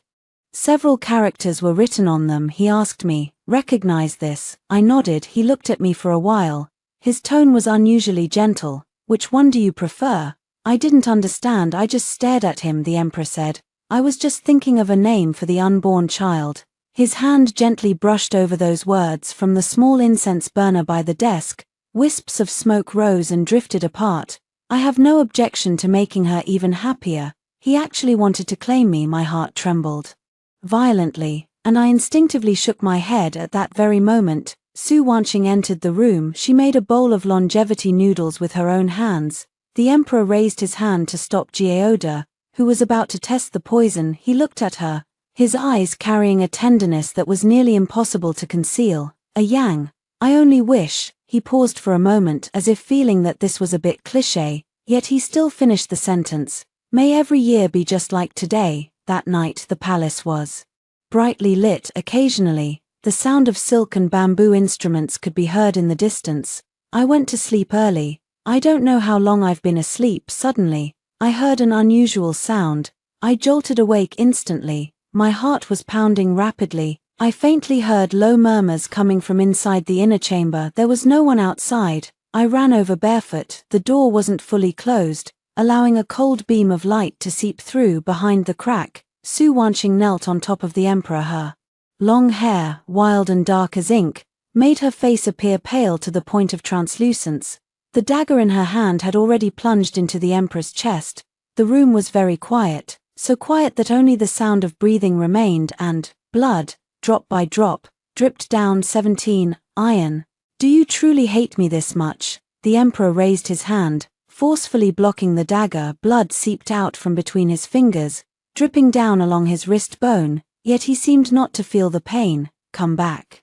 Several characters were written on them. He asked me, "Recognize this?" I nodded. He looked at me for a while. His tone was unusually gentle. "Which one do you prefer?" I didn't understand. I just stared at him. The Emperor said, "I was just thinking of a name for the unborn child." His hand gently brushed over those words. From the small incense burner by the desk, wisps of smoke rose and drifted apart. "I have no objection to making her even happier." He actually wanted to claim me. My heart trembled violently, and I instinctively shook my head. At that very moment, Su Wanqing entered the room. She made a bowl of longevity noodles with her own hands. The Emperor raised his hand to stop Geoda, who was about to test the poison. He looked at her, his eyes carrying a tenderness that was nearly impossible to conceal. "A yang. I only wish." He paused for a moment as if feeling that this was a bit cliché, yet he still finished the sentence. "May every year be just like today." That night the palace was brightly lit. Occasionally, the sound of silk and bamboo instruments could be heard in the distance. I went to sleep early. I don't know how long I've been asleep. Suddenly, I heard an unusual sound. I jolted awake instantly. My heart was pounding rapidly. I faintly heard low murmurs coming from inside the inner chamber. There was no one outside. I ran over barefoot. The door wasn't fully closed, allowing a cold beam of light to seep through. Behind the crack, Su Wanqing knelt on top of the emperor. Her long hair, wild and dark as ink, made her face appear pale to the point of translucence. The dagger in her hand had already plunged into the emperor's chest. The room was very quiet, so quiet that only the sound of breathing remained, and blood, drop by drop, dripped down. 17. Iron. Do you truly hate me this much? The emperor raised his hand, forcefully blocking the dagger. Blood seeped out from between his fingers, dripping down along his wrist bone, yet he seemed not to feel the pain. Come back.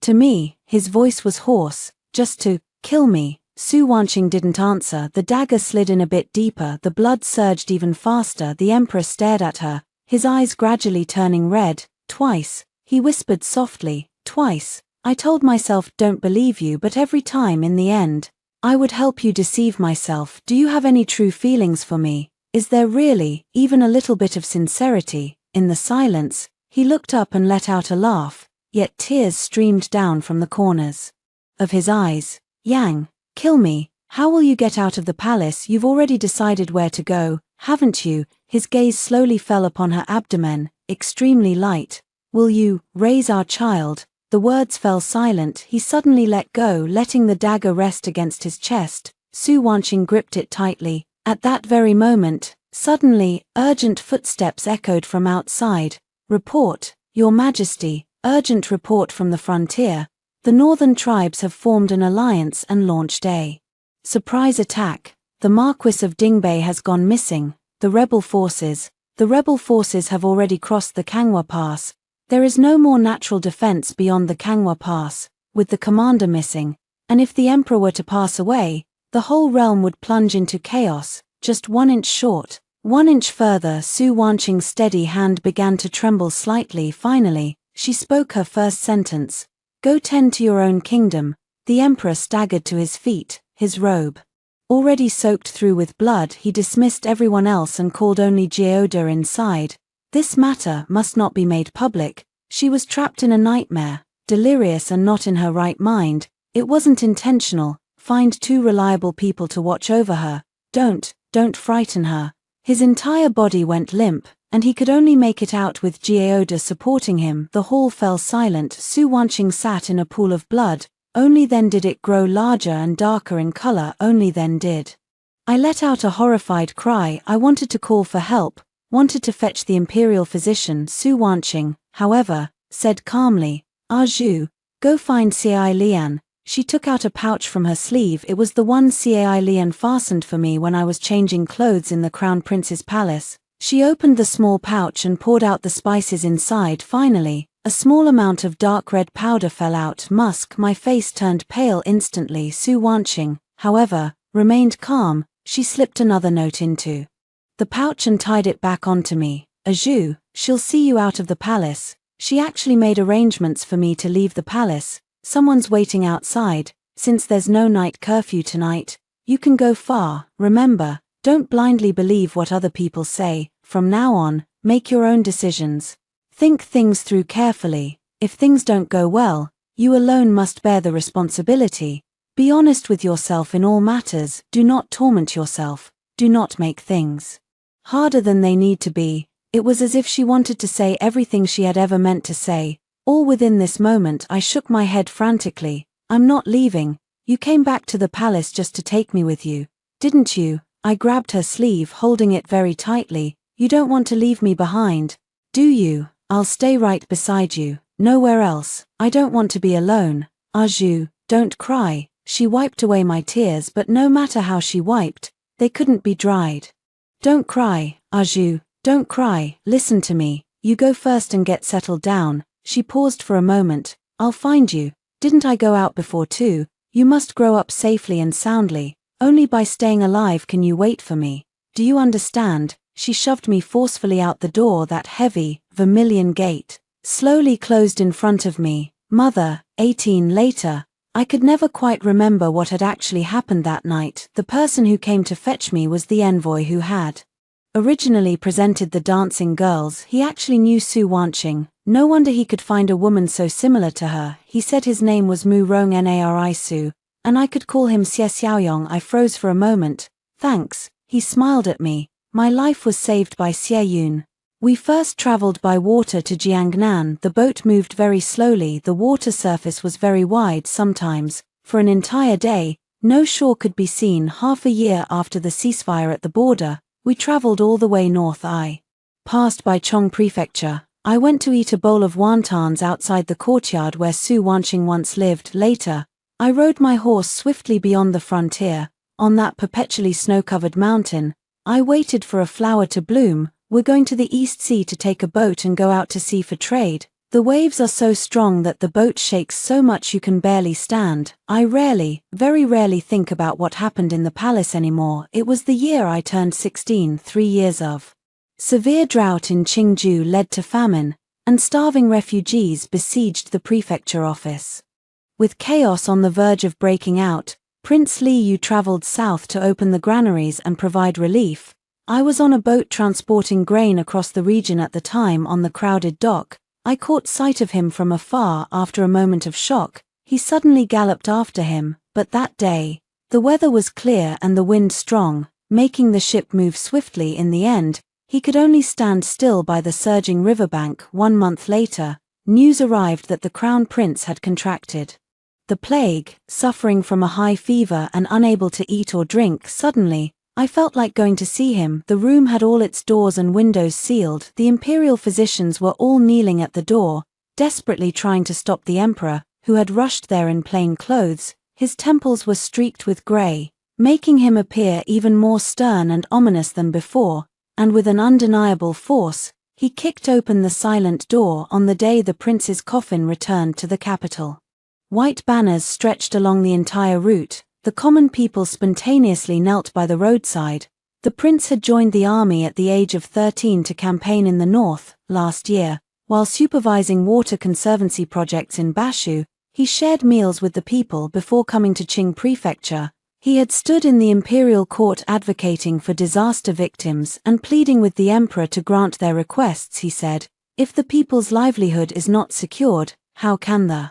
To me, his voice was hoarse. Just to kill me. Su Wanqing didn't answer. The dagger slid in a bit deeper. The blood surged even faster. The emperor stared at her, his eyes gradually turning red. Twice, he whispered softly. Twice. I told myself don't believe you, but every time in the end, I would help you deceive myself. Do you have any true feelings for me? Is there really, even a little bit of sincerity? In the silence, he looked up and let out a laugh, yet tears streamed down from the corners of his eyes. Yang, kill me. How will you get out of the palace? You've already decided where to go, haven't you? His gaze slowly fell upon her abdomen, extremely light. Will you raise our child? The words fell silent. He suddenly let go, letting the dagger rest against his chest. Su Wanqing gripped it tightly. At that very moment, suddenly, urgent footsteps echoed from outside. Report, Your Majesty, urgent report from the frontier. The northern tribes have formed an alliance and launched a surprise attack. The Marquis of Dingbei has gone missing. The rebel forces have already crossed the Kangwa Pass. There is no more natural defense beyond the Kangwa Pass, with the commander missing, and if the emperor were to pass away, the whole realm would plunge into chaos. Just 1 inch short, 1 inch further. Su Wanqing's steady hand began to tremble slightly. Finally, she spoke her first sentence. Go tend to your own kingdom. The emperor staggered to his feet, his robe already soaked through with blood. He dismissed everyone else and called only Geoda inside. This matter must not be made public. She was trapped in a nightmare, delirious and not in her right mind. It wasn't intentional. Find 2 reliable people to watch over her. Don't frighten her. His entire body went limp, and he could only make it out with Geoda supporting him. The hall fell silent. Su Wanqing sat in a pool of blood. Only then did it grow larger and darker in color. Only then did I let out a horrified cry. I wanted to call for help, wanted to fetch the imperial physician. Su Wanqing, however, said calmly, Zhu, go find Cai Lian. She took out a pouch from her sleeve. It was the one Cai Lian fastened for me when I was changing clothes in the Crown Prince's palace. She opened the small pouch and poured out the spices inside. Finally, a small amount of dark red powder fell out. Musk. My face turned pale instantly. Su Wanqing, however, remained calm. She slipped another note into the pouch and tied it back onto me. Zhu, she'll see you out of the palace. She actually made arrangements for me to leave the palace. Someone's waiting outside. Since there's no night curfew tonight, you can go far. Remember, don't blindly believe what other people say. From now on, make your own decisions. Think things through carefully. If things don't go well, you alone must bear the responsibility. Be honest with yourself in all matters. Do not torment yourself. Do not make things harder than they need to be. It was as if she wanted to say everything she had ever meant to say. All within this moment. I shook my head frantically. I'm not leaving. You came back to the palace just to take me with you, didn't you? I grabbed her sleeve, holding it very tightly. You don't want to leave me behind, do you? I'll stay right beside you, nowhere else. I don't want to be alone. Zhu, don't cry. She wiped away my tears, but no matter how she wiped, they couldn't be dried. Don't cry, Zhu, don't cry. Listen to me. You go first and get settled down. She paused for a moment. I'll find you. Didn't I go out before too? You must grow up safely and soundly. Only by staying alive can you wait for me. Do you understand? She shoved me forcefully out the door. That heavy, vermilion gate slowly closed in front of me. Mother. 18 later. I could never quite remember what had actually happened that night. The person who came to fetch me was the envoy who had originally presented the dancing girls, he actually knew Su Wanqing. No wonder he could find a woman so similar to her. He said his name was Mu Rong Nari Su, and I could call him Xie Xiaoyong. I froze for a moment. Thanks, he smiled at me. My life was saved by Xie Yun. We first traveled by water to Jiangnan. The boat moved very slowly. The water surface was very wide sometimes. For an entire day, no shore could be seen. Half a year after the ceasefire at the border, we traveled all the way north. I passed by Chong Prefecture. I went to eat a bowl of wontons outside the courtyard where Su Wanqing once lived. Later, I rode my horse swiftly beyond the frontier. On that perpetually snow-covered mountain, I waited for a flower to bloom. We're going to the East Sea to take a boat and go out to sea for trade. The waves are so strong that the boat shakes so much you can barely stand. I rarely, very rarely think about what happened in the palace anymore. It was the year I turned 16, 3 years of severe drought in Qingju led to famine, and starving refugees besieged the prefecture office. With chaos on the verge of breaking out, Prince Li Yu traveled south to open the granaries and provide relief. I was on a boat transporting grain across the region at the time. On the crowded dock, I caught sight of him from afar. After a moment of shock, he suddenly galloped after him, but that day, the weather was clear and the wind strong, making the ship move swiftly. In the end, he could only stand still by the surging riverbank. 1 month later, news arrived that the crown prince had contracted the plague, suffering from a high fever and unable to eat or drink. Suddenly, I felt like going to see him. The room had all its doors and windows sealed. The imperial physicians were all kneeling at the door, desperately trying to stop the emperor, who had rushed there in plain clothes. His temples were streaked with gray, making him appear even more stern and ominous than before, and with an undeniable force, he kicked open the silent door. On the day the prince's coffin returned to the capital, white banners stretched along the entire route. The common people spontaneously knelt by the roadside. The prince had joined the army at the age of 13 to campaign in the north. Last year, while supervising water conservancy projects in Bashu, he shared meals with the people before coming to Qing Prefecture. He had stood in the imperial court advocating for disaster victims and pleading with the emperor to grant their requests. He said, "If the people's livelihood is not secured, how can the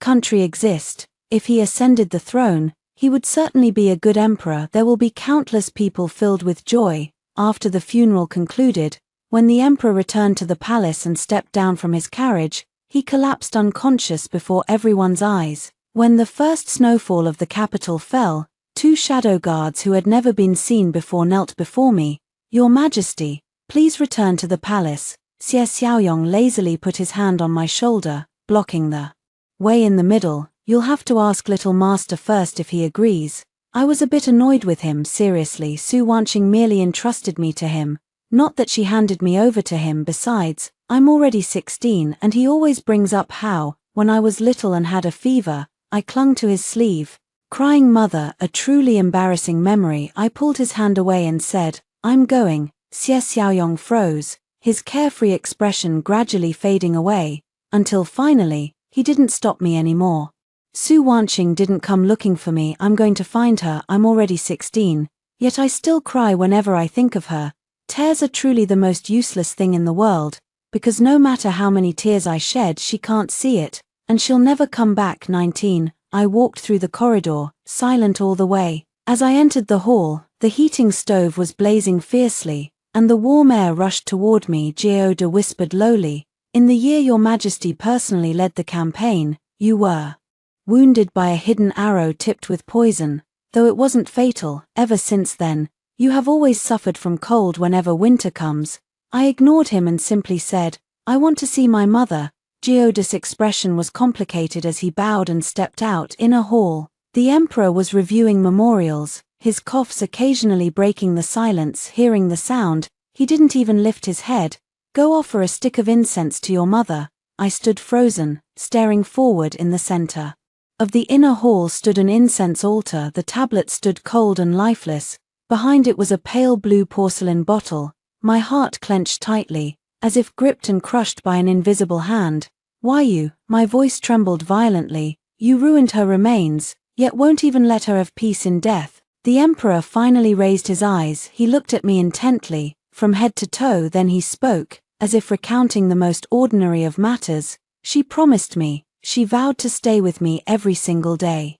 country exist?" If he ascended the throne, he would certainly be a good emperor. There will be countless people filled with joy. After the funeral concluded, when the emperor returned to the palace and stepped down from his carriage, he collapsed unconscious before everyone's eyes. When the first snowfall of the capital fell, 2 shadow guards who had never been seen before knelt before me. "Your Majesty, please return to the palace." Xie Xiaoyong lazily put his hand on my shoulder, blocking the way in the middle. "You'll have to ask little master first if he agrees." I was a bit annoyed with him. Seriously, Su Wanqing merely entrusted me to him, not that she handed me over to him. Besides, I'm already 16 and he always brings up how, when I was little and had a fever, I clung to his sleeve, crying mother. A truly embarrassing memory. I pulled his hand away and said, "I'm going." Xie Xiaoyong froze, his carefree expression gradually fading away, until finally, he didn't stop me anymore. Su Wanqing didn't come looking for me. I'm going to find her. I'm already 16, yet I still cry whenever I think of her. Tears are truly the most useless thing in the world, because no matter how many tears I shed, she can't see it, and she'll never come back. 19. I walked through the corridor, silent all the way. As I entered the hall, the heating stove was blazing fiercely, and the warm air rushed toward me. Geoda whispered lowly, "In the year your Majesty personally led the campaign, you were wounded by a hidden arrow tipped with poison, though it wasn't fatal. Ever since then, you have always suffered from cold whenever winter comes." I ignored him and simply said, "I want to see my mother." Geoda's expression was complicated as he bowed and stepped out. In a hall, the emperor was reviewing memorials, his coughs occasionally breaking the silence. Hearing the sound, he didn't even lift his head. "Go offer a stick of incense to your mother." I stood frozen, staring forward. In the center of the inner hall stood an incense altar. The tablet stood cold and lifeless. Behind it was a pale blue porcelain bottle. My heart clenched tightly, as if gripped and crushed by an invisible hand. "Why you?" My voice trembled violently. "You ruined her remains, yet won't even let her have peace in death." The emperor finally raised his eyes. He looked at me intently, from head to toe. Then he spoke, as if recounting the most ordinary of matters. She promised me, she vowed to stay with me every single day.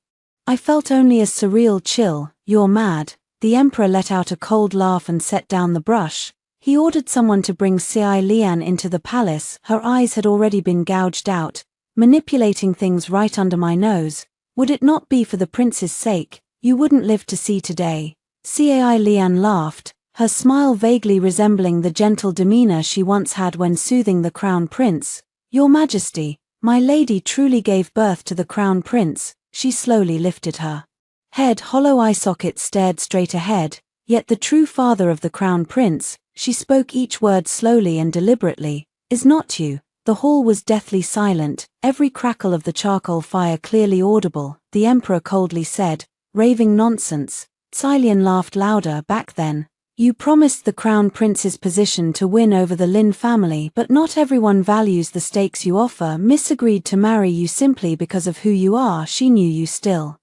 I felt only a surreal chill. You're mad. The emperor let out a cold laugh and set down the brush. He ordered someone to bring Xie Lian into the palace. Her eyes had already been gouged out, manipulating things right under my nose. Would it not be for the prince's sake, you wouldn't live to see today. Xie Lian laughed, her smile vaguely resembling the gentle demeanor she once had when soothing the crown prince. Your Majesty, my lady truly gave birth to the crown prince. She slowly lifted her head. Hollow eye sockets stared straight ahead, yet the true father of the crown prince, she spoke each word slowly and deliberately, is not you. The hall was deathly silent, every crackle of the charcoal fire clearly audible. The emperor coldly said, raving nonsense. Xie Lian laughed louder. Back then, you promised the crown prince's position to win over the Lin family, but not everyone values the stakes you offer. Miss agreed to marry you simply because of who you are. She knew you still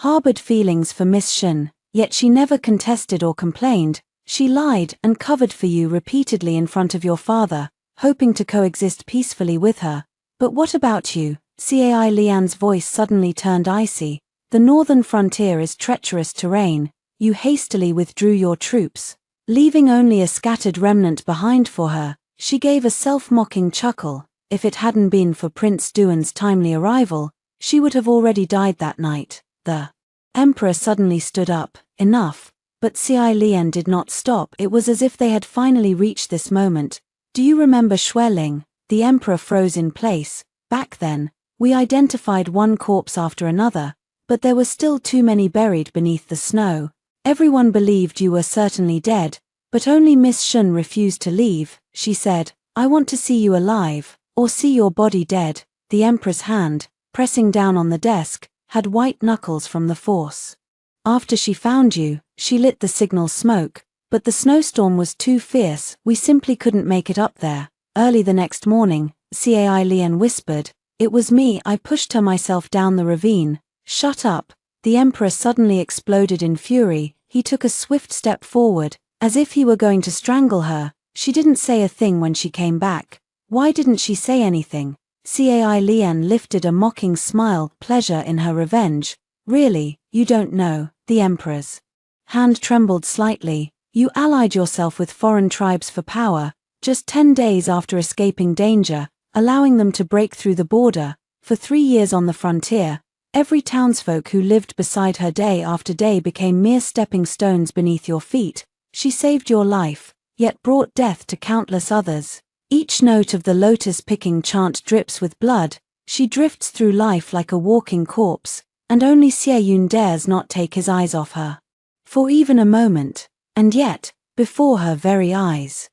harbored feelings for Miss Shen, yet she never contested or complained. She lied and covered for you repeatedly in front of your father, hoping to coexist peacefully with her. But what about you? Xie Lian's voice suddenly turned icy. The northern frontier is treacherous terrain. You hastily withdrew your troops, leaving only a scattered remnant behind for her. She gave a self-mocking chuckle. If it hadn't been for Prince Duan's timely arrival, she would have already died that night. The emperor suddenly stood up. Enough. But Xie Lian did not stop. It was as if they had finally reached this moment. Do you remember Xueling? The emperor froze in place. Back then, we identified one corpse after another, but there were still too many buried beneath the snow. Everyone believed you were certainly dead, but only Miss Shun refused to leave. She said, I want to see you alive, or see your body dead. The emperor's hand, pressing down on the desk, had white knuckles from the force. After she found you, she lit the signal smoke, but the snowstorm was too fierce. We simply couldn't make it up there. Early the next morning, Xie Lian whispered, it was me. I pushed her myself down the ravine. Shut up. The emperor suddenly exploded in fury. He took a swift step forward, as if he were going to strangle her. She didn't say a thing when she came back. Why didn't she say anything? Xie Lian lifted a mocking smile, pleasure in her revenge. Really, you don't know. The emperor's hand trembled slightly. You allied yourself with foreign tribes for power, just 10 days after escaping danger, allowing them to break through the border. For 3 years on the frontier, every townsfolk who lived beside her day after day became mere stepping stones beneath your feet. She saved your life, yet brought death to countless others. Each note of the lotus-picking chant drips with blood. She drifts through life like a walking corpse, and only Xie Yun dares not take his eyes off her for even a moment. And yet, before her very eyes,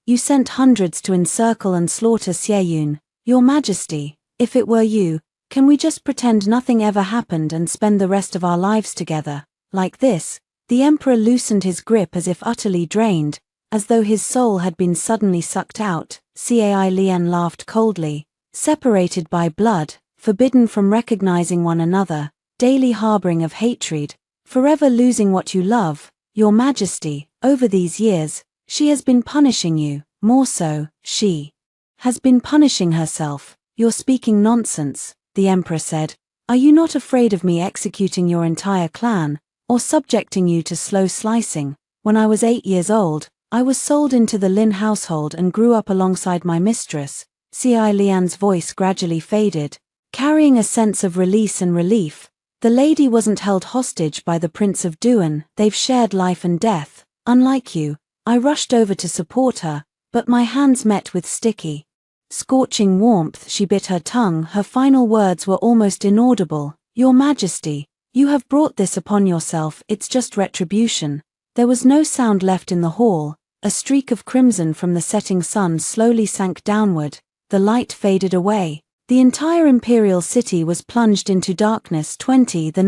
you sent hundreds to encircle and slaughter Xie Yun. Your Majesty, if it were you, can we just pretend nothing ever happened and spend the rest of our lives together, like this? The emperor loosened his grip as if utterly drained, as though his soul had been suddenly sucked out. Xie Lian laughed coldly. Separated by blood, forbidden from recognizing one another, daily harboring of hatred, forever losing what you love. Your Majesty, over these years, she has been punishing you. More so, she has been punishing herself. You're speaking nonsense, the emperor said. Are you not afraid of me executing your entire clan, or subjecting you to slow slicing? When I was 8 years old, I was sold into the Lin household and grew up alongside my mistress. Xie Lian's voice gradually faded, carrying a sense of release and relief. The lady wasn't held hostage by the Prince of Duan. They've shared life and death. Unlike you, I rushed over to support her, but my hands met with sticky, scorching warmth. She bit her tongue. Her final words were almost inaudible. Your Majesty, you have brought this upon yourself. It's just retribution. There was no sound left in the hall. A streak of crimson from the setting sun slowly sank downward. The light faded away. The entire imperial city was plunged into darkness. The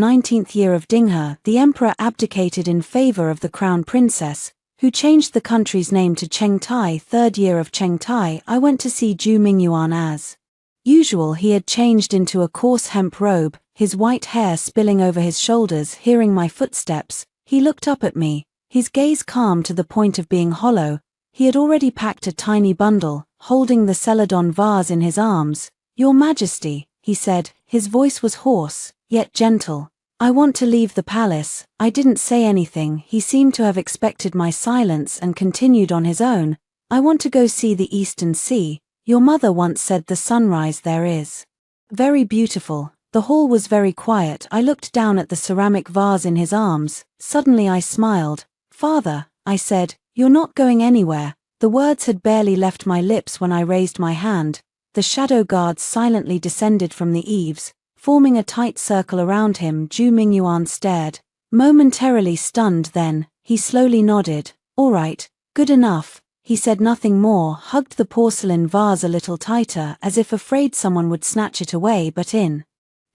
19th year of Dinghe, the emperor abdicated in favor of the crown princess, who changed the country's name to Chengtai. 3rd year of Chengtai, I went to see Zhu Mingyuan as usual. He had changed into a coarse hemp robe, his white hair spilling over his shoulders. Hearing my footsteps, he looked up at me, his gaze calm to the point of being hollow. He had already packed a tiny bundle, holding the celadon vase in his arms. "Your Majesty," he said, his voice was hoarse, yet gentle. "I want to leave the palace." I didn't say anything. He seemed to have expected my silence and continued on his own. "I want to go see the Eastern Sea. Your mother once said the sunrise there is very beautiful." The hall was very quiet. I looked down at the ceramic vase in his arms. Suddenly I smiled. "Father," I said, "you're not going anywhere." The words had barely left my lips when I raised my hand. The shadow guards silently descended from the eaves, forming a tight circle around him. Ju-Mingyuan stared, momentarily stunned. Then he slowly nodded. "All right, good enough." He said nothing more, hugged the porcelain vase a little tighter as if afraid someone would snatch it away, but in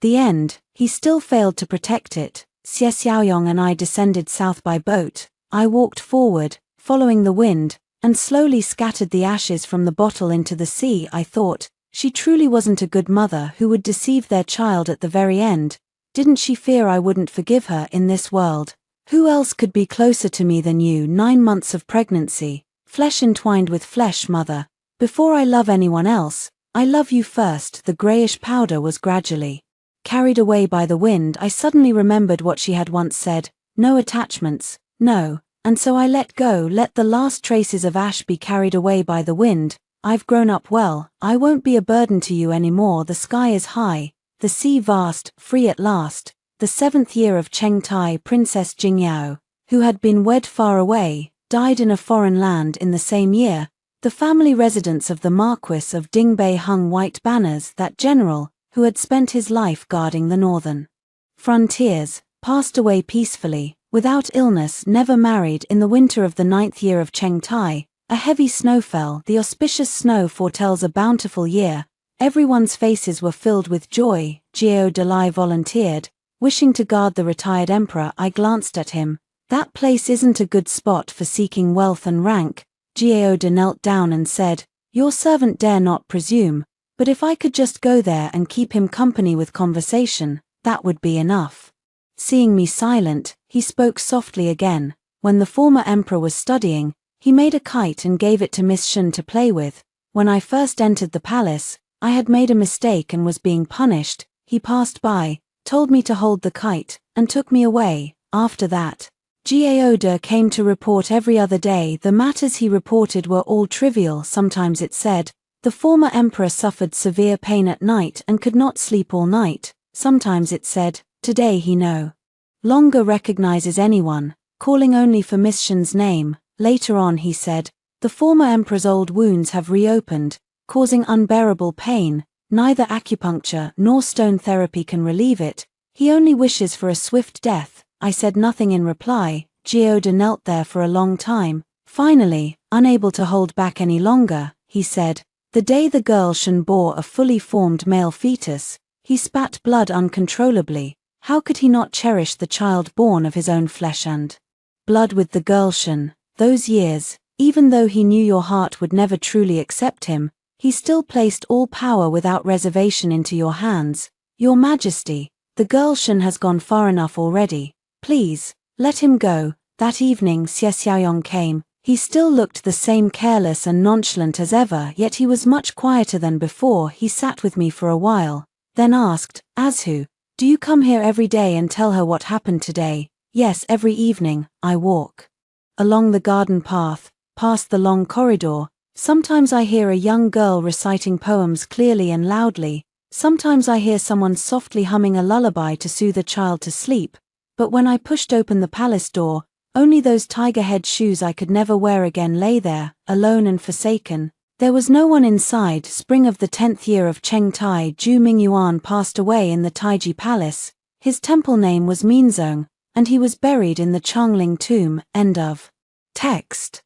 the end, he still failed to protect it. Xie Xiaoyong and I descended south by boat. I walked forward, following the wind, and slowly scattered the ashes from the bottle into the sea. I thought, she truly wasn't a good mother who would deceive their child at the very end. Didn't she fear I wouldn't forgive her in this world? Who else could be closer to me than you? 9 months of pregnancy, flesh entwined with flesh, mother. Before I love anyone else, I love you first. The grayish powder was gradually carried away by the wind. I suddenly remembered what she had once said, "No attachments, no," and so I let go, let the last traces of ash be carried away by the wind. "I've grown up well, I won't be a burden to you anymore." The sky is high, the sea vast, free at last. The 7th year of Cheng Tai, Princess Jingyao, who had been wed far away, died in a foreign land in the same year. The family residence of the Marquis of Dingbei hung white banners. That general, who had spent his life guarding the northern frontiers, passed away peacefully, without illness, never married. In the winter of the 9th year of Cheng Tai, a heavy snow fell. The auspicious snow foretells a bountiful year. Everyone's faces were filled with joy. Jiao Dalai volunteered, wishing to guard the retired emperor. I glanced at him. "That place isn't a good spot for seeking wealth and rank." Jiao De knelt down and said, "Your servant dare not presume, but if I could just go there and keep him company with conversation, that would be enough." Seeing me silent, he spoke softly again. "When the former emperor was studying, he made a kite and gave it to Miss Shen to play with. When I first entered the palace, I had made a mistake and was being punished. He passed by, told me to hold the kite, and took me away. After that, Jiao came to report every other day. The matters he reported were all trivial. Sometimes it said, the former emperor suffered severe pain at night and could not sleep all night. Sometimes it said, today he no longer recognizes anyone, calling only for Miss Shen's name. Later on he said, the former emperor's old wounds have reopened, causing unbearable pain. Neither acupuncture nor stone therapy can relieve it. He only wishes for a swift death." I said nothing in reply. Jiao knelt there for a long time. Finally, unable to hold back any longer, he said, "The day the girl Shen bore a fully formed male fetus, he spat blood uncontrollably. How could he not cherish the child born of his own flesh and blood with the girl Shen? Those years, even though he knew your heart would never truly accept him, he still placed all power without reservation into your hands. Your Majesty, the girl Shen has gone far enough already. Please, let him go." That evening Xie Xiaoyong came. He still looked the same careless and nonchalant as ever, yet he was much quieter than before. He sat with me for a while, then asked, "Azhu, do you come here every day and tell her what happened today?" "Yes, every evening. I walk along the garden path, past the long corridor. Sometimes I hear a young girl reciting poems clearly and loudly. Sometimes I hear someone softly humming a lullaby to soothe a child to sleep. But when I pushed open the palace door, only those tiger-head shoes I could never wear again lay there, alone and forsaken. There was no one inside." Spring of the 10th year of Cheng Tai, Ju-Mingyuan passed away in the Taiji Palace. His temple name was Minzong, and he was buried in the Changling tomb. End of text.